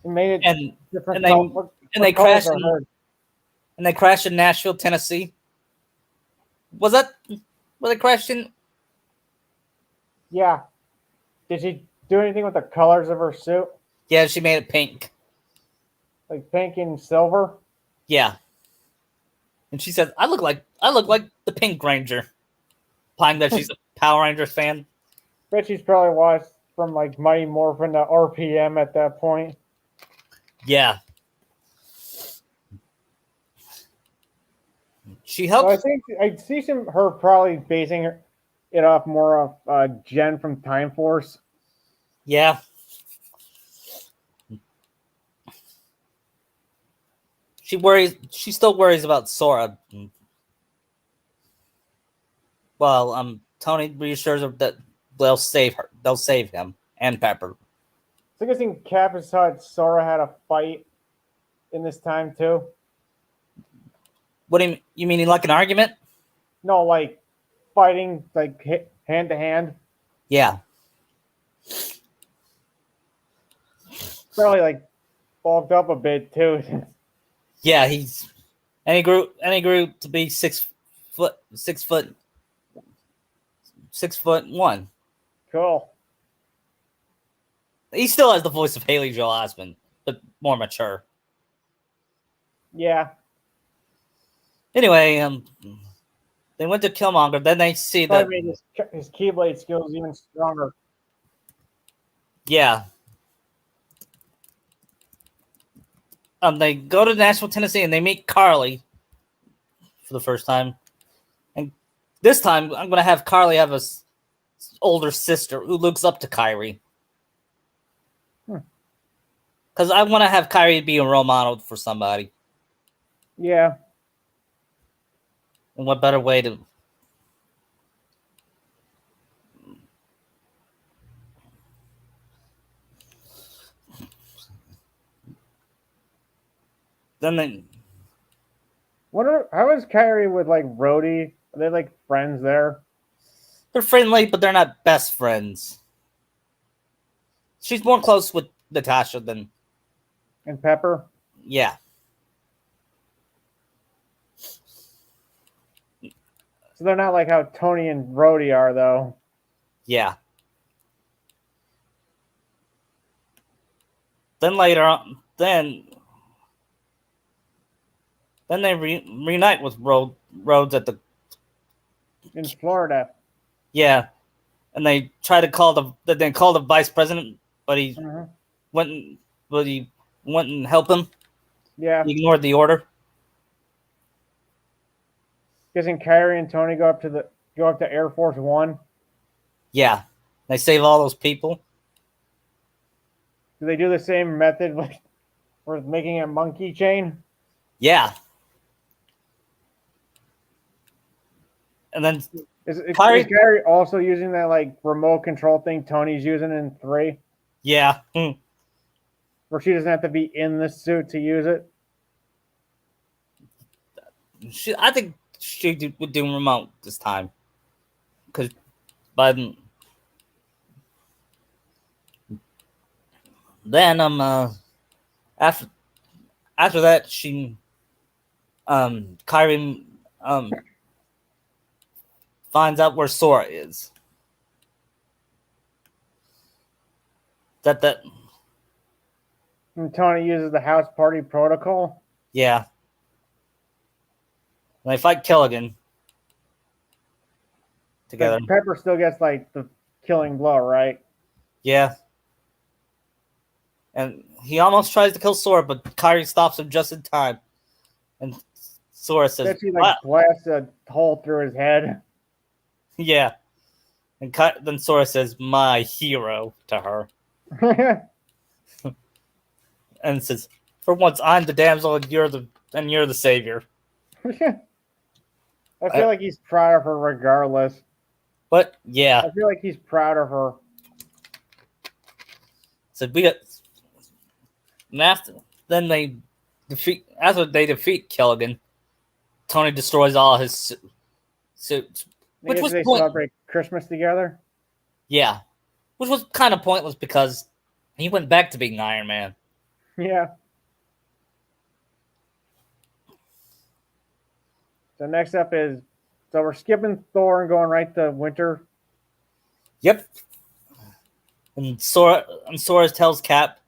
it made it And different and they colors. and they Colors crashed are hers. in Nashville, Tennessee. Was that where they crashed in? Yeah. Did she do anything with the colors of her suit? Yeah, she made it pink. Like pink and silver? Yeah. And she said, I look like the Pink Ranger. Implying that she's a Power Rangers fan. Bet she's probably watched from like Mighty Morphin to RPM at that point. Yeah. She So I helps. think I see her probably basing it off more of Jen from Time Force. Yeah. She still worries about Sora. Well, Tony reassures her that they'll save her. They'll save him and Pepper. So I guess in Cap has thought Sora had a fight in this time too. What do you mean? Like an argument? No, like fighting like hand to hand. Yeah. Probably like bulked up a bit too. Yeah. He grew to be 6 foot 6'1". Cool. He still has the voice of Haley Joel Osment, but more mature. Yeah. Anyway, they went to Killmonger. Then they see that Probably made his Keyblade skills even stronger. yeah. They go to Nashville, Tennessee, and they meet Carly for the first time. And this time, I'm gonna have Carly have a older sister who looks up to Kyrie. Because I want to have Kyrie be a role model for somebody. Yeah. And what better way to? Then they, Wonder how is Kyrie with like Rhodey? Are they like friends there? they're friendly, but they're not best friends. She's more close with Natasha than And Pepper? yeah. So they're not like how Tony and Rhodey are though. Yeah. Then later on, then Then they reunite with Rhodes at the in Florida. yeah, and they try to call the vice president, but he Mm-hmm. wouldn't. But he wouldn't help him. Yeah, He ignored the order. doesn't Kyrie and Tony go up to Air Force One? Yeah, they save all those people. Do they do the same method with making a monkey chain? Yeah, and then Is Kyrie. Kyrie also using that like remote control thing Tony's using in 3, Yeah, where she doesn't have to be in the suit to use it? I think she would do remote this time, because but then after after that Kyrie finds out where Sora is. That And Tony uses the house party protocol. yeah. And they fight Killigan together. But Pepper still gets like the killing blow, right? Yeah. And he almost tries to kill Sora, but Kyrie stops him just in time. And Sora says, That she like blasts a hole through his head. yeah. And then Sora says, "My hero" to her. And says, "For once, I'm the damsel, and you're the savior." I feel like he's proud of her regardless. But yeah, I feel like he's proud of her. so we got. And then they defeat. After they defeat Killigan, Tony destroys all his suits, which was they celebrate Christmas together. Yeah, which was kind of pointless because he went back to being Iron Man. Yeah. So next up is, so we're skipping Thor and going right to Winter. Yep. And Sora tells Cap,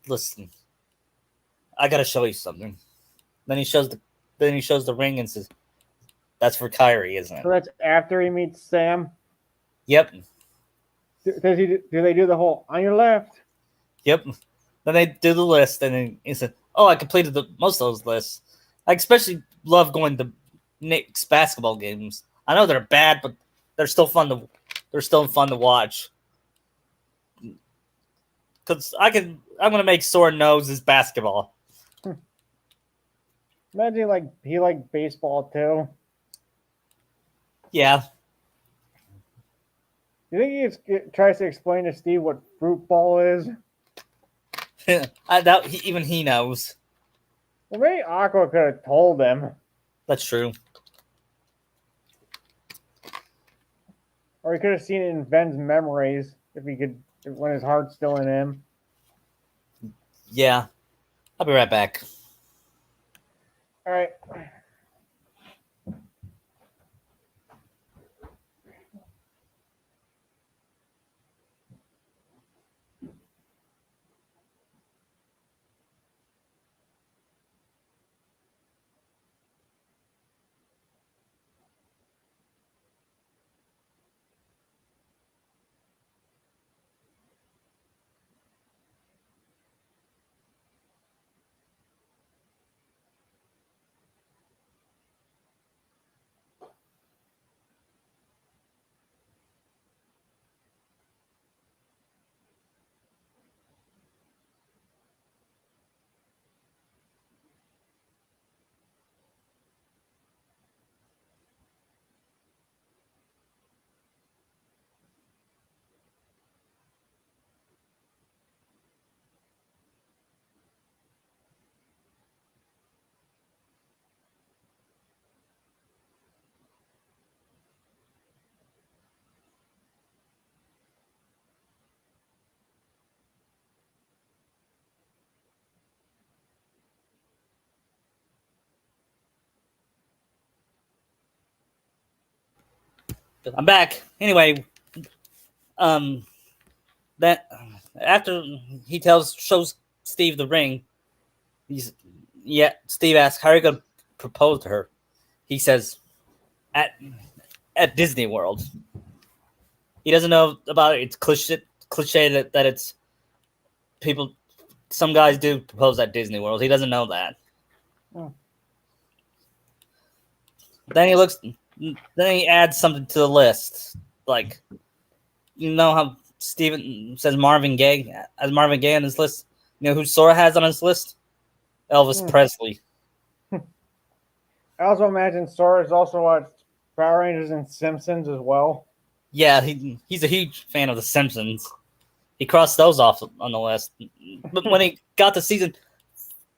"Listen, I gotta show you something." Then he shows the ring and says, "That's for Kyrie, isn't it?" So that's after he meets Sam. Yep. Do they do the whole on your left? Yep. Then they do the list, and then he said, "Oh, I completed most of those lists. I especially love going to Knicks basketball games. I know they're bad, but they're still fun to watch. Because I'm gonna make Sora knows his basketball." Imagine like he liked baseball too. Yeah. You think he tries to explain to Steve what fruit ball is? I doubt even he knows. Well, maybe Aqua could have told him. That's true. Or he could have seen it in Ben's memories when his heart's still in him. Yeah. I'll be right back. All right. I'm back. Anyway, that after he shows Steve the ring, Steve asks, "How are you gonna propose to her. He says at Disney World. He doesn't know about it. It's cliche that it's people. Some guys do propose at Disney World. He doesn't know that. Oh. Then he looks. Then he adds something to the list, like you know how Steven says Marvin Gaye as Marvin Gaye on his list. You know who Sora has on his list? Elvis Presley. I also imagine Sora's also watched Power Rangers and Simpsons as well. Yeah, he's a huge fan of The Simpsons. He crossed those off on the list. But when he got to season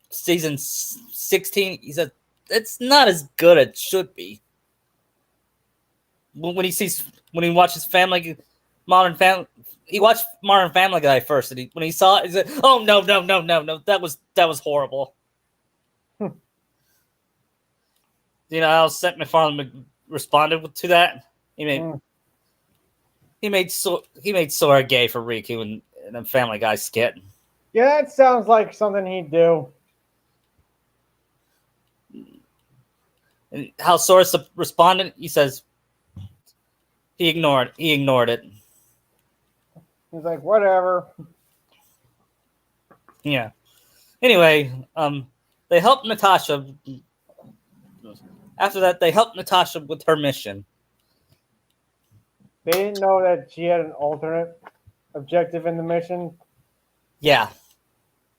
16, he said it's not as good as it should be. When he watches Modern Family, he watched Modern Family Guy first, and when he saw it, he said, "Oh no, that was horrible." You know how Seth MacFarlane responded to that? He made Sora gay for Riku in a Family Guy skit. Yeah, that sounds like something he'd do. And how Sora responded, he says he ignored it. He's like, whatever. Yeah. Anyway, they helped Natasha. After that, they helped Natasha with her mission. They didn't know that she had an alternate objective in the mission. Yeah.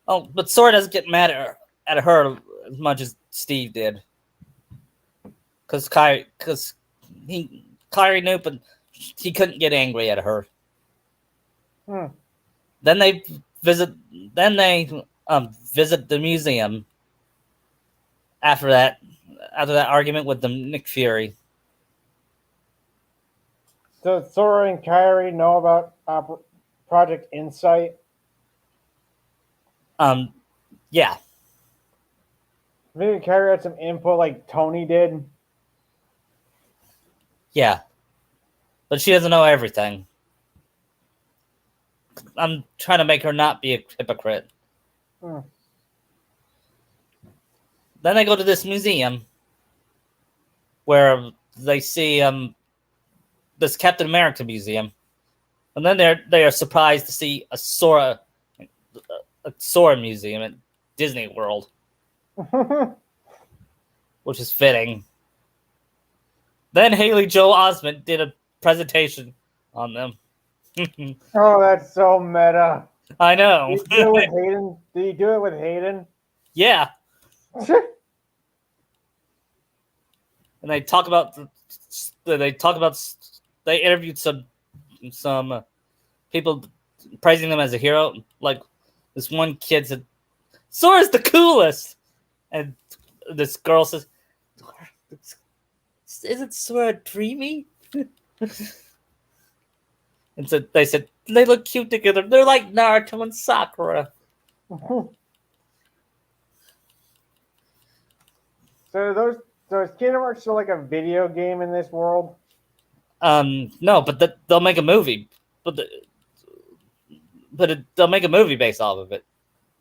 Oh, but Sora doesn't get mad at her as much as Steve did. Because Kyrie knew, but he couldn't get angry at her. Then they visit the museum. After that argument with the Nick Fury. So Sora and Kyrie know about Project Insight. Yeah. Maybe Kyrie had some input like Tony did. Yeah. But she doesn't know everything. I'm trying to make her not be a hypocrite. Then they go to this museum where they see this Captain America museum, and then they are surprised to see a Sora museum at Disney World, which is fitting. Then Haley Joel Osment did a presentation on them. Oh, that's so meta. I know. Did you do it with Hayden? Did you do it with Hayden? Yeah. And they interviewed some people praising them as a hero. Like this one kid said, "Sora's the coolest," and this girl says, "Isn't Sora dreamy?" And so they said they look cute together. They're like Naruto and Sakura. So is Kingdom Hearts still like a video game in this world? No, but they'll make a movie. They'll make a movie based off of it.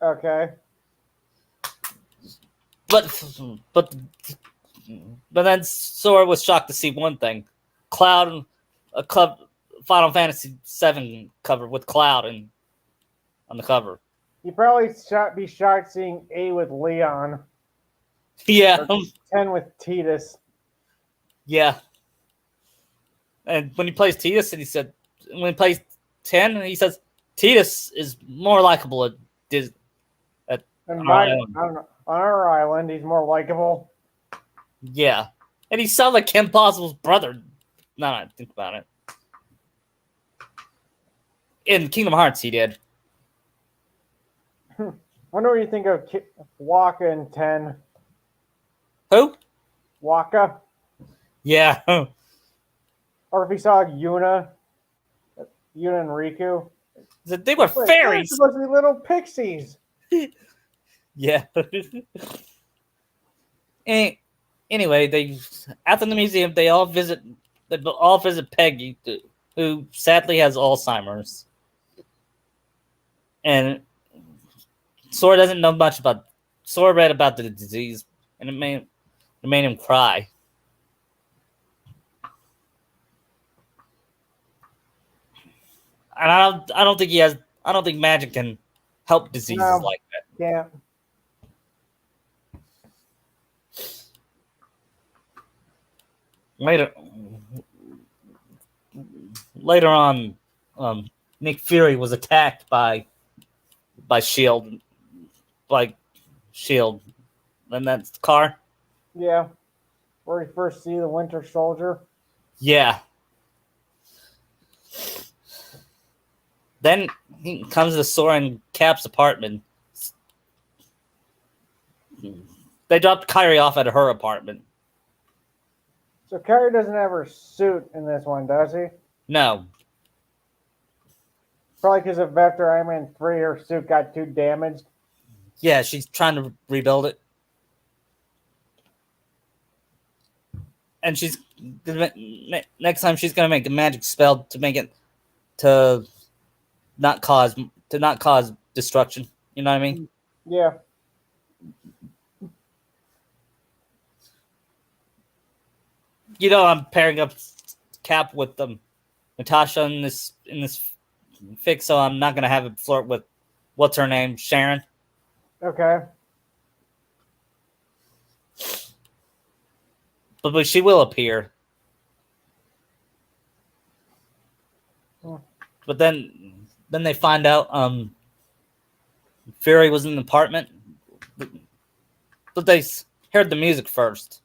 Okay. But then Sora was shocked to see one thing: Cloud, Final Fantasy VII cover with Cloud on the cover. You probably be shocked seeing A with Leon. Yeah. 10 with Tidus. Yeah. And when he plays Tidus, when he plays 10, he says Tidus is more likable at On our island, he's more likable. Yeah. And he sounds like Kim Possible's brother. Now I think about it. In Kingdom Hearts, he did. Wonder what you think of Waka and 10. Who? Waka. Yeah. Or if he saw Yuna and Riku. They were fairies. They're supposed to be little pixies. Yeah. Anyway, after the museum, they all visit Peggy, who sadly has Alzheimer's. And Sora doesn't know much about. Sora read about the disease, and It made him cry. And I don't think he has. I don't think magic can help diseases No, like that. can't. Later, later on, Nick Fury was attacked Shield, by Shield, and that's the car. Yeah. Where we first see the Winter Soldier. Yeah. Then he comes to Sora and Cap's apartment. They dropped Kyrie off at her apartment. So Kyrie doesn't have her suit in this one, does he? No. Probably because of after Iron Man 3, her suit got too damaged. Yeah, she's trying to rebuild it. And she's next time she's gonna make a magic spell to make it to not cause destruction. You know what I mean? Yeah. You know, I'm pairing up Cap with Natasha in this fix, so I'm not gonna have it flirt with what's her name, Sharon. Okay. But she will appear. But then they find out Fury was in the apartment. But they heard the music first.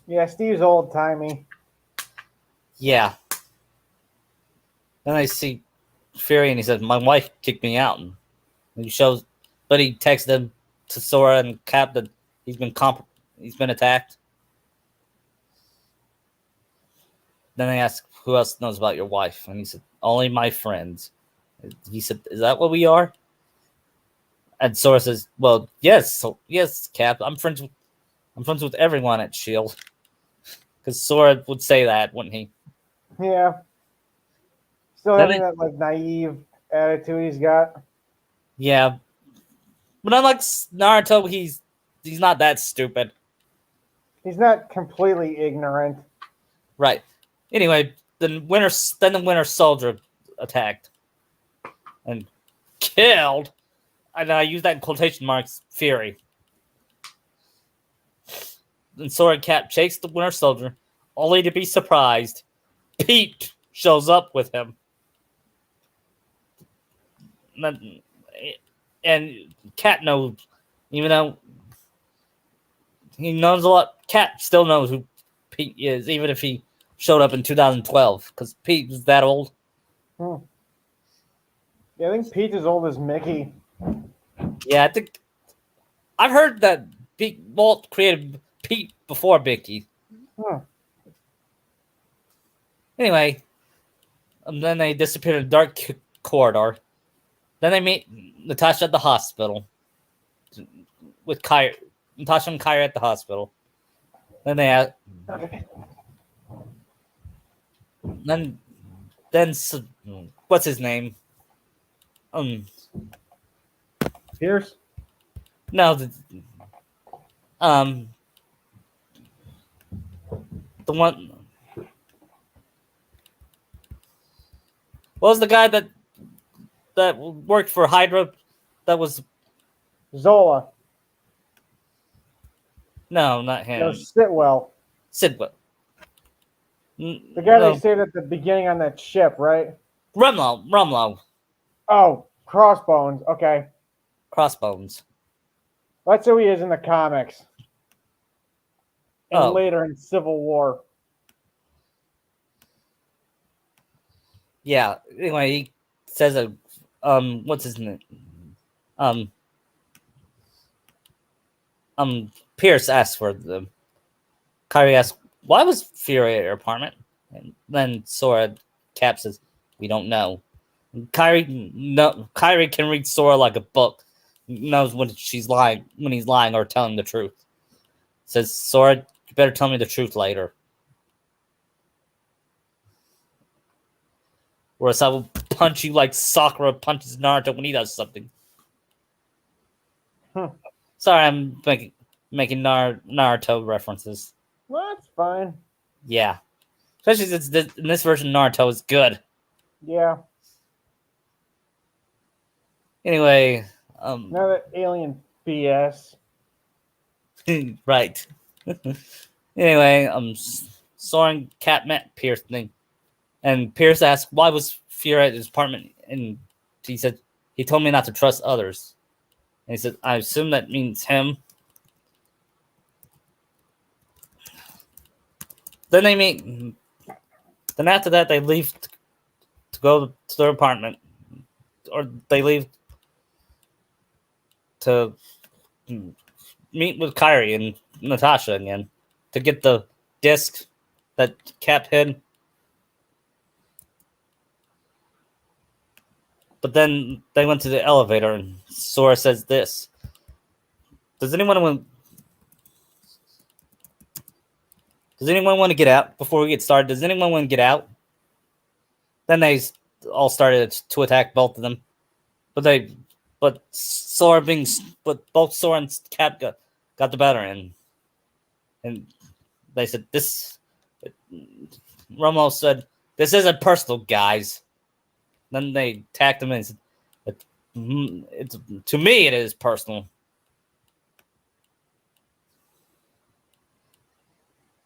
Yeah, Steve's old timey. Yeah. Then I see Fury and he says, "My wife kicked me out." And he shows, but he texts them to Sora and Cap that he's been attacked. Then they ask, "Who else knows about your wife?" And he said, "Only my friends." He said, "Is that what we are?" And Sora says, "Well, yes, Cap. I'm friends with everyone at Shield." Because Sora would say that, wouldn't he? Yeah. Still having that like naive attitude he's got. Yeah. But unlike Naruto, he's not that stupid. He's not completely ignorant. Right. Anyway, the Winter Soldier attacked and killed, and I use that in quotation marks, Fury. And Sora and Cap chase the Winter Soldier, only to be surprised. Pete shows up with him. And Cap knows, even though he knows a lot, Cap still knows who Pete is, even if he showed up in 2012, because Pete was that old. Yeah, I think Pete's as old as Mickey. Yeah, I think I've heard that Walt created Pete before Mickey. Anyway, and then they disappear in a dark corridor. Then they meet Natasha at the hospital with Kyrie. Natasha and Kyrie at the hospital. Then they ask, then what's his name? Pierce? No, the one. What was the guy that worked for Hydra? That was Zola. No, not him. No, Sitwell. Sidwell. The guy they saved at the beginning on that ship, right? Rumlow. Oh, Crossbones. Okay. Crossbones. That's who he is in the comics. And Oh. later in Civil War. Yeah. Anyway, he says what's his name? Pierce asks for them. Kyrie asks, "Why was Fury at your apartment?" And then Sora Cap says, "We don't know." And Kyrie can read Sora like a book. He knows when he's lying or telling the truth. Says, "Sora, you better tell me the truth later, or else I will punch you like Sakura punches Naruto when he does something." Sorry, I'm making. making Naruto references. Well, that's fine. Yeah, especially since in this version Naruto is good. Yeah. Anyway, Another alien BS. right. Anyway, Soren Cat met Pierce thing, and Pierce asked why was Fear at his apartment, and he said he told me not to trust others. And he said, I assume that means him. Then they meet. Then after that, they leave to go to their apartment, or they leave to meet with Kyrie and Natasha again to get the disc that Cap hid. But then they went to the elevator, and Sora says this: Does anyone want? Does anyone want to get out before we get started? Does anyone want to get out? Then they all started to attack both of them, but Sora but both Sora and Cap got the better, and they said this. Romo said, "This isn't personal, guys." Then they attacked him and said, "It's to me, it is personal."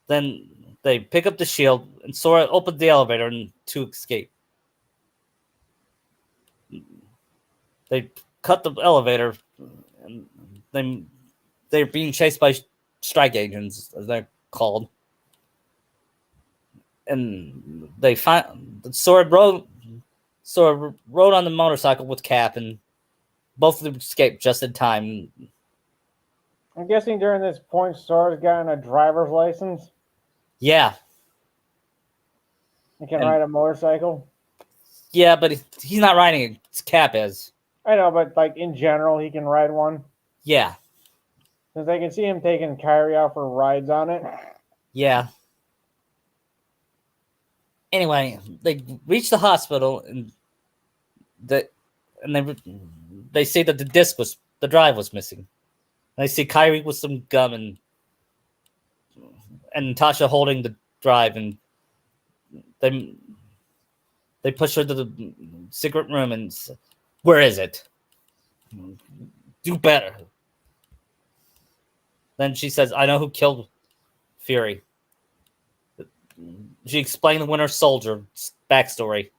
Then they pick up the shield, and Sora opened the elevator to escape. They cut the elevator, and they're being chased by strike agents, as they're called. And they find Sora rode on the motorcycle with Cap, and both of them escaped just in time. I'm guessing during this point, Sora's gotten a driver's license. Yeah. He can ride a motorcycle. Yeah, but he's not riding it. It's Cap is. I know, but like in general, he can ride one. Yeah. Since I can see him taking Kyrie out for rides on it. Yeah. Anyway, they reach the hospital, and they say that the drive was missing. They see Kyrie with some gum and Tasha holding the drive, and they push her to the secret room and say, where is it? Do better. Then she says, I know who killed Fury. She explained the Winter Soldier backstory.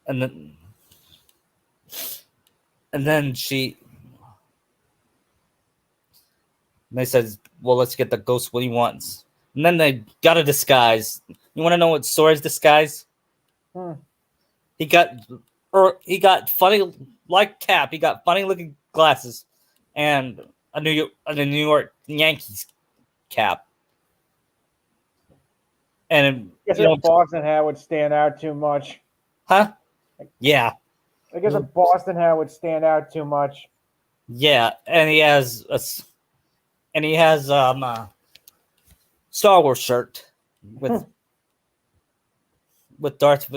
And then they said, well, let's get the ghost what he wants. And then they got a disguise. You want to know what Sora's disguise? He got funny, like Cap. He got funny looking glasses and a New York Yankees cap. And I guess a Boston hat would stand out too much. Huh? Yeah. I guess a Boston hat would stand out too much. Yeah, and he has Star Wars shirt with Darth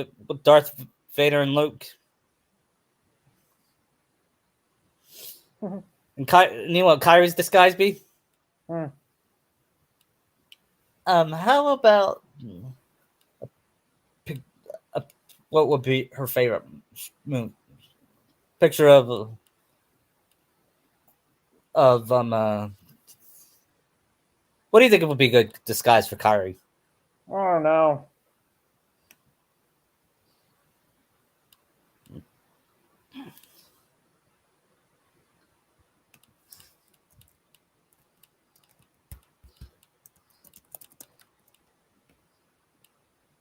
Vader and Luke. And you know what Kyrie's disguise be? How about what would be her favorite picture of what do you think it would be a good disguise for Kyrie? I don't know.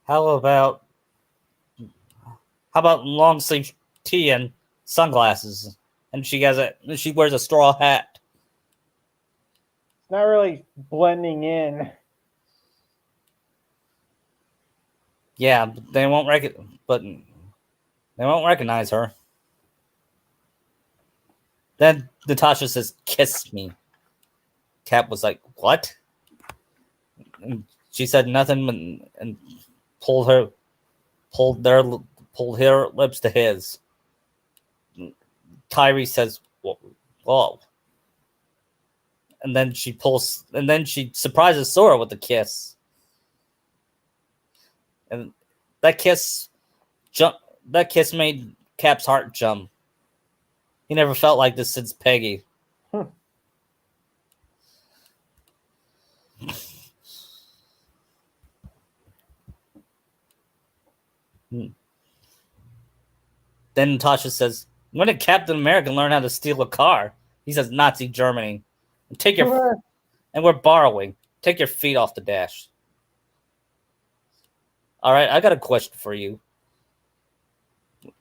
How about long sleeve tee and sunglasses, and she wears a straw hat. It's not really blending in. Yeah, but they won't recognize her. Then Natasha says, "Kiss me." Cap was like, "What?" And she said nothing and pulled her lips to his. Kyrie says, "Whoa." and then she surprises Sora with a kiss, and that kiss made Cap's heart jump. He never felt like this since Peggy. Then Natasha says, "When did Captain America learn how to steal a car?" He says, "Nazi Germany." And we're borrowing. Take your feet off the dash. All right, I got a question for you.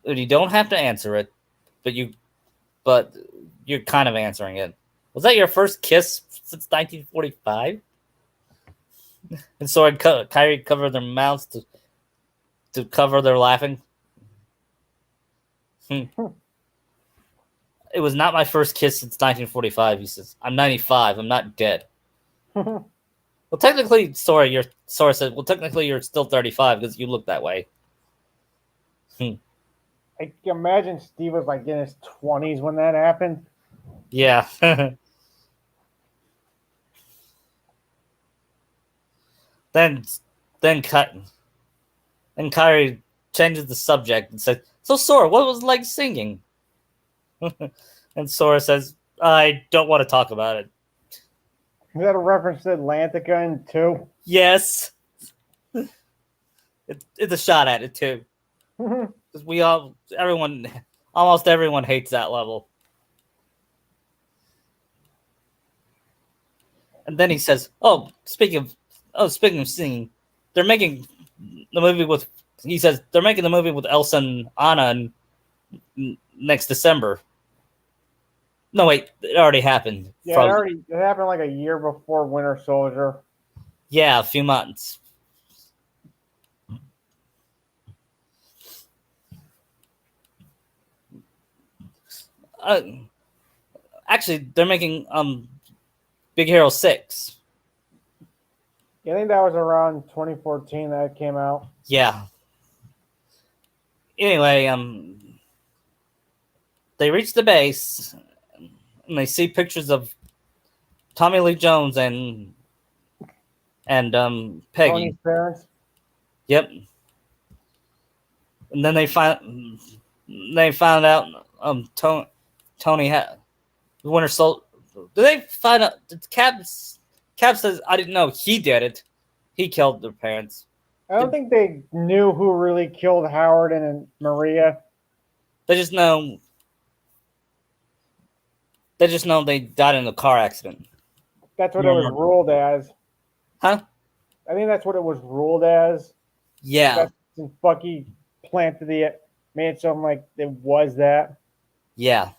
You don't have to answer it, but you're kind of answering it. Was that your first kiss since 1945? And Sora and Kyrie covered their mouths to cover their laughing. It was not my first kiss since 1945, he says. I'm 95. I'm not dead. Well, technically, Sora said, well, technically, you're still 35 because you look that way. I can imagine Steve was like in his 20s when that happened. Yeah. Then Kyrie changes the subject and says, "So Sora, what was it like singing?" And Sora says, "I don't want to talk about it." Is that a reference to Atlantica in 2? Yes. It's a shot at it too. Because almost everyone hates that level. And then he says, speaking of singing, they're making the movie with." He says they're making the movie with Elsa and Anna next December. No, wait, it already happened. Yeah, it happened like a year before Winter Soldier. Yeah, a few months. Actually, they're making Big Hero 6. Yeah, I think that was around 2014 that it came out. Yeah. Anyway, they reach the base and they see pictures of Tommy Lee Jones and Peggy. Tony's parents. Yep. And then they found out Tony had Winter Soldier. Did they find out? Cap says, "I didn't know he did it. He killed their parents." I don't think they knew who really killed Howard and Maria. They just know they died in a car accident. That's what it was ruled as. Huh? I think that's what it was ruled as. Yeah. Since Bucky made it something like it was that. Yeah.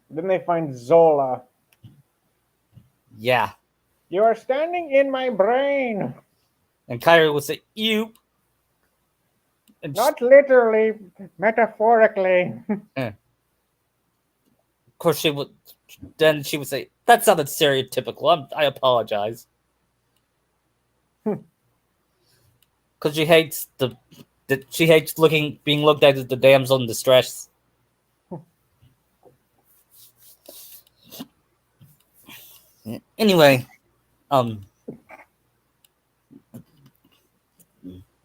Then they find Zola. Yeah. You are standing in my brain. And Kyrie would say, "You." And not literally, metaphorically. Of course, she would say, "That sounded stereotypical. I apologize." Because she hates being looked at as the damsel in distress. Anyway,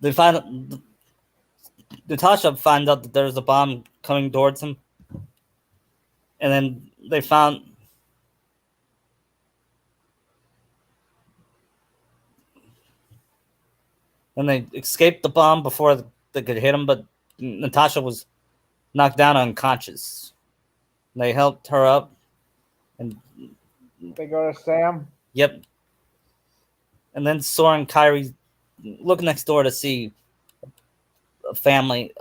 they find Natasha finds out that there's a bomb coming towards him, and then they escaped the bomb before they could hit him, but Natasha was knocked down unconscious. They helped her up, and they go to Sam. Yep. And then Sora and Kyrie look next door to see a family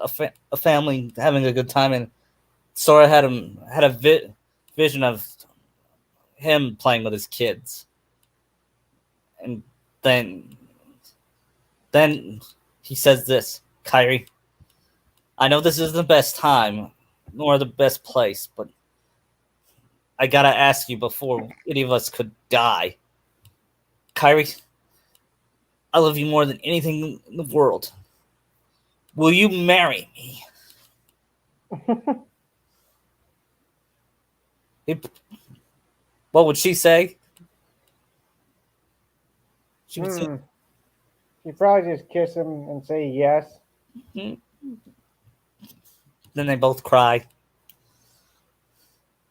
having a good time, and Sora had a vision of him playing with his kids, and then he says this, "Kyrie, I know this isn't the best time nor the best place, but I gotta ask you before any of us could die. Kyrie, I love you more than anything in the world. Will you marry me?" What would she say? She would say, She'd probably just kiss him and say yes. then they both cry.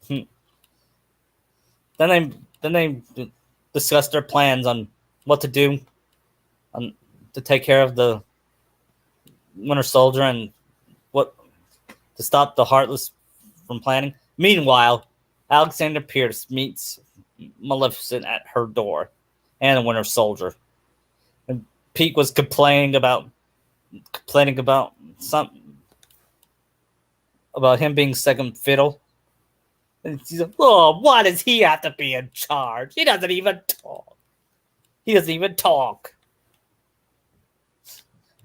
Then they discuss their plans on what to do to take care of the Winter Soldier and what to stop the Heartless from planning. Meanwhile, Alexander Pierce meets Maleficent at her door and the Winter Soldier. And Pete was complaining about something about him being second fiddle. And he's like, oh, why does he have to be in charge? He doesn't even talk.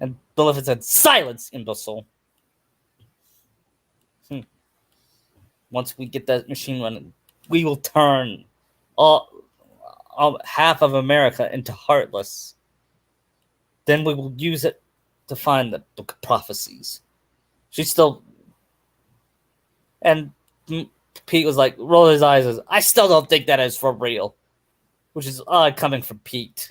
And Maleficent said, silence, imbecile. Once we get that machine running, we will turn half of America into Heartless. Then we will use it to find the Book of Prophecies. She's still... And Pete was like, roll his eyes, says, I still don't think that is for real. Which is odd coming from Pete.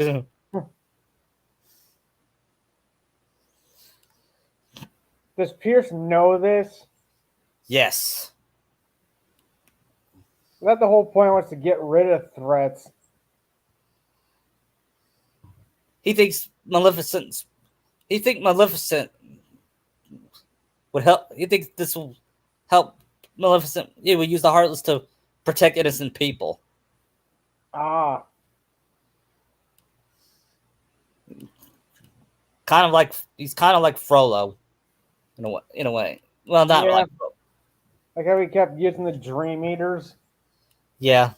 Does Pierce know this? Yes. That the whole point was to get rid of threats. He thinks Maleficent would help. He thinks this will help Maleficent. He will use the Heartless to protect innocent people. Ah. He's kind of like Frollo, in a way. Well, not like Frollo. Like how he kept using the Dream Eaters. Yeah.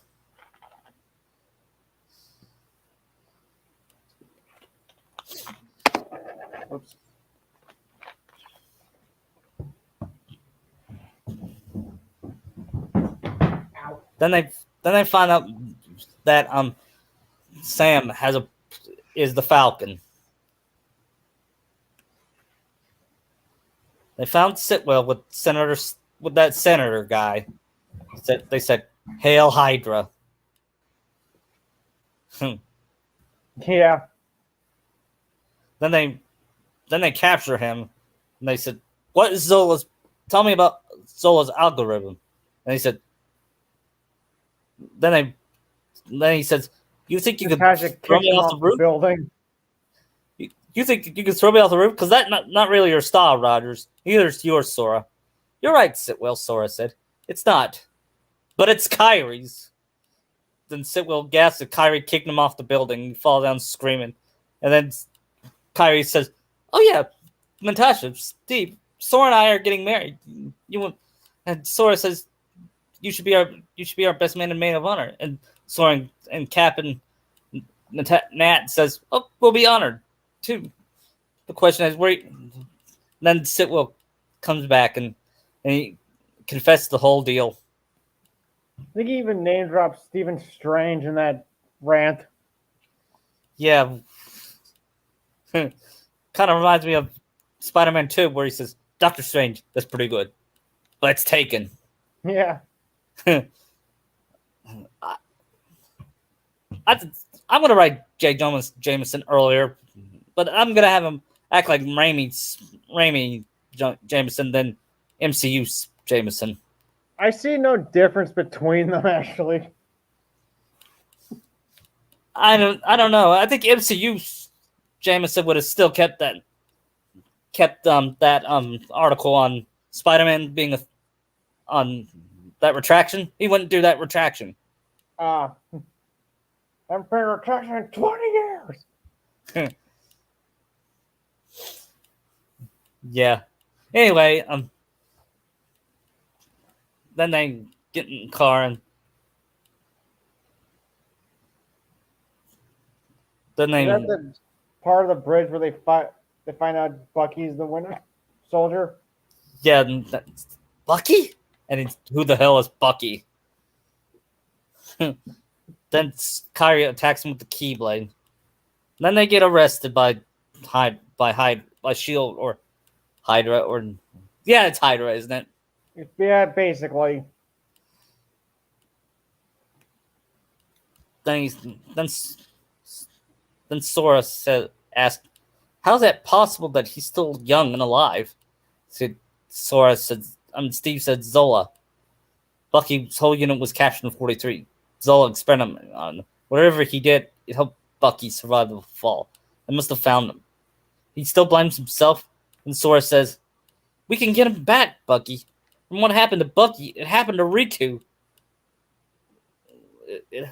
Oops. Then they find out that Sam is the Falcon. They found Sitwell with that senator guy. They said, "Hail Hydra." Yeah. Then they capture him, and they said, "What is Zola's? Tell me about Zola's algorithm." And he said, Then he says, "You think you could throw me off the roof? Building? You think you can throw me off the roof? Because that's not really your style, Rogers. Neither is yours, Sora." "You're right, Sitwell," Sora said. "It's not. But it's Kyrie's." Then Sitwell gasps at Kyrie kicking him off the building. He falls down screaming. And then Kyrie says, "Oh yeah, Natasha, Steve, Sora and I are getting married. And Sora says, You should be our best man and maid of honor." And Sora and Cap and Nat says, "Oh, we'll be honored too." The question is where. Then Sitwell comes back and he confesses the whole deal. I think he even name dropped Stephen Strange in that rant. Yeah. Kind of reminds me of Spider-Man 2, where he says, "Doctor Strange, that's pretty good. But it's taken." Yeah. I'm going to write J. Jameson earlier, but I'm going to have him act like Raimi Jameson than MCU Jameson. I see no difference between them, actually. I don't know. I think MCU Jameson would have still kept that article on Spider-Man being on that retraction. He wouldn't do that retraction. I've been retraction in 20 years. Yeah. Anyway, then they get in the car and then they. Is that the part of the bridge where they find out Bucky's the Winter Soldier? Yeah, Bucky? And who the hell is Bucky? Then Kyrie attacks him with the Keyblade. Then they get arrested by Shield or Hydra or it's Hydra, isn't it? Yeah, basically. then he's, then Sora asked, "How's that possible that he's still young and alive?" Said Sora said, Steve said, "Zola. Bucky's whole unit was captured in 43. Zola experimented on whatever he did. It helped Bucky survive the fall. They must have found him. He still blames himself." And Sora says, "We can get him back, Bucky. From what happened to Bucky, it happened to Riku. It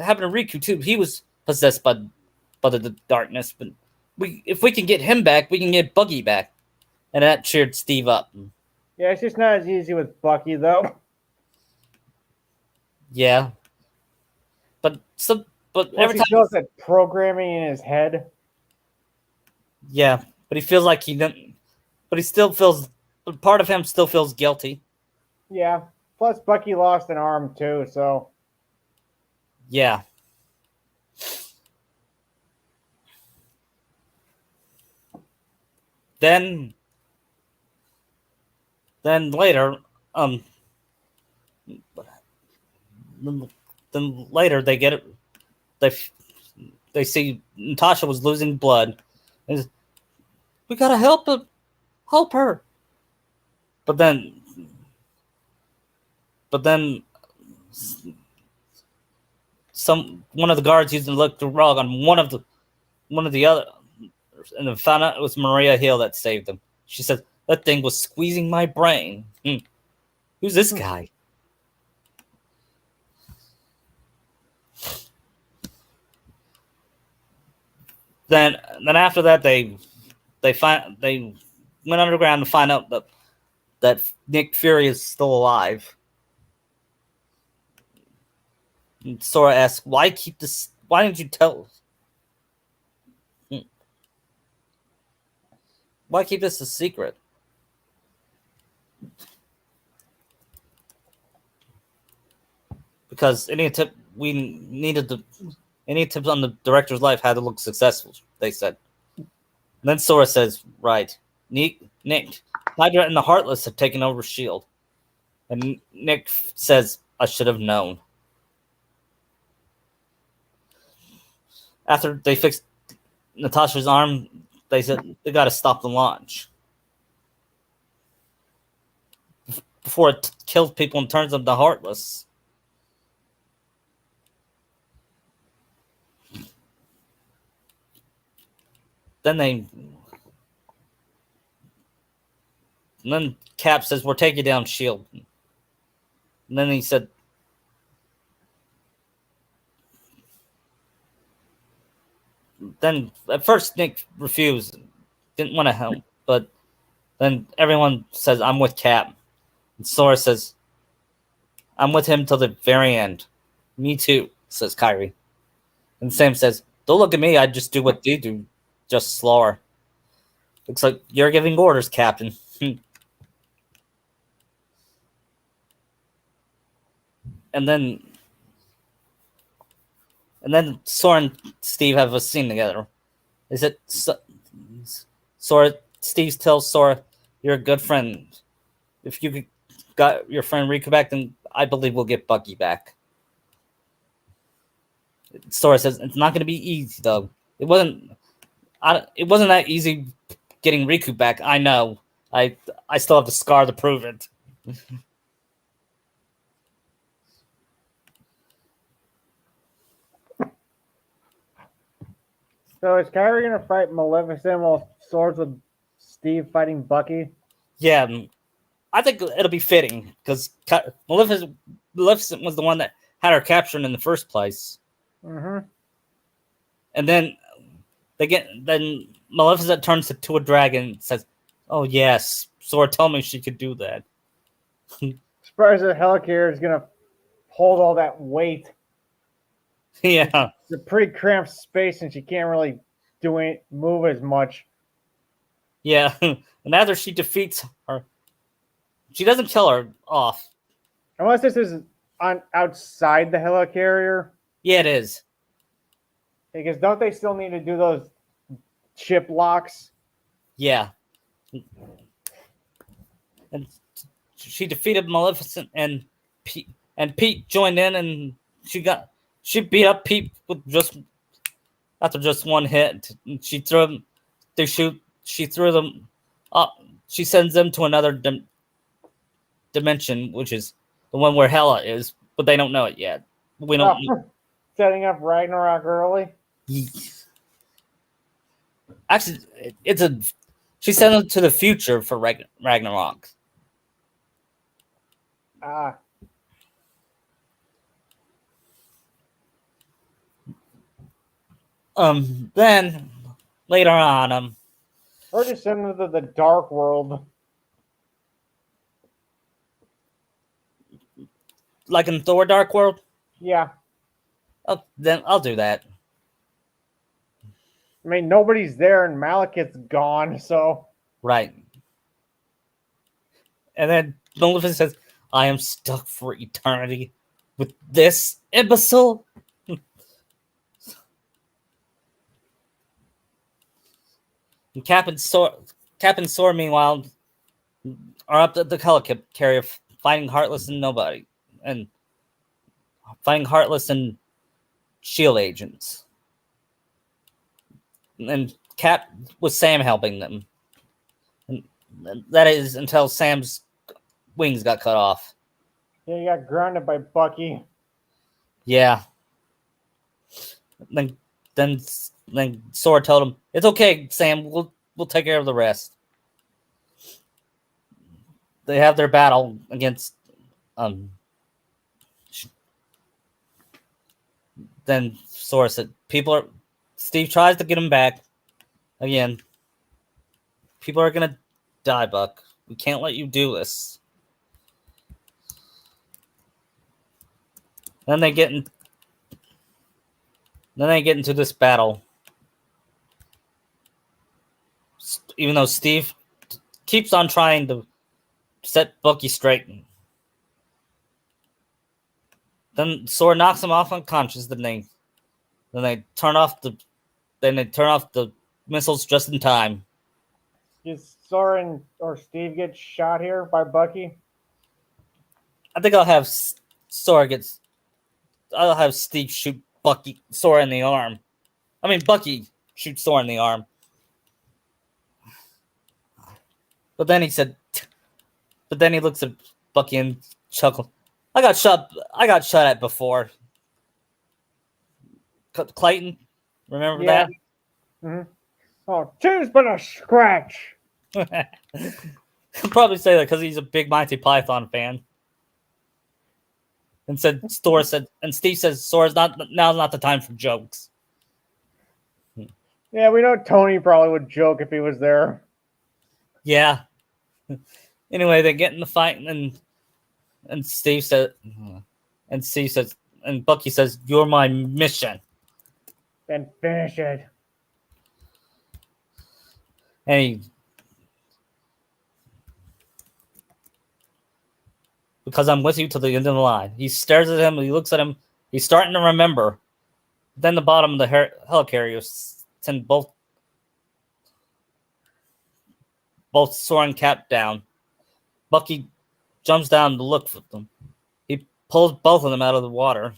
happened to Riku too. He was possessed by the darkness. But if we can get him back, we can get Bucky back." And that cheered Steve up. Yeah, it's just not as easy with Bucky though. Yeah, but Plus every he time, feels that programming in his head. yeah, but he feels like he didn't. But he still feels. But part of him still feels guilty. Yeah. Plus Bucky lost an arm too, so Yeah. Then later, then later they get it. They see Natasha was losing blood. And we gotta help her. But then one of the guards used the electric rug on one of the other, and then found out it was Maria Hill that saved him. She said that thing was squeezing my brain. Who's this guy? Then after that they went underground to find out that Nick Fury is still alive. And Sora asks, "Why keep this? Why didn't you tell? Why keep this a secret?" Because any tips on the director's life had to look successful, they said. And then Sora says, "Right, Nick, Hydra and the Heartless have taken over S.H.I.E.L.D. And Nick says, "I should have known." After they fixed Natasha's arm, they said they got to stop the launch before it kills people and turns them to Heartless. Then Cap says, "We're taking down S.H.I.E.L.D. And then he said, then at first Nick refused, didn't want to help, but then everyone says, "I'm with Cap." And Sora says, "I'm with him till the very end." "Me too," says Kyrie. And Sam says, "Don't look at me, I just do what they do, just slower." "Looks like you're giving orders, Captain." and then Sora and Steve have a scene together. They said, Steve tells Sora, "You're a good friend. If you got your friend Riku back, then I believe we'll get Bucky back." Sora says, "It's not going to be easy, though. It wasn't that easy getting Riku back. I know. I still have the scar to prove it." So is Kyrie gonna fight Maleficent while Swords with Steve fighting Bucky? Yeah, I think it'll be fitting because Maleficent was the one that had her captured in the first place. Mm-hmm. And then then Maleficent turns to a dragon and says, "Oh yes, Sora told me she could do that." Surprised the helicarrier is gonna hold all that weight. Yeah. It's a pretty cramped space, and she can't really move as much. Yeah. And after she defeats her, she doesn't kill her off. Unless this is on outside the helicarrier. Yeah, it is. Because don't they still need to do those ship locks? Yeah. And she defeated Maleficent, and Pete joined in, and She beat up Pete with just after just one hit. She threw them. They shoot. She threw them up. She sends them to another dimension, which is the one where Hela is, but they don't know it yet. We don't. Setting up Ragnarok early. Actually, it's a. She sent them to the future for Ragnarok. Ah. Then later on, Or just send them to the dark world. like in Thor: Dark World. Yeah. Oh, then I'll do that. I mean, nobody's there and Malekith's gone, so. Right. And then Maleficent says, I am stuck for eternity with this imbecile. And Cap and Sora, meanwhile, are up at the helicarrier fighting Heartless and Nobody. And fighting Heartless and S.H.I.E.L.D. agents. And Cap with Sam helping them. And that is until Sam's wings got cut off. Yeah, you got grounded by Bucky. Yeah. Then Sora told him, "It's okay, Sam. We'll take care of the rest." They have their battle against Then Sora said, Steve tries to get him back again. People are gonna die, Buck. We can't let you do this. Then they get into this battle. Even though Steve keeps on trying to set Bucky straight. Then Sora knocks him off unconscious. Then they turn off the missiles just in time. Did Sora or Steve get shot here by Bucky? I think I'll have Steve shoot Sora in the arm. I mean, Bucky shoots Sora in the arm. But then he looks at Bucky and chuckles. I got shot at before. Clayton, remember that? Mm-hmm. Oh, two's but a scratch. He'll probably say that because he's a big Monty Python fan. And Steve says now's not the time for jokes. Yeah, we know Tony probably would joke if he was there. Yeah. Anyway, they get in the fight and Bucky says, "You're my mission." Then finish it. And because I'm with you to the end of the line. He stares at him. He looks at him. He's starting to remember. Then the bottom of the helicarrier send both Sora and Cap down. Bucky jumps down to look for them. He pulls both of them out of the water.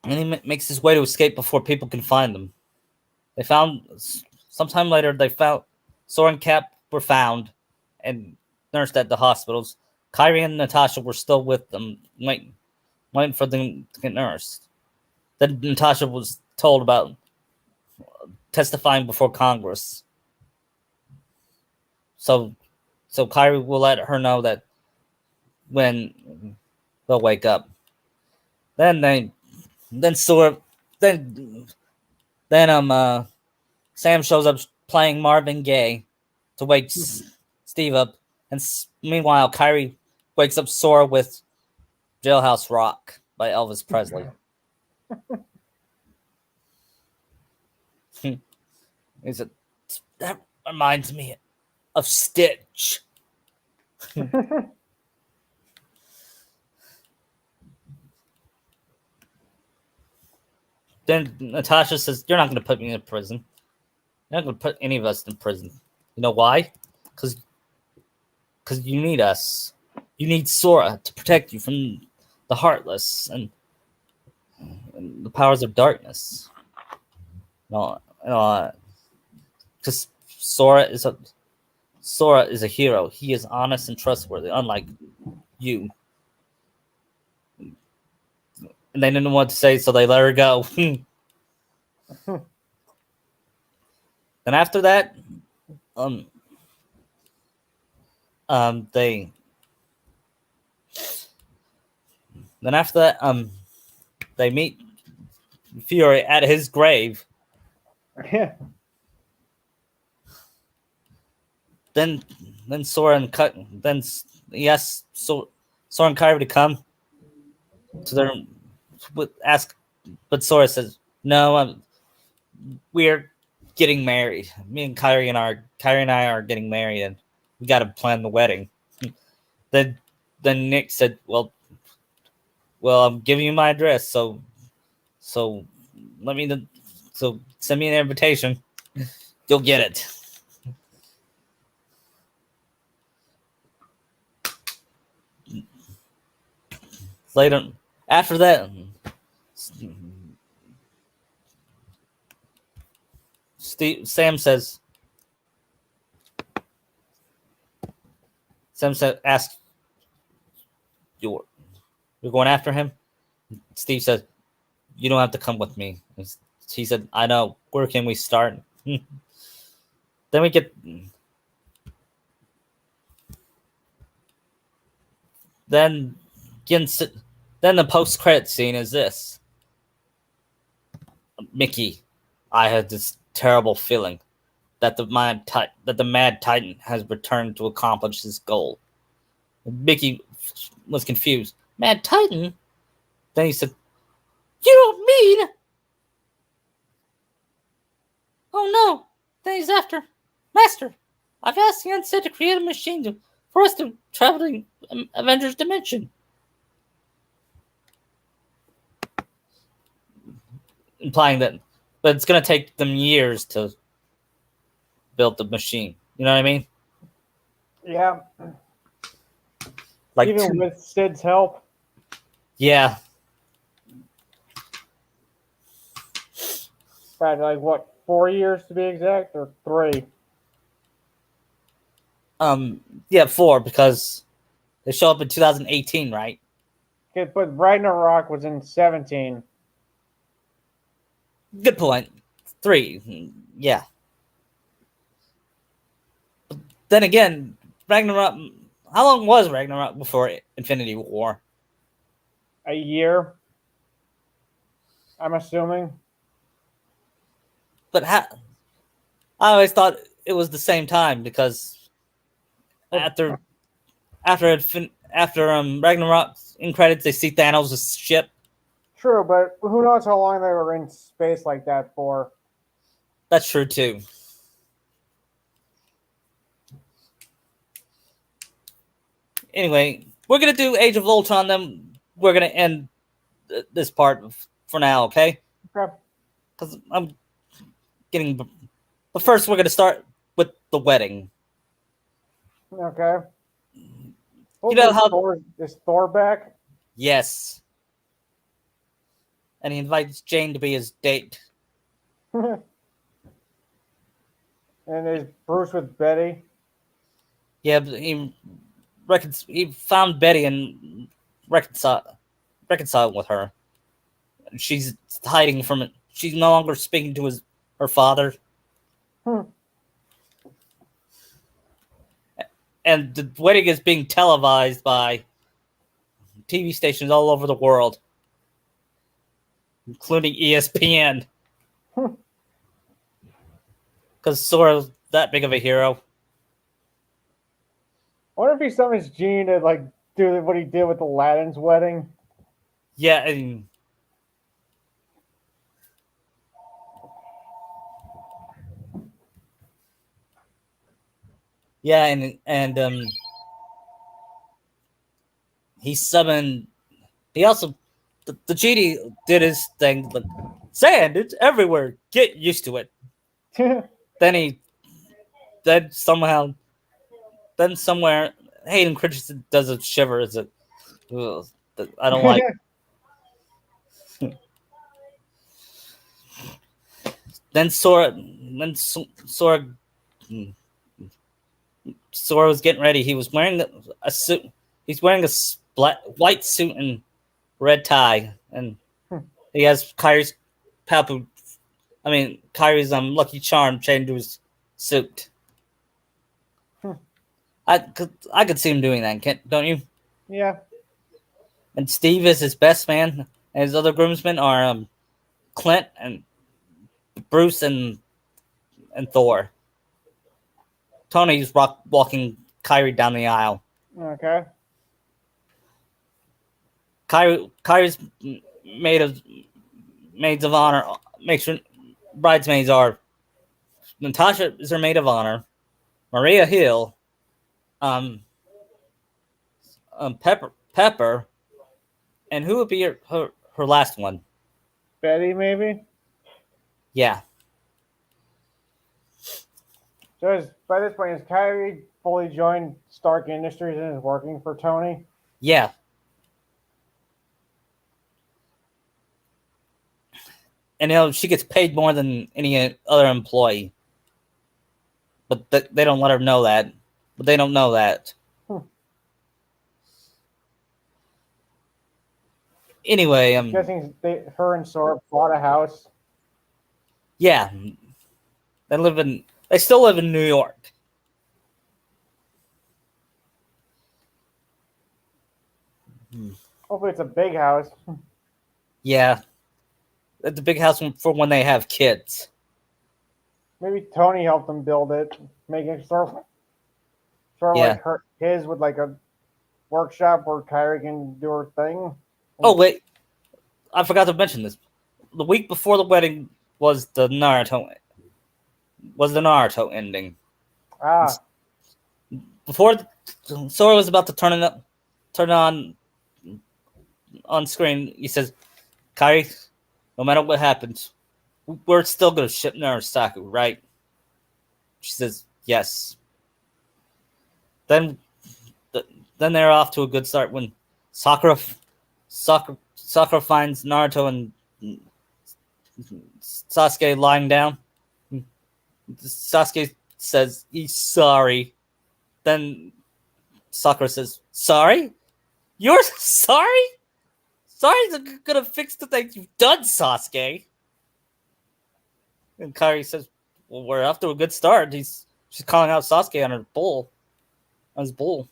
And he makes his way to escape before people can find them. Sometime later, Sora and Cap were found and nursed at the hospitals. Kyrie and Natasha were still with them, waiting for them to get nursed. Then Natasha was told about testifying before Congress. So Kyrie will let her know that when they'll wake up. Then Sam shows up playing Marvin Gaye to wake Steve up, and meanwhile Kyrie wakes up Sora with Jailhouse Rock by Elvis Presley. He said, "That reminds me of Stitch." Then Natasha says, "You're not going to put me in prison. You're not going to put any of us in prison. You know why? Because you need us. You need Sora to protect you from the heartless and the powers of darkness. Because Sora is a hero. He is honest and trustworthy, unlike you. And they didn't know what to say, so they let her go. And after that, they then after that, they meet Fury at his grave. Yeah. Then Sora and Sora and Kyrie to come to their ask, but Sora says no. We're getting married. Me and Kyrie and I are getting married, and we got to plan the wedding. Then Nick said, well, I'm giving you my address, so let me so send me an invitation. You'll get it. Later, after that, Sam says, ask, you're going after him? Steve says, you don't have to come with me. He said, I know. Where can we start? Then we get... Then the post-credit scene is this. Mickey, I had this terrible feeling that the Mad Titan has returned to accomplish his goal. Mickey was confused. Mad Titan? Then he said, you don't mean... Oh no! Then he's after... Master, I've asked the Unsaid to create a machine for us to travel to Avengers Dimension. Implying that... But it's going to take them years to build the machine. You know what I mean? Yeah. Like even with Sid's help. Yeah. Probably like what, 4 years to be exact, or 3? Yeah, 4, because they show up in 2018, right? Okay, but Ragnarok was in 17. Good point. 3, yeah. But then again, Ragnarok. How long was Ragnarok before Infinity War? A year, I'm assuming. But I always thought it was the same time, because after Ragnarok in credits, they see Thanos' ship. True, but who knows how long they were in space like that for? That's true too. Anyway, we're gonna do Age of Ultron. Then we're gonna end this part for now, okay? Okay. Because I'm getting. But first, we're gonna start with the wedding. Okay. You know how is Thor back? Yes. And he invites Jane to be his date. And is Bruce with Betty? Yeah, but he found Betty and reconciled with her. She's hiding from it. She's no longer speaking to her father. And the wedding is being televised by TV stations all over the world, including ESPN. Because Sora's that big of a hero. I wonder if he summoned Gene to like do what he did with Aladdin's wedding. Yeah, and he summoned. He also the genie did his thing. Like, sand, it's everywhere. Get used to it. Then somewhere Hayden Christensen does a shiver as it. that I don't like. Then Sora was getting ready. He was wearing a suit. He's wearing a white suit and red tie, and he has Kyrie's papu. Kyrie's Lucky Charm chained to his suit. I could see him doing that, don't you? Yeah. And Steve is his best man, and his other groomsmen are Clint and Bruce and Thor. Tony's walking Kyrie down the aisle. Okay. Kyrie's maids of honor. Make sure bridesmaids are Natasha is her maid of honor. Maria Hill, Pepper, and who would be her last one? Betty, maybe. Yeah. So by this point, has Kyrie fully joined Stark Industries and is working for Tony? Yeah. And she gets paid more than any other employee. But they don't let her know that. But they don't know that. Anyway, I'm guessing her and Sora bought a house. Yeah. They still live in New York. Hopefully it's a big house. Yeah. It's a big house for when they have kids. Maybe Tony helped them build it, making sort of like his with like a workshop where Kyrie can do her thing. Oh wait, I forgot to mention this. The week before the wedding was the Naruto ending. Ah. Before Sora was about to turn on screen, he says, "Kyrie, no matter what happens, we're still gonna ship Narasaku, right?" She says, "Yes." Then they're off to a good start when Sakura finds Naruto and Sasuke lying down. Sasuke says he's sorry. Then Sakura says, "Sorry? You're sorry? Sorry's gonna fix the things you've done, Sasuke." And Kairi says, "Well, we're off to a good start." She's calling out Sasuke on his bull.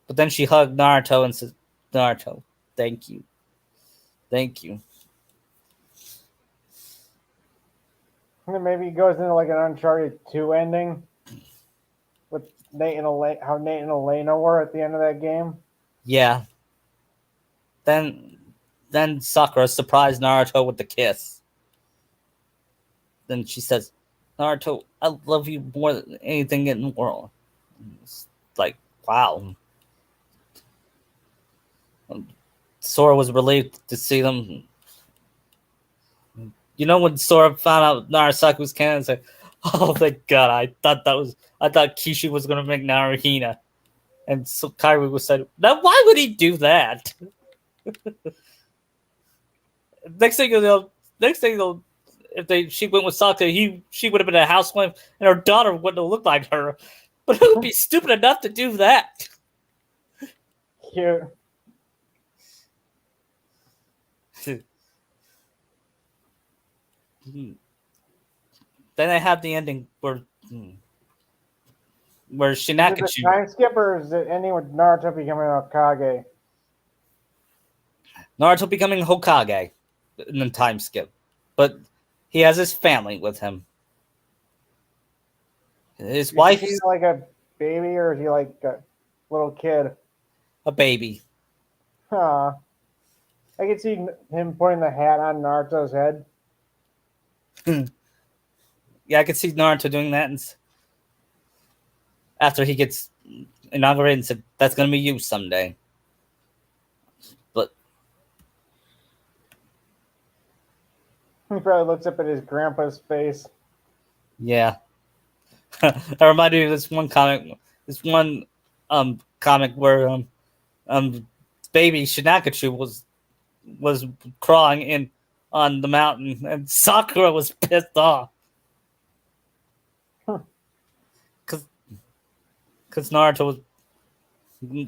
But then she hugged Naruto and says, "Naruto, thank you. Thank you." And then maybe it goes into like an Uncharted 2 ending with Nate and Elena, how Nate and Elena were at the end of that game. Yeah. Then Sakura surprised Naruto with the kiss. Then she says, "Naruto, I love you more than anything in the world." It's like, wow. Sora was relieved to see them. You know, when Sora found out Narasaku's canon, it's like, "Oh, thank God! I thought Kishi was gonna make Naruhina," and so Kairi was said, "Now, why would he do that?" next thing you know, if she went with Sasuke, she would have been a housewife, and her daughter wouldn't have looked like her. But who would be stupid enough to do that? Cute. Then I have the ending where Shinakachu. Is it a time skip or is it ending with Naruto becoming Hokage? Naruto becoming Hokage in the time skip, but he has his family with him. His wife is like a baby, or is he like a little kid? A baby. Huh. I can see him putting the hat on Naruto's head. Yeah, I could see Naruto doing that, and after he gets inaugurated and said, "That's going to be you someday." But he probably looks up at his grandpa's face. Yeah. I reminded me of this one comic where baby Shinakachu was crawling in on the mountain, and Sakura was pissed off because Naruto was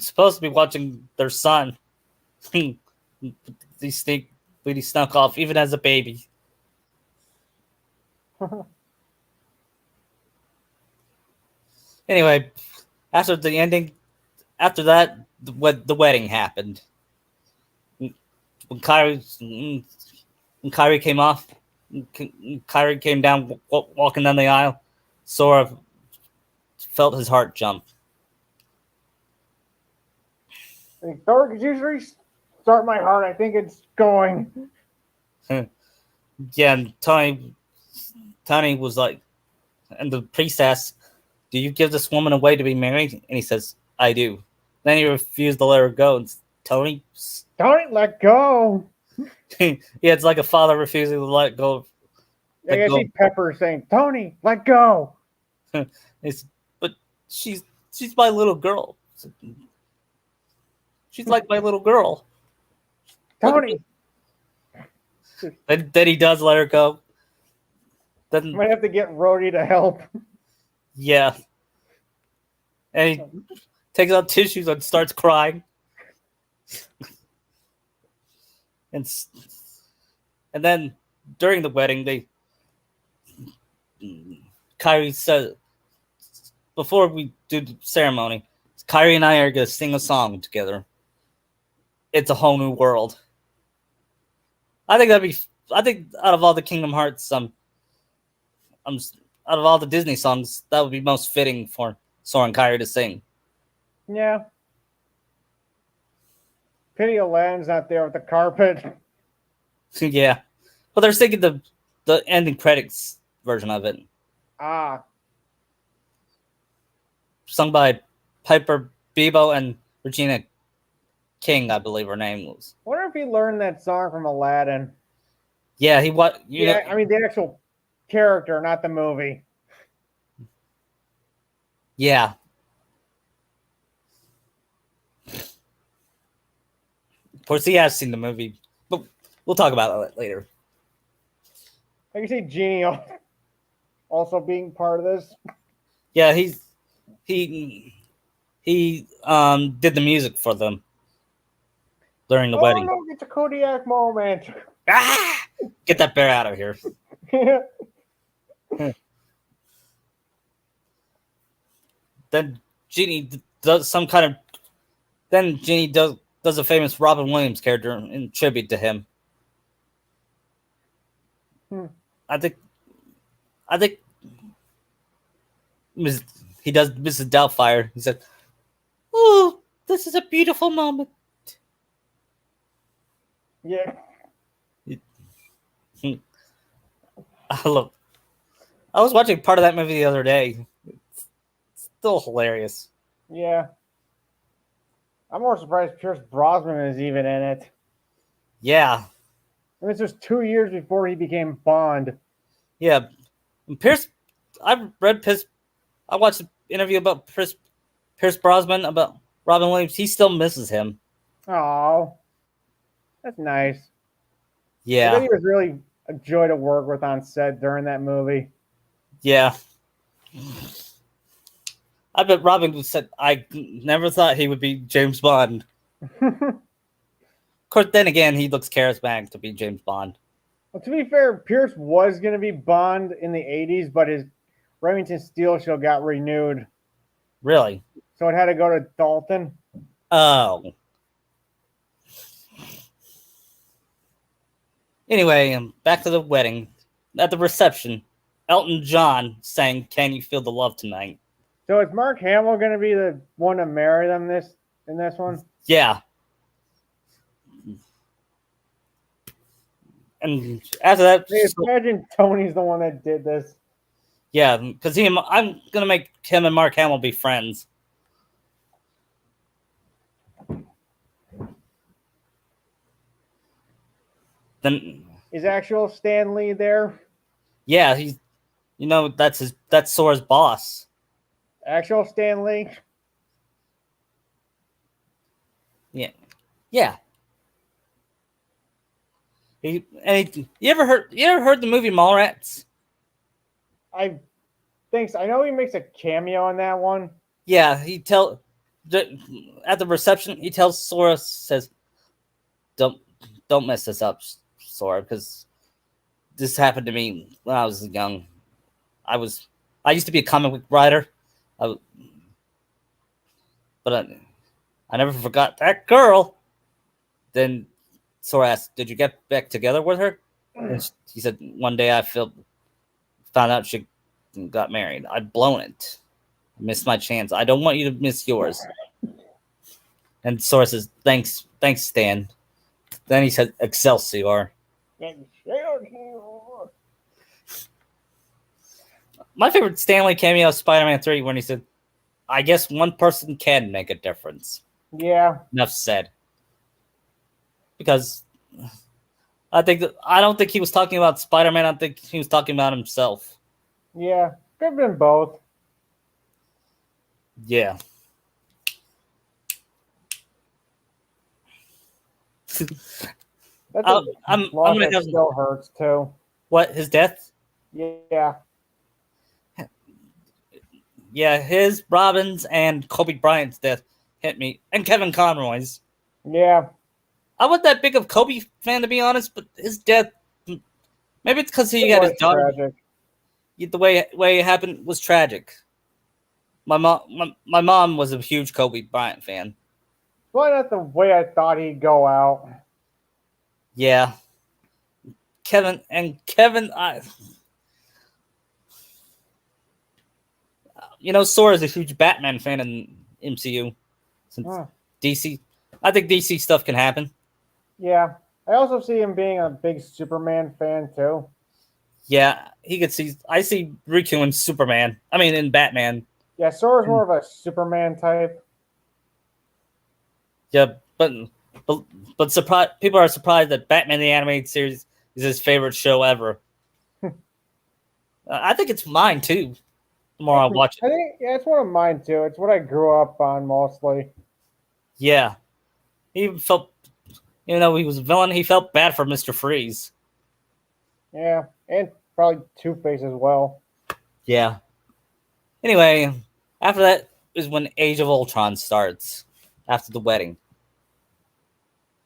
supposed to be watching their son. He snuck off even as a baby. Anyway, after that, the wedding happened. When Kyrie came off, Kyrie came down walking down the aisle. Sora felt his heart jump. Thor could usually start my heart. I think it's going. Yeah, and Tony was like, and the priest asked, "Do you give this woman away to be married?" And he says, "I do." Then he refused to let her go, and Tony, let go. Yeah, it's like a father refusing to let go. I see Pepper saying, "Tony, let go." But she's my little girl. She's like my little girl. Tony. Then he does let her go. Then might have to get Rhodey to help. Yeah. And he takes out tissues and starts crying. and then during the wedding, Kyrie said, before we do the ceremony, Kyrie and I are going to sing a song together. It's a whole new world. I think out of all the Kingdom Hearts, out of all the Disney songs, that would be most fitting for Sora and Kyrie to sing. Yeah. Pity Aladdin's not there with the carpet. Yeah. Well, they're singing the ending credits version of it. Ah. Sung by Piper Bebo and Regina King, I believe her name was. I wonder if he learned that song from Aladdin. Yeah, I mean the actual character, not the movie. Yeah. Of course, he has seen the movie, but we'll talk about that later. I can see Genie also being part of this. Yeah, he did the music for them during the wedding. Oh, look, it's a Kodiak moment. Ah! Get that bear out of here. Then Genie does some kind of. Then Genie does a famous Robin Williams character in tribute to him. I think he does Mrs. Doubtfire. He said, "Oh, this is a beautiful moment." Yeah. I was watching part of that movie the other day. It's still hilarious. Yeah. I'm more surprised Pierce Brosnan is even in it. Yeah. And this was 2 years before he became Bond. Yeah. And I watched an interview about Pierce Brosnan about Robin Williams. He still misses him. Oh. That's nice. Yeah. I bet he was really a joy to work with on set during that movie. Yeah. I bet Robin said, "I never thought he would be James Bond." Of course, then again, he looks charismatic to be James Bond. Well, to be fair, Pierce was going to be Bond in the 80s, but his Remington Steel show got renewed. Really? So it had to go to Dalton. Oh. Anyway, back to the wedding. At the reception, Elton John sang "Can You Feel the Love Tonight?" So is Mark Hamill going to be the one to marry them in this one? Yeah. And after that, imagine Tony's the one that did this. Yeah, because I'm gonna make him and Mark Hamill be friends. Then is actual Stan Lee there? Yeah, that's Sora's boss. Actual Stan Lee? Yeah. Yeah. You ever heard the movie Mallrats? I think so. I know he makes a cameo in that one. Yeah, at the reception he tells Sora, says, "Don't don't mess this up, Sora, because this happened to me when I was young. I was I used to be a comic book writer, I, but I never forgot that girl." Then Sora asked, "Did you get back together with her?" And he said, "One day found out she got married. I'd blown it. I missed my chance. I don't want you to miss yours." And Sora says, thanks, Stan." Then he said, "Excelsior." My favorite Stanley cameo is Spider-Man 3 when he said, "I guess one person can make a difference." Yeah, Enough said. Because I don't think he was talking about Spider-Man. I think he was talking about himself. yeah, could have been both. Yeah. That's a I'm loss gonna that have still hurts too. what his death. Yeah, Yeah, his, Robin's, and Kobe Bryant's death hit me, and Kevin Conroy's. yeah, I wasn't that big of a Kobe fan, to be honest, but his death, maybe it's because he it had was his daughter. tragic. The way it happened was tragic. My mom was a huge Kobe Bryant fan. Probably not the way I thought he'd go out. Yeah, Kevin, Sora's a huge Batman fan in MCU. Since Hmm. DC, I think DC stuff can happen. Yeah, I also see him being a big Superman fan too. Yeah, he could see. I see Riku in Superman. I mean, in Batman. Yeah, Sora's more of a Superman type. Yeah, but people are surprised that Batman the Animated Series is his favorite show ever. I think it's mine too. The more I watch I it, think yeah, it's one of mine too. It's what I grew up on mostly. yeah, he felt, he was a villain. He felt bad for Mister Freeze. Yeah, and probably Two Face as well. Yeah. Anyway, after that is when Age of Ultron starts. After the wedding.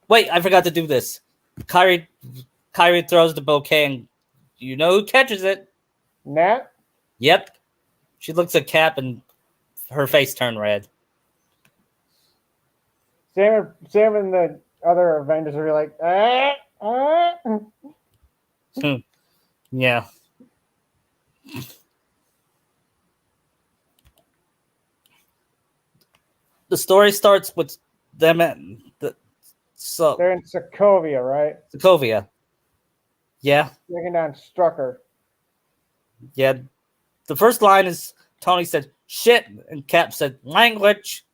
Wait, I forgot to do this. Kyrie, Kyrie throws the bouquet, and you know who catches it? Nat, Yep. She looks at Cap, and her face turned red. Sam and the other Avengers are like, Yeah. The story starts with them at they're in Sokovia, right? Sokovia. Yeah, Taking down Strucker. yeah. The first line is Tony said "shit" and Cap said "language."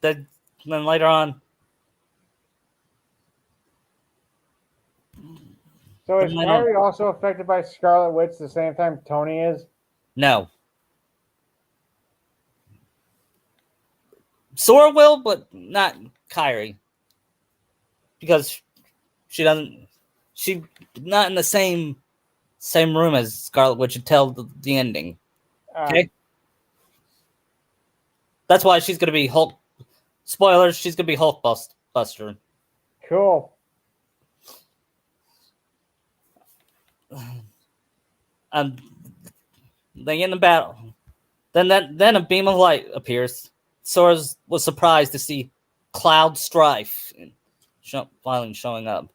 Then later on, So then is later on, Kyrie also affected by Scarlet Witch the same time Tony is? no, Sora will, but not Kyrie, because she doesn't. She not in the same room as Scarlet Witch until the ending. Okay, that's why she's gonna be Hulk. Spoilers: she's gonna be Hulk Buster. Cool. And they in the battle. Then a beam of light appears. Sora was surprised to see Cloud Strife finally showing up.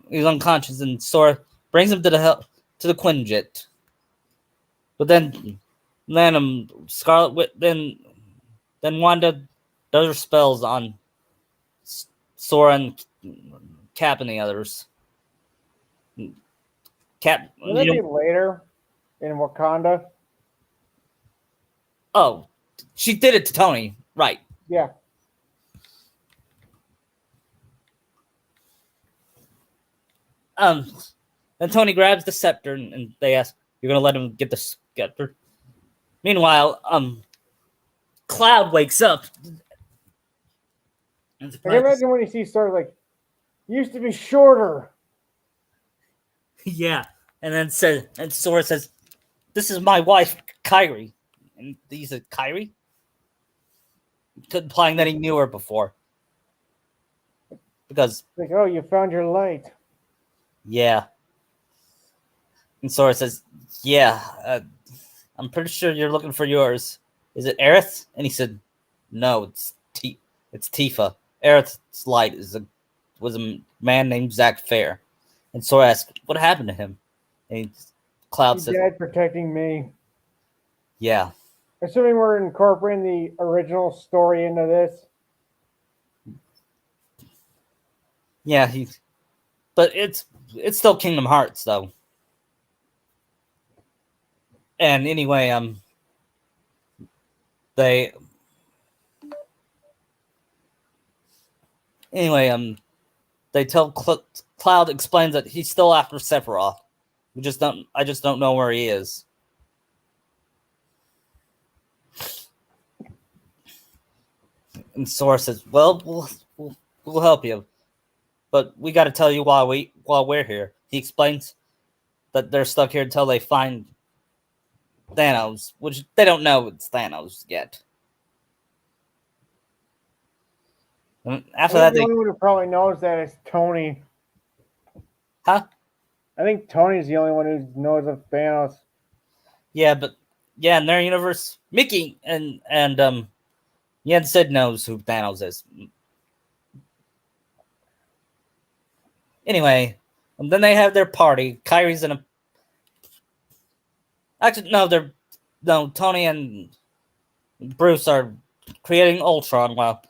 He's unconscious, and Sora brings him to the Quinjet. But then Scarlet then Wanda does her spells on Sora and Cap and the others. Cap, Will that be later in Wakanda? oh, she did it to Tony, right? Yeah. Then Tony grabs the scepter, and they ask, "You're gonna let him get the scepter?" Meanwhile, Cloud wakes up. I can imagine when he sees Sora like, used to be shorter. Yeah, and Sora says, "This is my wife, Kyrie," and he said, "Kyrie," implying that he knew her before. Because Like, oh, you found your light. yeah, and Sora says, "Yeah, I'm pretty sure you're looking for yours. Is it Aerith?" And he said, "No, it's Tifa. Aerith's light was a man named Zack Fair." And Sora asked, "What happened to him?" And Cloud He's said, dead protecting me. "Yeah, Assuming we're incorporating the original story into this. yeah, but it's still Kingdom Hearts though." And anyway, they they tell Cloud explains that he's still after Sephiroth. I just don't know where he is. And Sora says, "Well, we'll help you, but we got to tell you while we're here." He explains that they're stuck here until they find Thanos, which they don't know it's Thanos yet. And after that, The only one who probably knows that is Tony. huh? I think Tony's the only one who knows of Thanos. Yeah, but yeah, in their universe, Mickey and Yen Sid knows who Thanos is. Anyway, and then they have their party. Kyrie's in a actually no Tony and Bruce are creating Ultron while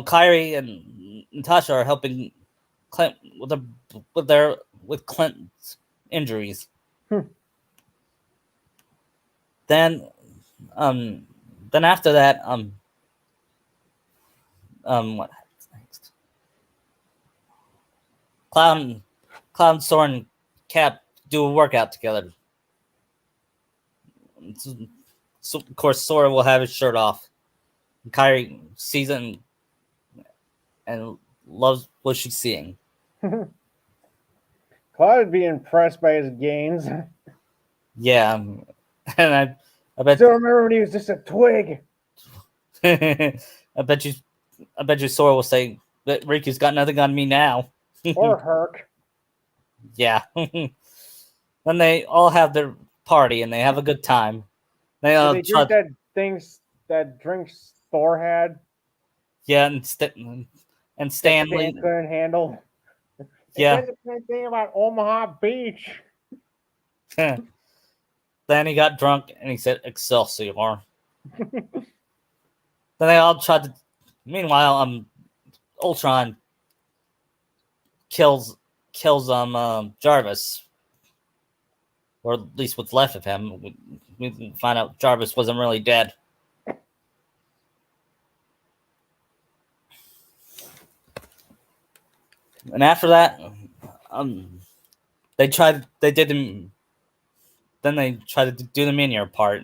Kyrie and Natasha are helping Clint with Clinton's injuries. Then then after that what happens next? Clown, Sora, and Cap do a workout together. So of course Sora will have his shirt off. Kyrie sees it and loves what she's seeing. Cloud would be impressed by his gains. Yeah, and I bet. Still remember when he was just a twig. I bet you Sora will say that Riku's got nothing on me now. Or Herc. Yeah. Then they all have their party and they have a good time. They drink that drinks Thor had. Yeah, and Stanley couldn't handle. Yeah. It says the same thing about Omaha Beach. Then he got drunk and he said Excelsior. Then they all tried to. Meanwhile, Ultron kills Jarvis, or at least what's left of him. We find out Jarvis wasn't really dead. And after that, they did them. Then they tried to do the Minior part.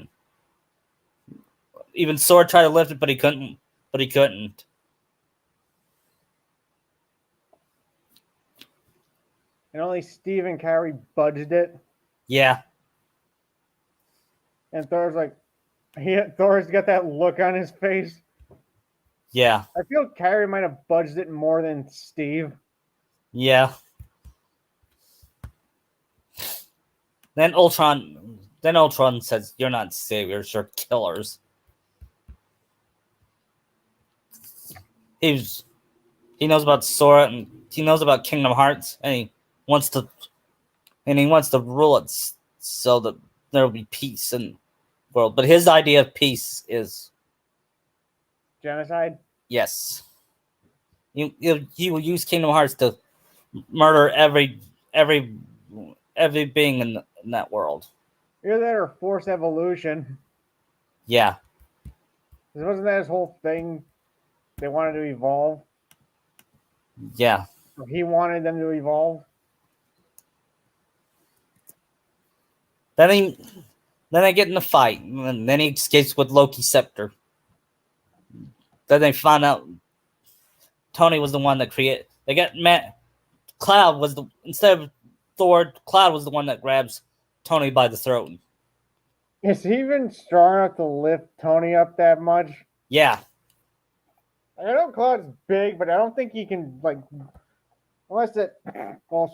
Even Sora tried to lift it, but he couldn't. And only Steve and Kyrie budged it. Yeah. And Thor's like, Thor's got that look on his face. Yeah. I feel Kyrie might have budged it more than Steve. Yeah. Then Ultron says, "You're not saviors, you're killers." He knows about Sora and he knows about Kingdom Hearts, and he wants to rule it so that there will be peace in the world. But his idea of peace is genocide. Yes. He will use Kingdom Hearts to murder every being in that world. Either that or force evolution. Yeah. Wasn't that his whole thing? They wanted to evolve. Yeah. Or he wanted them to evolve. Then they get in a fight, and then he escapes with Loki's scepter. Then they find out Tony was the one that created. They got Matt. Cloud was the instead of Thor. Cloud was the one that grabs Tony by the throat. Is he even strong enough to lift Tony up that much? Yeah, I know Cloud's big, but I don't think he can like unless that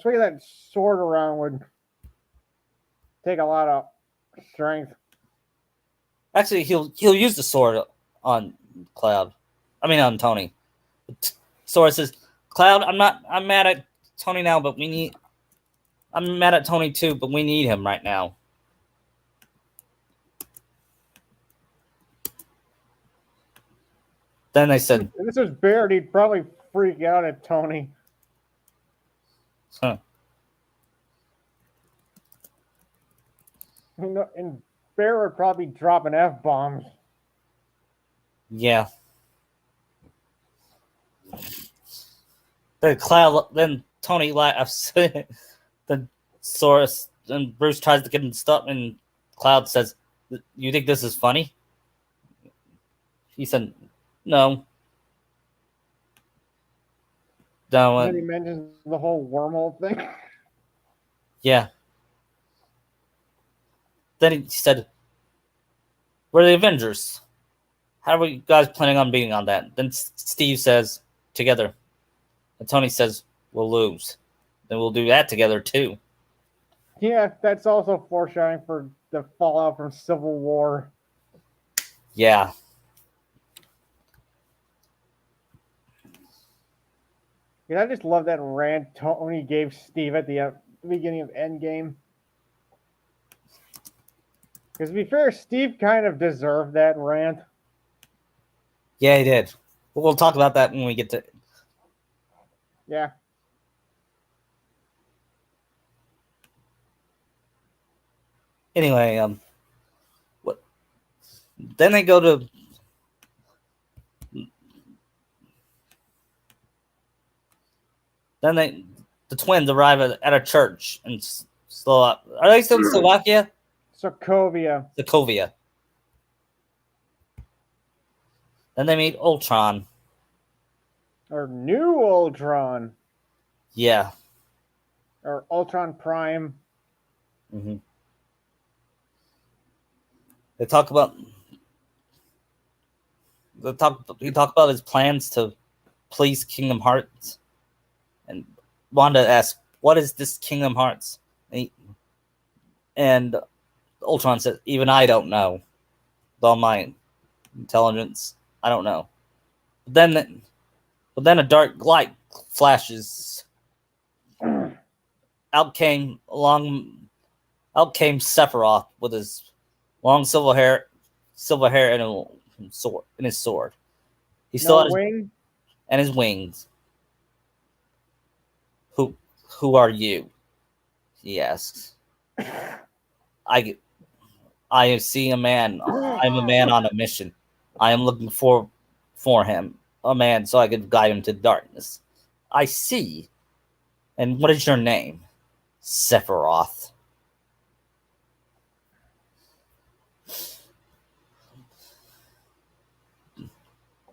swinging that sword around would take a lot of strength. actually, he'll use the sword on Cloud. I mean, on Tony. Sword says, "Cloud, I'm mad at Tony now, but I'm mad at Tony too, but we need him right now." Then they said, If this was Barrett, he'd probably freak out at Tony. huh. And Barrett would probably be dropping F-bombs. Yeah. Then Tony laughs. Then Soros and Bruce tries to get him to stop, and Cloud says, "You think this is funny?" He said, "No." No. And then he mentions the whole wormhole thing. Yeah. Then he said, "We're the Avengers. How are you guys planning on beating on that?" Then Steve says, "Together." And Tony says, "We'll lose. Then we'll do that together too." Yeah, that's also foreshadowing for the fallout from Civil War. Yeah. I just love that rant Tony gave Steve at the beginning of Endgame. Because to be fair, Steve kind of deserved that rant. Yeah, he did. But we'll talk about that when we get to. Yeah. Anyway, what? Then they go to. Then the twins arrive at a church in Slovakia. Are they still in Slovakia? Sokovia. Sokovia. Then they meet Ultron. Or New Ultron. Yeah. Or Ultron Prime. Mm-hmm. They talk about. He talk about his plans to please Kingdom Hearts, and Wanda asks, "What is this Kingdom Hearts?" And Ultron says, "Even I don't know. With all my intelligence, I don't know." But then a dark light flashes. Out came Sephiroth with his long silver hair and a sword and his sword. He still has wing and his wings. Who are you? He asks. I see a man. I'm a man on a mission. I am looking for him, a man, so I could guide him to darkness. I see. And what is your name? Sephiroth.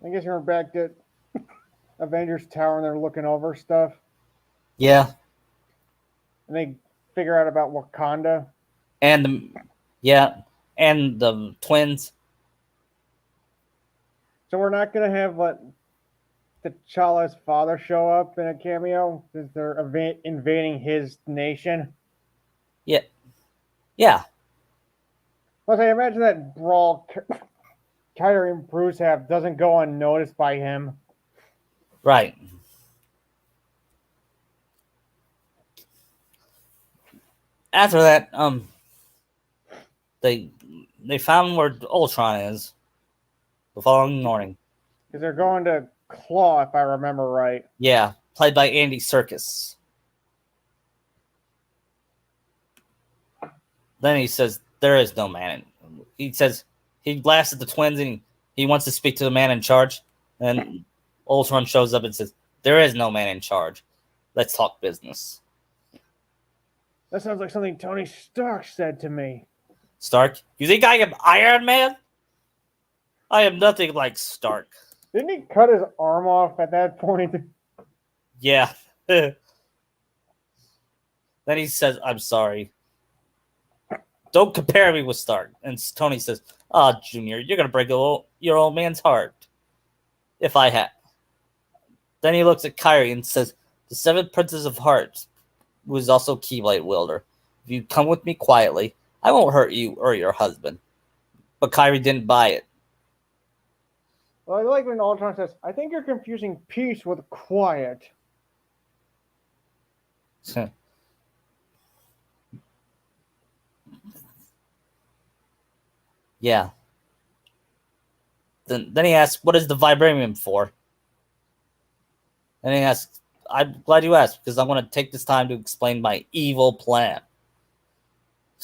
I guess we're back to Avengers Tower and they're looking over stuff. Yeah. And they figure out about Wakanda. And the twins. So we're not going to have T'Challa's father show up in a cameo since they're invading his nation. Yeah. Yeah. Plus, I imagine that brawl Kyrie and Bruce have doesn't go unnoticed by him. Right. After that, they found where Ultron is the following morning. Because they're going to Claw, if I remember right. Yeah, played by Andy Serkis. Then he says, "There is no man." He says he laughs at the twins and he wants to speak to the man in charge. And Ultron shows up and says, "There is no man in charge. Let's talk business." That sounds like something Tony Stark said to me. Stark? You think I am Iron Man? I am nothing like Stark. Didn't he cut his arm off at that point? Yeah. Then he says, "I'm sorry. Don't compare me with Stark." And Tony says, "Ah, Junior, you're gonna break your old man's heart. If I had." Then he looks at Kyrie and says, "The seventh Princess of Hearts was also Keyblade wielder. If you come with me quietly, I won't hurt you or your husband." But Kyrie didn't buy it. Well, I like when Ultron says, "I think you're confusing peace with quiet." Yeah. Then he asks, "What is the vibranium for?" And he asks, "I'm glad you asked because I want to take this time to explain my evil plan."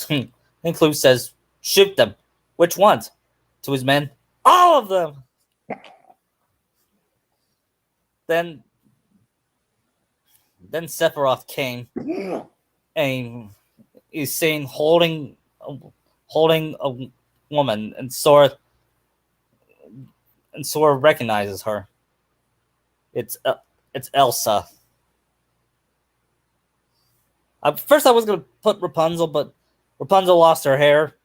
And Clue says, "Shoot them." "Which ones?" To his men, "All of them." Then Sephiroth came and he's seen holding a woman, and Sora recognizes her. It's Elsa. First, I was gonna put Rapunzel, but Rapunzel lost her hair.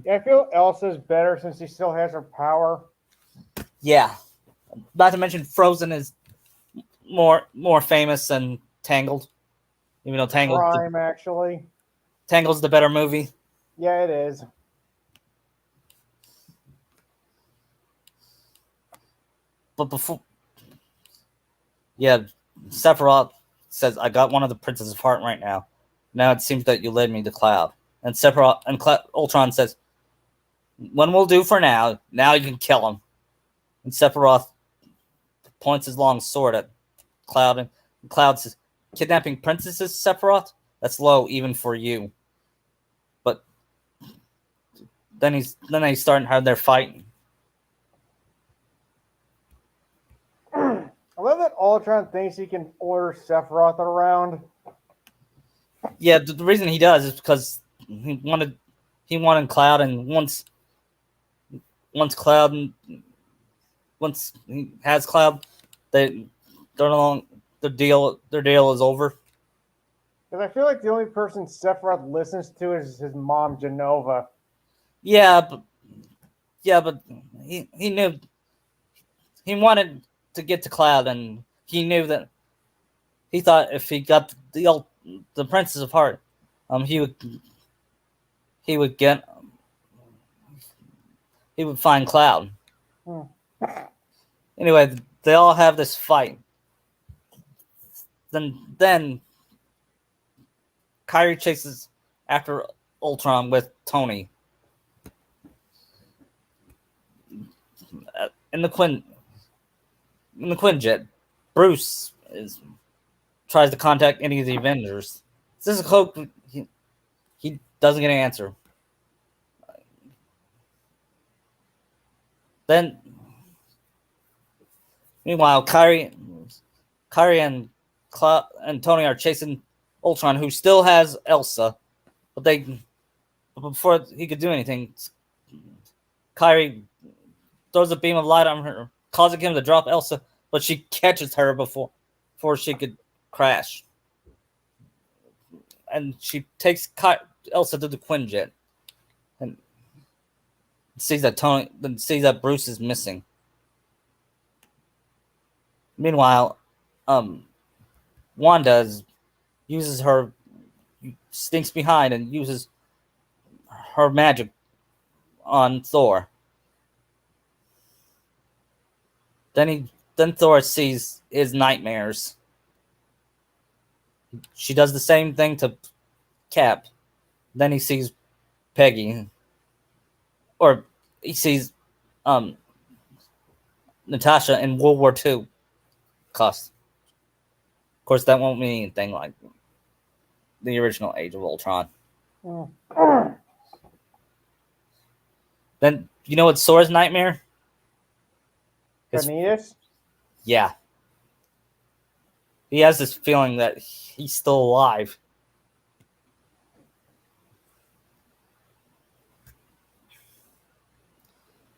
Yeah, I feel Elsa's better since she still has her power. Yeah, not to mention Frozen is more famous than Tangled. Even though Actually. Tangled's the better movie. Yeah, it is. But before, yeah, Sephiroth says, "I got one of the Princess of Heart right now. Now it seems that you led me to Cloud." And Ultron says, "One will do for now. Now you can kill him." And Sephiroth points his long sword at Cloud, and Cloud says, "Kidnapping princesses, Sephiroth? That's low even for you." But then they start having their fight. I love that Ultron thinks he can order Sephiroth around. Yeah, the reason he does is because he wanted Cloud, and once he has Cloud, they they're no long, their deal is over. Because I feel like the only person Sephiroth listens to is his mom, Genova. Yeah, but he knew he wanted to get to Cloud, and he knew that he thought if he got the Princess of Heart, he would get he would find Cloud. Hmm. Anyway, they all have this fight. Then Kyrie chases after Ultron with Tony. In the Quinjet, Bruce tries to contact any of the Avengers. This is Cloak. He doesn't get an answer. Then, meanwhile, Kyrie and Tony are chasing Ultron, who still has Elsa, but before he could do anything, Kyrie throws a beam of light on her, causing him to drop Elsa, but she catches her before she could crash. And she takes Elsa to the Quinjet and sees that Bruce is missing. Meanwhile, Wanda sneaks behind and uses her magic on Thor. Then Thor sees his nightmares. She does the same thing to Cap. Then he sees Peggy, or he sees Natasha in World War II costume. Of course, that won't mean anything like the original Age of Ultron. Then you know what Sora's nightmare? Vanitas? Yeah. He has this feeling that he's still alive.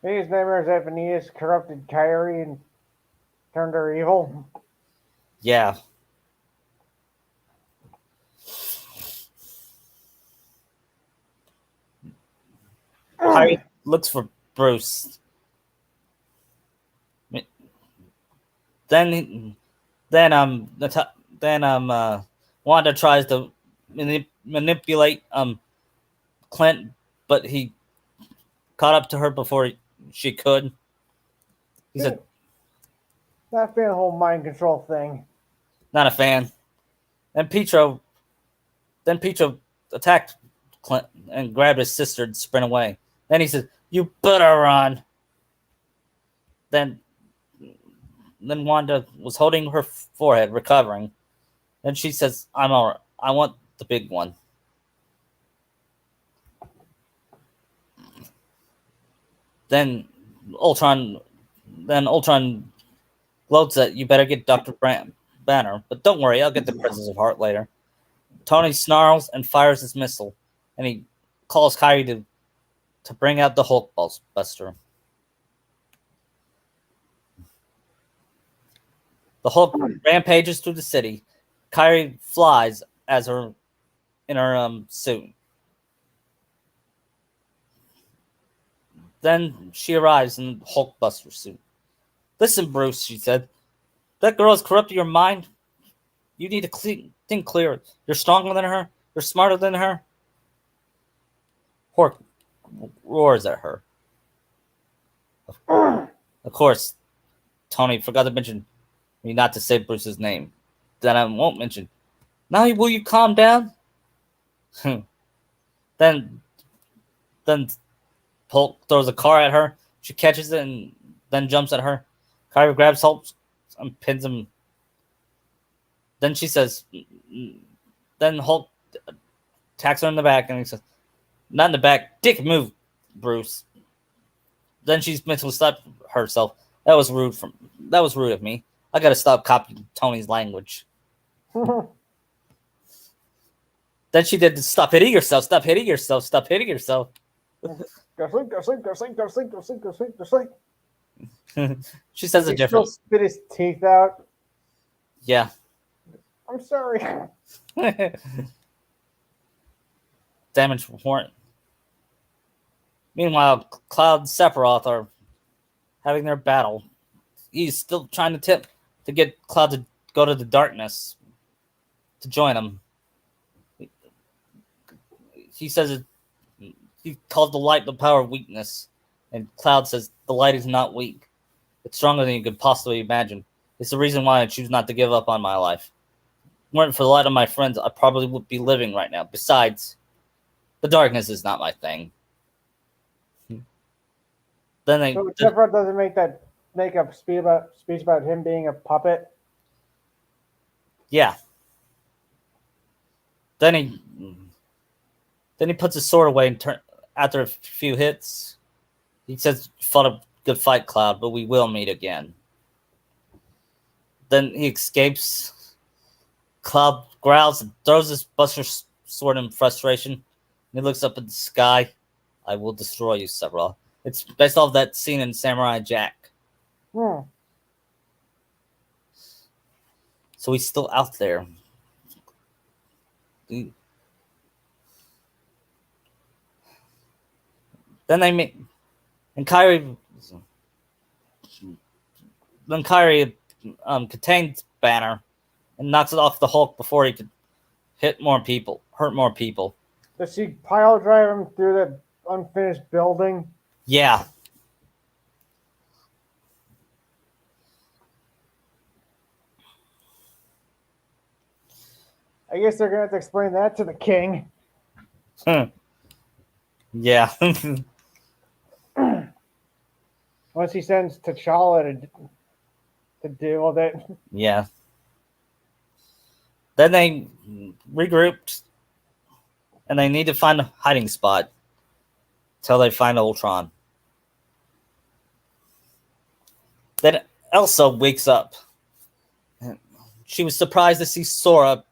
Maybe his nightmare is that Vanitas corrupted Kyrie and turned her evil. Yeah. Kyrie looks for Bruce. Then, Wanda tries to manipulate Clint, but he caught up to her before she could. He said, Not a fan of the whole mind control thing. "Not a fan." And Pietro attacked Clint and grabbed his sister and sprint away. Then he said, "You better run." Then then Wanda was holding her forehead, recovering. Then she says, "I'm all right. I want the big one." Then Ultron, Ultron gloats that you better get Dr. Banner, but don't worry, I'll get the Princess of Heart later. Tony snarls and fires his missile, and he calls Kyrie to bring out the Hulk Buster. The Hulk rampages through the city. Kyrie flies as her in her suit. Then she arrives in the Hulkbuster suit. "Listen, Bruce," she said. "That girl has corrupted your mind. You need to think clear. You're stronger than her. You're smarter than her." Hulk roars at her. Of course, Tony forgot to mention me not to say Bruce's name. Then I won't mention. "Now will you calm down?" then Hulk throws a car at her. She catches it and then jumps at her. Kyrie grabs Hulk and pins him. Then she says, then Hulk attacks her in the back and he says, "Not in the back. Dick move, Bruce." Then she's mentally slapped herself. That was rude of me. I gotta stop copying Tony's language. Then she did stop hitting yourself, stop hitting yourself, stop hitting yourself. Go sleep, go sleep, go sleep, go sleep, go sleep, go sleep, go sleep. She says it differently. Still spit his teeth out. Yeah. I'm sorry. Damage from Hornet. Meanwhile, Cloud and Sephiroth are having their battle. He's still trying to get Cloud to go to the darkness to join him. He says he calls the light the power of weakness, and Cloud says the light is not weak. It's stronger than you could possibly imagine. It's the reason why I choose not to give up on my life. If it weren't for the light of my friends, I probably would be living right now. Besides, the darkness is not my thing. Then So Sephiroth doesn't make a speech about him being a puppet. Yeah. Then he puts his sword away and after a few hits, he says, "Fought a good fight, Cloud, but we will meet again." Then he escapes. Cloud growls and throws his Buster Sword in frustration. And he looks up at the sky. "I will destroy you, Sephiroth." It's based off that scene in Samurai Jack. So he's still out there. Then they meet, and Kyrie contains Banner and knocks it off the Hulk before he could hurt more people. Does she pile drive him through the unfinished building? Yeah. I guess they're gonna have to explain that to the king. Yeah. Once he sends T'Challa to deal with it. Yeah. Then they regrouped, and they need to find a hiding spot till they find Ultron. Then Elsa wakes up. She was surprised to see Sora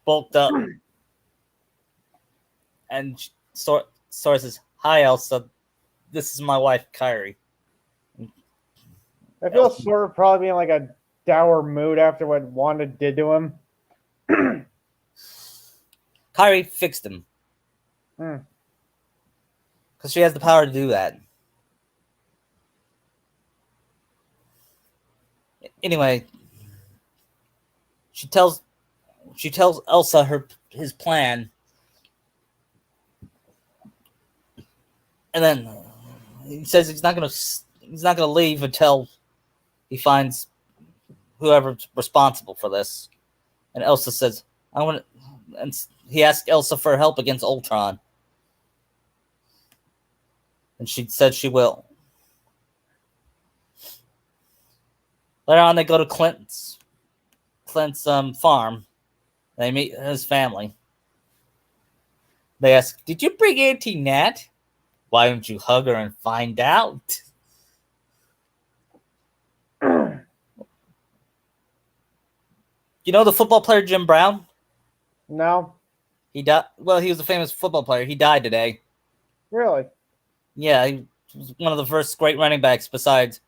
bulked up. And Sora says, "Hi, Elsa. This is my wife, Kyrie." I feel Sora probably in like a dour mood after what Wanda did to him. Kyrie fixed him Hmm. because she has the power to do that. Anyway, she tells Elsa his plan, and then he says he's not gonna leave until he finds whoever's responsible for this. And Elsa says, "I want," and he asks Elsa for help against Ultron, and she said she will. Later on, they go to Clint's farm. They meet his family. They ask, "Did you bring Auntie Nat? Why don't you hug her and find out?" You know the football player Jim Brown? No, He died. Well, he was a famous football player. He died today. really. Yeah, he was one of the first great running backs besides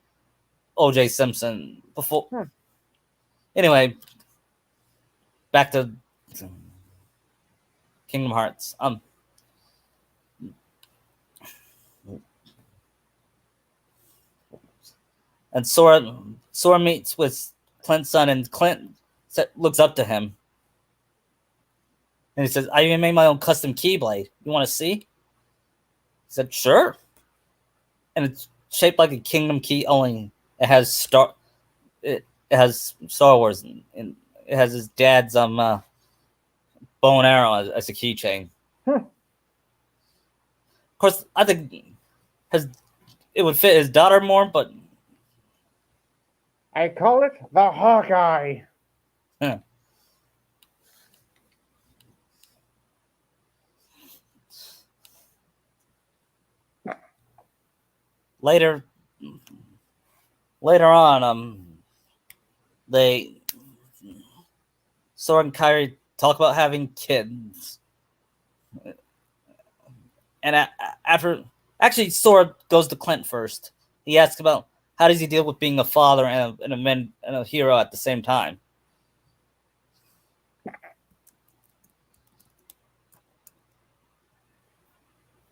O.J. Simpson. Before, anyway, back to Kingdom Hearts. And Sora meets with Clint's son, and Clint looks up to him, and he says, "I even made my own custom Keyblade. You want to see?" He said, "Sure." And it's shaped like a Kingdom Key, only it has It has Star Wars, and it has his dad's bow and arrow as a keychain. Of course, I think it would fit his daughter more, but I call it the Hawkeye. huh. later on, they Sora and Kyrie talk about having kids, and actually Sora goes to Clint first. He asks about how does he deal with being a father and a hero at the same time.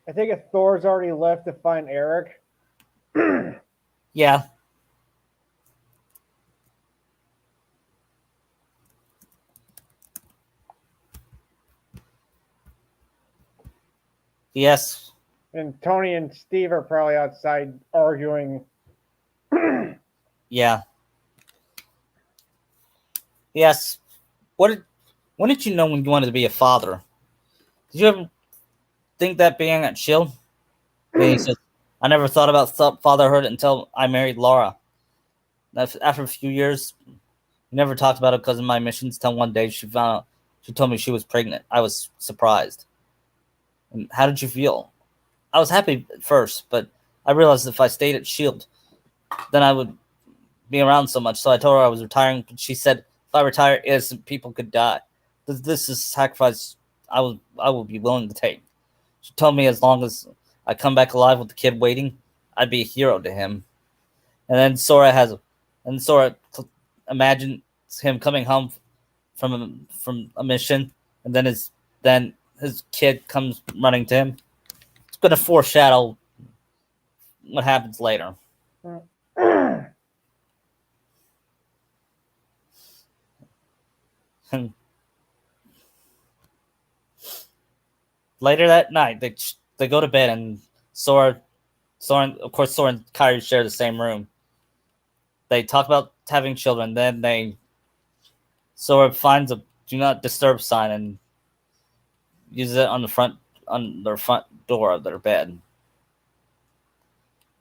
I think if Thor's already left to find Eric. Yeah. Yes. And Tony and Steve are probably outside arguing. Yeah. Yes. When did you know when you wanted to be a father? Did you ever think that being at Shield? And he says, "I never thought about fatherhood until I married Laura. After a few years, we never talked about it because of my missions. Till one day she told me she was pregnant. I was surprised." "And how did you feel?" "I was happy at first, but I realized if I stayed at Shield, then I would be around so much. So I told her I was retiring. But she said, if I retire, innocent people could die. This is a sacrifice I will be willing to take." She told me as long as I come back alive with the kid waiting, I'd be a hero to him. And then Sora imagines him coming home from a mission, and then his kid comes running to him. It's going to foreshadow what happens later. Later that night, they go to bed, and Sora, of course, Sora and Kyrie share the same room. They talk about having children. Then Sora finds a "Do Not Disturb" sign and uses it on their front door of their bed.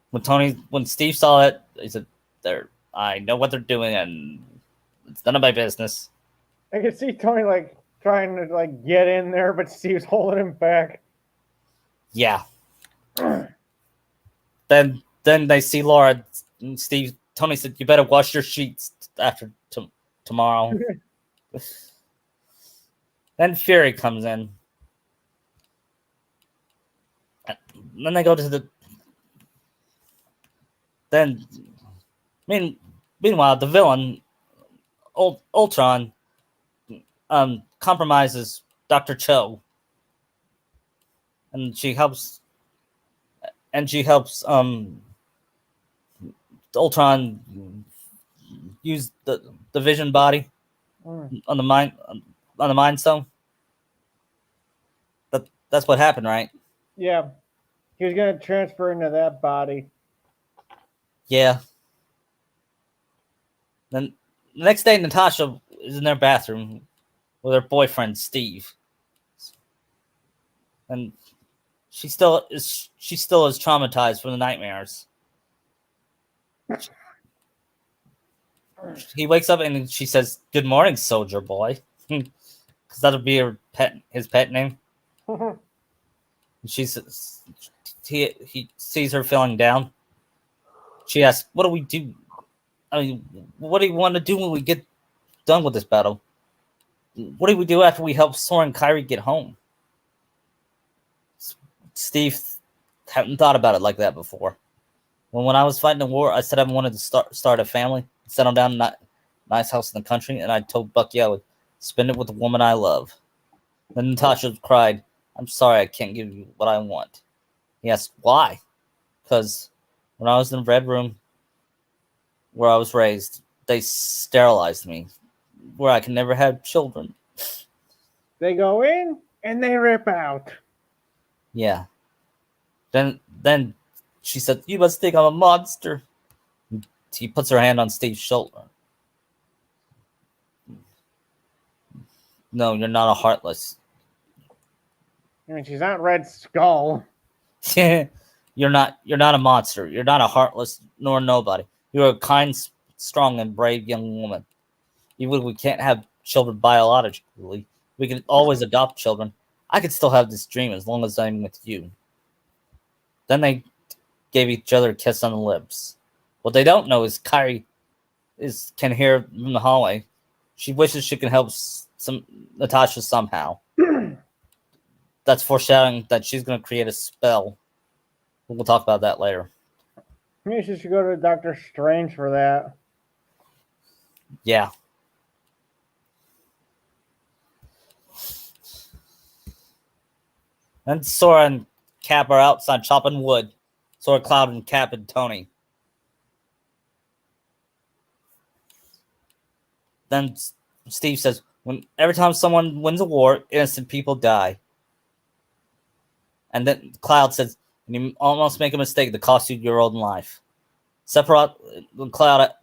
When Steve saw it, he said, I know what they're doing, and it's none of my business." I can see Tony like trying to like get in there, but Steve's holding him back. Yeah. Then they see Laura. And Tony said, "You better wash your sheets after tomorrow." Then Fury comes in. Then they go to the. Then Meanwhile, the villain, Ultron, compromises Dr. Cho, and she helps Ultron use the Vision body Mm. on the Mind Stone. That's what happened, right? Yeah, he was gonna transfer into that body. Yeah. Then the next day, Natasha is in their bathroom with her boyfriend Steve, and she still is traumatized from the nightmares. He wakes up and she says, "Good morning, soldier boy," because that'll be his pet name. She says he sees her feeling down. She asks, "What do we do? I mean, what do you want to do when we get done with this battle? What do we do after we help Sora and Kyrie get home?" Steve hadn't thought about it like that before. When I was fighting the war, I said I wanted to start a family, settle down in a nice house in the country, and I told Bucky I would spend it with the woman I love. Then Natasha cried, "I'm sorry I can't give you what I want." He asked, "Why?" Because when I was in the Red Room where I was raised, they sterilized me, where I can never have children. They go in and they rip out. Yeah. Then she said, "You must think I'm a monster." He puts her hand on Steve's shoulder. "No, you're not a heartless." I mean, she's not Red Skull. You're not a monster. You're not a heartless nor nobody. You're a kind, strong, and brave young woman. Even if we can't have children biologically, we can always adopt children. I could still have this dream as long as I'm with you. Then they gave each other a kiss on the lips. What they don't know is Kyrie can hear from the hallway. She wishes she can help some Natasha somehow. That's foreshadowing that she's going to create a spell. We'll talk about that later. Maybe she should go to Doctor Strange for that. Yeah. Then Sora and Cap are outside chopping wood. Sora, Cloud, and Cap and Tony. Then Steve says, "When every time someone wins a war, innocent people die." And then Cloud says, "And you almost make a mistake that costs you your own life." Sephiroth,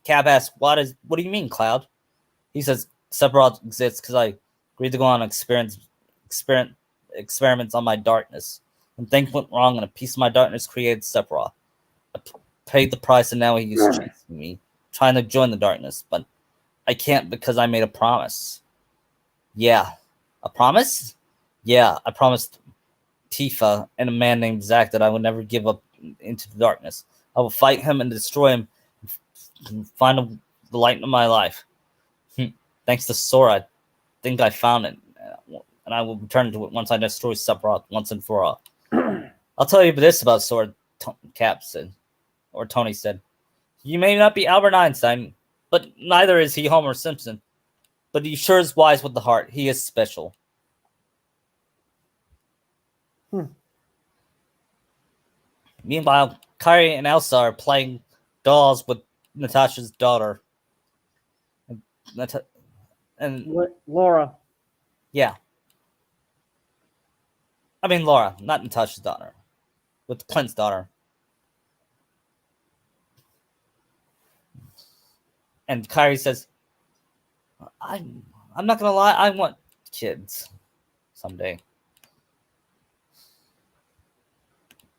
Cap asks, "What do you mean, Cloud?" He says, "Sephiroth exists because I agreed to go on experiments on my darkness. And things went wrong, and a piece of my darkness created Sephiroth. I paid the price, and now he's chasing me, trying to join the darkness, but I can't because I made a promise." "Yeah, a promise?" "Yeah, I promised Tifa and a man named Zack that I would never give up into the darkness. I will fight him and destroy him and find the light of my life. Thanks to Sora, I think I found it, and I will return to it once I destroy Sephiroth once and for all." "I'll tell you this about Sora," Cap said, or Tony said. "You may not be Albert Einstein, but neither is he Homer Simpson. But he sure is wise with the heart. He is special." Meanwhile, Kyrie and Elsa are playing dolls with Natasha's daughter. And Laura. yeah. I mean Laura, not Natasha's daughter. With Clint's daughter. And Kyrie says, I'm not gonna lie, I want kids someday.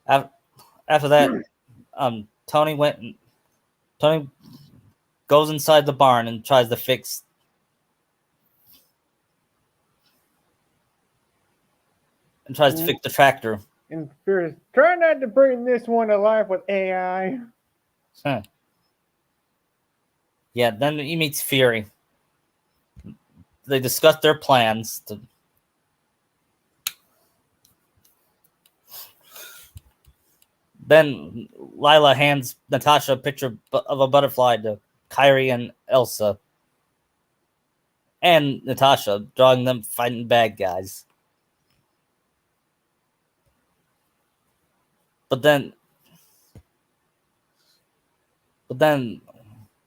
After that, Tony goes inside the barn and tries to fix the tractor. And Fierce, try not to bring this one to life with AI. Huh. Yeah, then he meets Fury. They discuss their plans to Then Lila hands Natasha a picture of a butterfly to Kyrie and Elsa. And Natasha, drawing them fighting bad guys. But then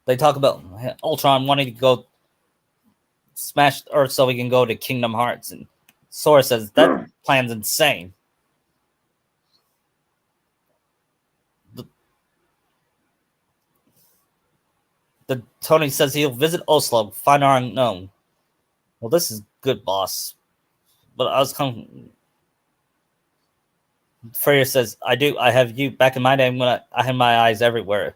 they talk about Ultron wanting to go smash Earth so we can go to Kingdom Hearts, and Sora says that plan's insane. The Tony says he'll visit Oslo, find our unknown. Well, this is good, boss. But I was coming. Freya says, I have you. Back in my day when I had my eyes everywhere.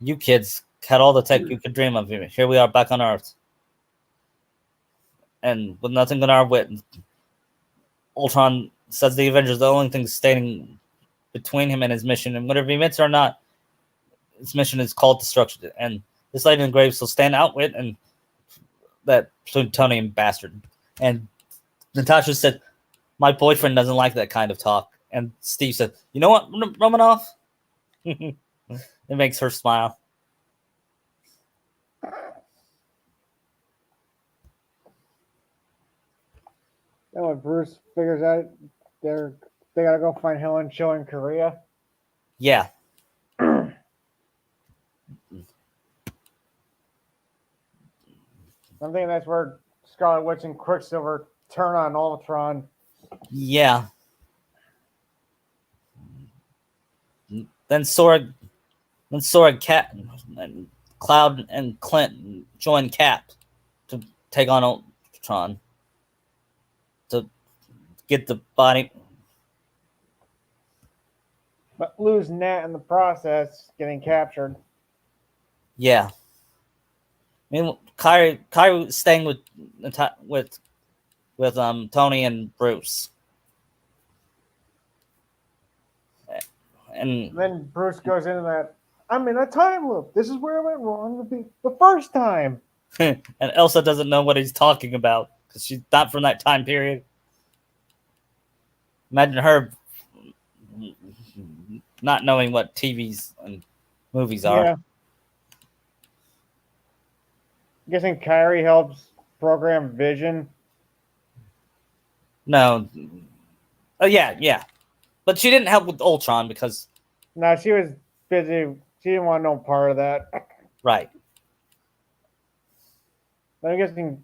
You kids had all the tech you could dream of. Here we are back on Earth. And with nothing in our wit, Ultron says the Avengers the only thing standing between him and his mission, and whatever he admits or not, his mission is called destruction. And this lady in the grave will stand out with and that plutonian bastard. And Natasha said, my boyfriend doesn't like that kind of talk. And Steve said, you know what, Romanoff? It makes her smile. Then when Bruce figures out they gotta go find Helen Cho in Korea. Yeah. I'm thinking that's where Scarlet Witch and Quicksilver turn on Ultron. Yeah. Then Sora, Cat, and Cloud, and Clint join Cap to take on Ultron to get the body. But lose Nat in the process, getting captured. Yeah. I mean, Kyrie staying with Tony and Bruce. And then Bruce goes into that, I'm in a time loop. This is where I went wrong the first time. And Elsa doesn't know what he's talking about because she's not from that time period. Imagine her not knowing what TVs and movies are. Yeah. I'm guessing Kyrie helps program Vision. No. Oh, yeah. But she didn't help with Ultron because... No, she was busy. She didn't want no part of that. Right. But I'm guessing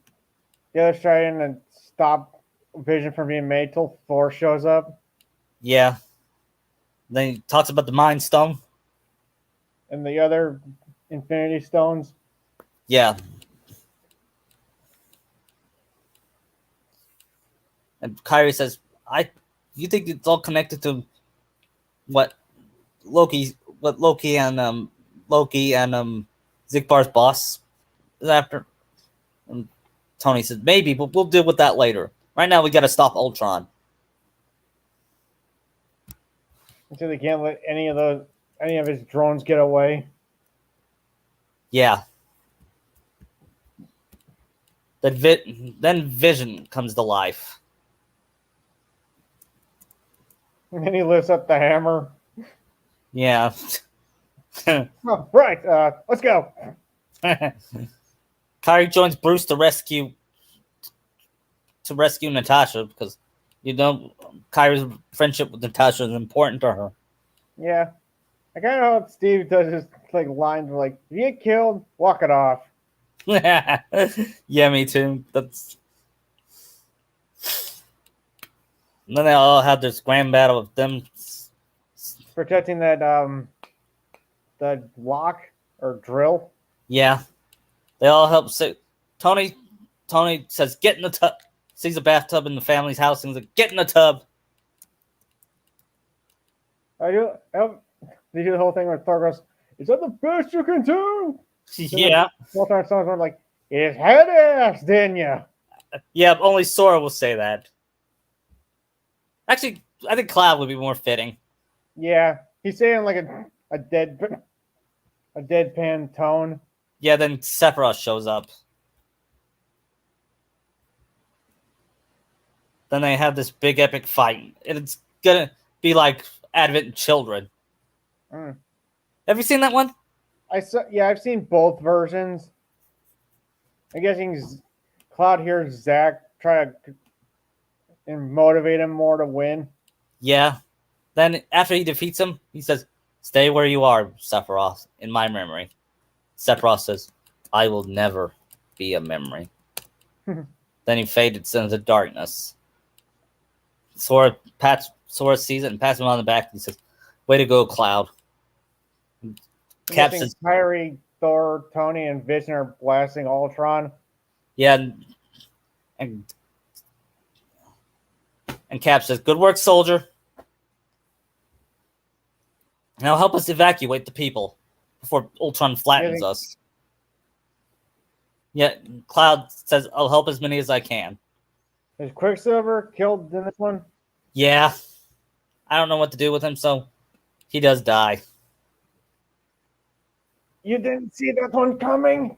the other's trying to stop Vision from being made till Thor shows up. Yeah. Then he talks about the Mind Stone. And the other Infinity Stones. Yeah. And Kyrie says, you think it's all connected to what Loki and Zigbar's boss is after? And Tony says, maybe, but we'll deal with that later. Right now, we got to stop Ultron. So they can't let any of his drones get away. Yeah. Then Vision comes to life. And then he lifts up the hammer. Yeah. Oh, right. Let's go. Kyrie joins Bruce to rescue Natasha because Kyrie's friendship with Natasha is important to her. Yeah. I kind of hope Steve does his lines like, if you get killed, walk it off. Yeah, me too. And then they all had this grand battle of them protecting that the lock or drill. Yeah. They all help Tony says, get in the tub. Sees a bathtub in the family's house and he's like, get in the tub. They do the whole thing where Thor goes, is that the best you can do? Yeah. Both our songs were like, it's head ass, didn't you? Yeah, only Sora will say that. Actually, I think Cloud would be more fitting. Yeah. He's saying like a deadpan tone. Yeah, then Sephiroth shows up. Then they have this big epic fight. And it's gonna be like Advent Children. Mm. Have you seen that one? Yeah, I've seen both versions. I'm guessing Cloud hears Zack try to and motivate him more to win. Yeah. Then after he defeats him, he says, "Stay where you are, Sephiroth, in my memory." Sephiroth says, "I will never be a memory." Then he faded into darkness. Sora sees it and pats him on the back. He says, "Way to go, Cloud." I'm Cap guessing says, Kyrie, Thor, Tony, and Vision are blasting Ultron. "Yeah," and and Cap says, "Good work, soldier. Now help us evacuate the people before Ultron flattens us." Yeah, Cloud says, "I'll help as many as I can." Is Quicksilver killed in this one? Yeah, I don't know what to do with him, so he does die. You didn't see that one coming?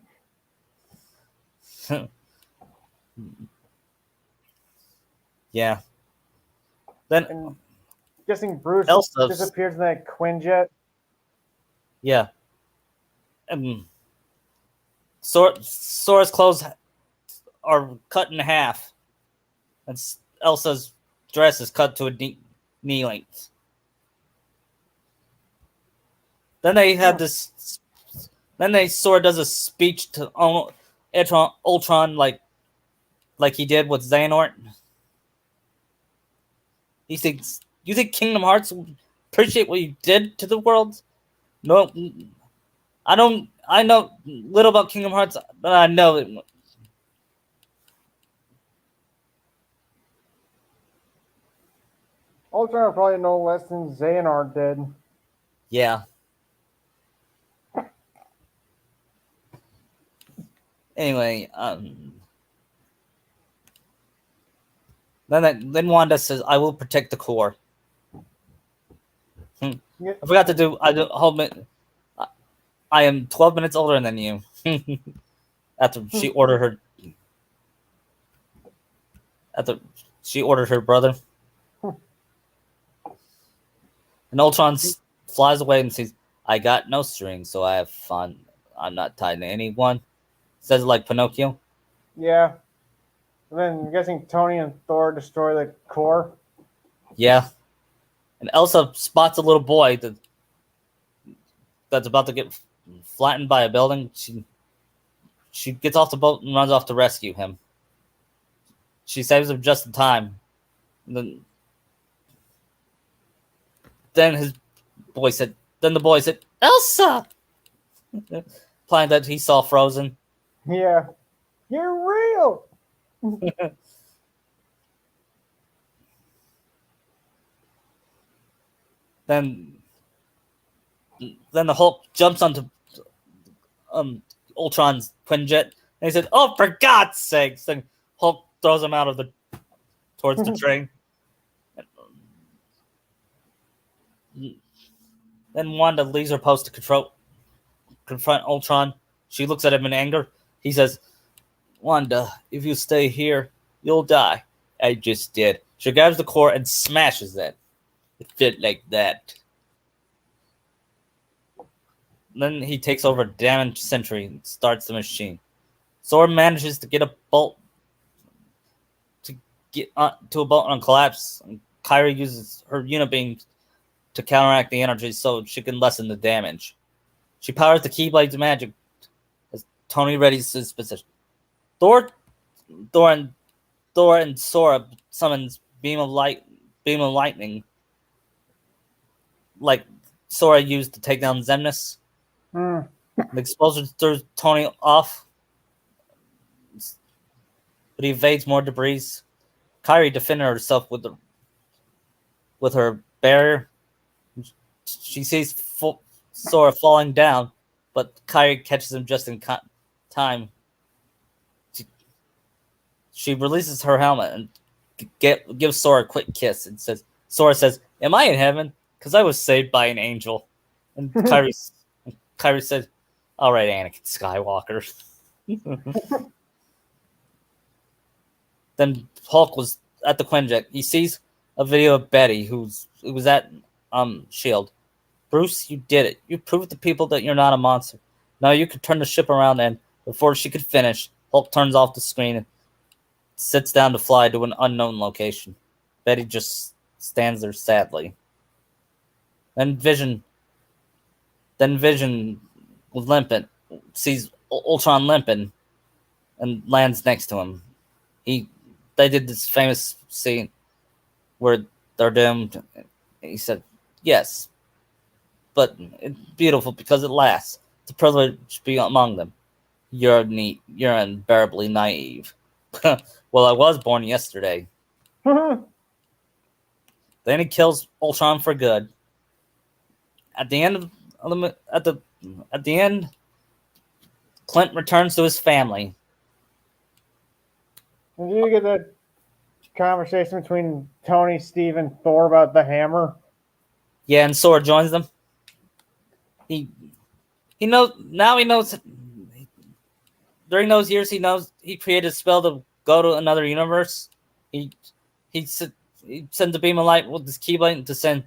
Yeah. Then And guessing Bruce Elsa, disappears in that Quinjet. yeah, and Sora's clothes are cut in half, and Elsa's dress is cut to a knee length. Then they had this. Then Sora does a speech to Ultron, like he did with Xehanort. He thinks, "You think Kingdom Hearts will appreciate what you did to the world?" No, I don't. I know little about Kingdom Hearts, but I know it. Ultron probably no less than Xehanort did. Yeah. Anyway, then Wanda says, "I will protect the core." I forgot to do. I am 12 minutes older than you. after she ordered her. After she ordered her brother, and Ultron flies away and says, "I got no strings, so I have fun. I'm not tied to anyone." Says it like Pinocchio. Yeah. And then I'm guessing Tony and Thor destroy the core. Yeah. And Elsa spots a little boy that's about to get flattened by a building. She gets off the boat and runs off to rescue him. She saves him just in time. And then his boy said. Then the boy said, "Elsa," implying that he saw Frozen. Yeah. You're real. then then the Hulk jumps onto Ultron's Quinjet, and he said, "Oh, for God's sakes!" Then Hulk throws him out of the towards the train. Then Wanda leaves her post to confront Ultron. She looks at him in anger. He says, "Wanda, if you stay here, you'll die." "I just did." She grabs the core and smashes it. It fit like that. Then he takes over damaged Sentry and starts the machine. Sora manages to get a bolt to a bolt on collapse. And Kyrie uses her unibeam to counteract the energy so she can lessen the damage. She powers the Keyblade's magic as Tony readies his position. Thor, Thor, and Thor and Sora summons beam of lightning, like Sora used to take down Xemnas. Hmm. The explosion throws Tony off, but he evades more debris. Kyrie defended herself with her barrier. She sees Sora falling down, but Kyrie catches him just in time. She releases her helmet and gives Sora a quick kiss and says, "Sora says, 'Am I in heaven? Because I was saved by an angel.'" And Kyrie says, "All right, Anakin Skywalker." Then Hulk was at the Quinjet. He sees a video of Betty, who was at Shield. Bruce, you did it. You proved to people that you're not a monster. Now you could turn the ship around, and before she could finish, Hulk turns off the screen and sits down to fly to an unknown location. Betty just stands there sadly. Then Vision was limping, sees Ultron limping, and lands next to him. They did this famous scene where they're doomed. He said, "Yes, but it's beautiful because it lasts. It's a privilege to be among them. You're unbearably naive." Well, I was born yesterday. Then he kills Ultron for good. At the end at the end, Clint returns to his family. Did you get that conversation between Tony, Steve, and Thor about the hammer? Yeah, and Sora joins them. He knows now. He knows during those years. He knows he created a spell to go to another universe. He sends a beam of light with his Keyblade to send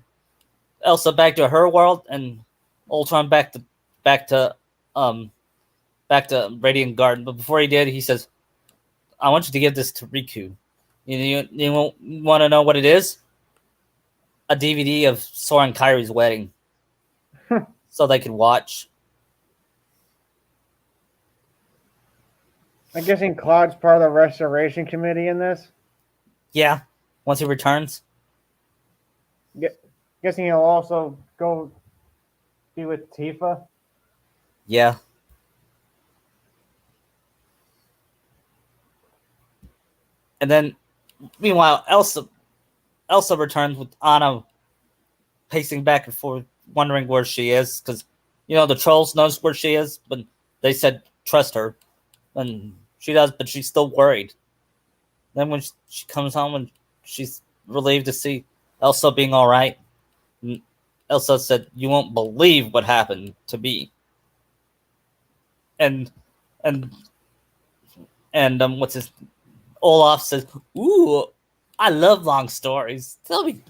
Elsa back to her world and Ultron back to Radiant Garden. But before he did, he says, "I want you to give this to Riku. You want to know what it is? A DVD of Sora and Kyrie's wedding, so they can watch." I'm guessing Cloud's part of the restoration committee in this. Yeah, once he returns. Guessing he'll also go be with Tifa. Yeah. And then, meanwhile, Elsa returns with Anna pacing back and forth, wondering where she is, because the trolls knows where she is, but they said trust her, and she does, but she's still worried. Then when she comes home and she's relieved to see Elsa being all right, Elsa said, "You won't believe what happened to me." And what's his Olaf says, "Ooh, I love long stories. Tell me."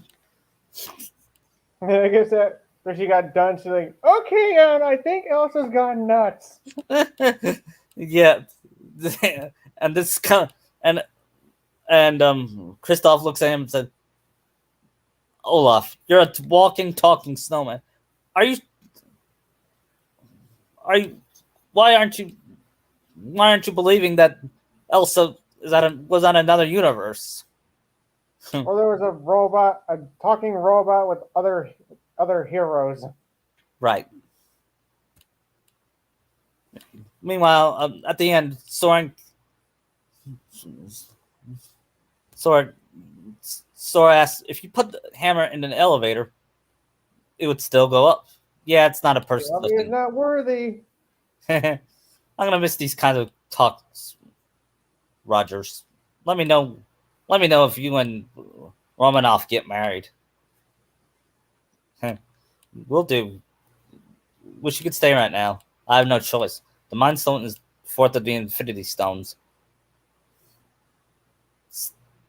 I guess that when she got done, she's like, "Okay, and I think Elsa's gone nuts." Yeah, and this kind of, and Kristoff looks at him and said, "Olaf, you're a walking, talking snowman. Are you? Why aren't you believing that Elsa was on another universe?" Or there was a talking robot with other heroes. Right. Meanwhile, at the end, Sora asks, "If you put the hammer in an elevator, it would still go up." Yeah, it's not a person. He's not worthy. I'm gonna miss these kinds of talks, Rogers. Let me know if you and Romanoff get married. We'll do. Wish you could stay right now. I have no choice. The Mind Stone is fourth of the Infinity Stones.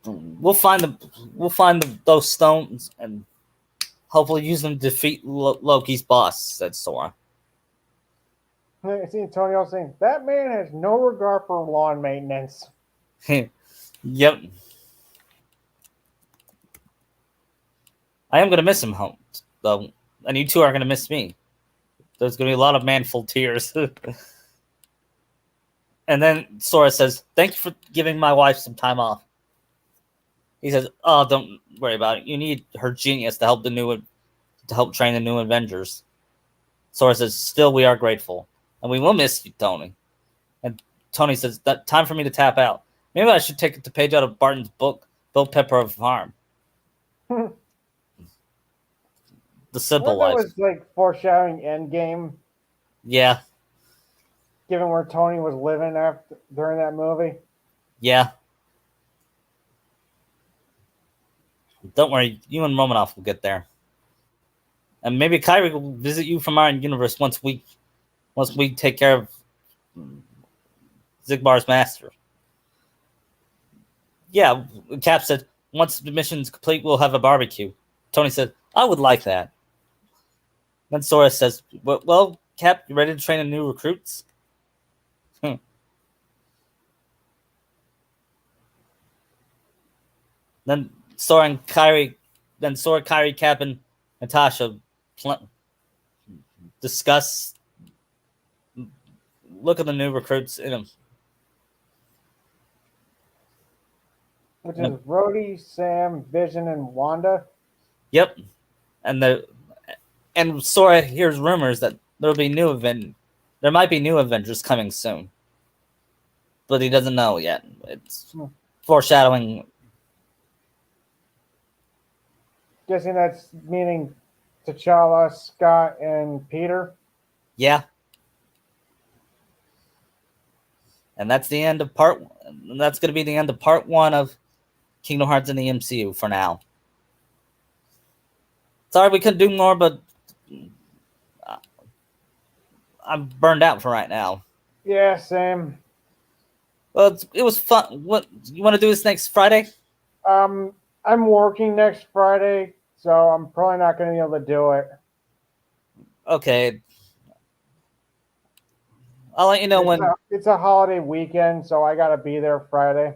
We'll find those stones and hopefully use them to defeat Loki's boss," said Sora. I see Tony also saying, "That man has no regard for lawn maintenance." Yep. I am gonna miss him home, though, and you two are gonna miss me. There's gonna be a lot of manful tears. And then Sora says, "Thank you for giving my wife some time off." He says, "Oh, don't worry about it. You need her genius to help train the new Avengers." Sora says, "Still, we are grateful, and we will miss you, Tony." And Tony says, "That time for me to tap out. Maybe I should take the page out of Barton's book, Bill Pepper Farm." The simple life. That was like foreshadowing Endgame. Yeah. Given where Tony was living during that movie. Yeah. Don't worry, you and Romanoff will get there. And maybe Kyrie will visit you from our universe once we take care of Zigbar's master. Yeah, Cap said, "Once the mission's complete, we'll have a barbecue." Tony said, "I would like that." Then Sora says, "Well, Cap, you ready to train the new recruits?" Then Sora, Kyrie, Cap, and Natasha discuss. Look at the new recruits in them. Which is Rhodey, Sam, Vision, and Wanda. Yep, and Sora hears rumors that there might be new Avengers coming soon, but he doesn't know yet. It's foreshadowing. Guessing that's meaning T'Challa, Scott, and Peter. Yeah, and that's the end of part. That's going to be the end of part 1 of Kingdom Hearts in the MCU for now. Sorry we couldn't do more, but I'm burned out for right now. Yeah, same. Well, it was fun. What you want to do this next Friday? I'm working next Friday, so I'm probably not going to be able to do it. Okay. I'll let you know when. It's a holiday weekend, so I got to be there Friday.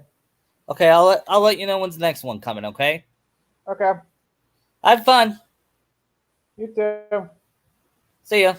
Okay, I'll let you know when's the next one coming. Okay. Okay. Have fun. You too. See ya.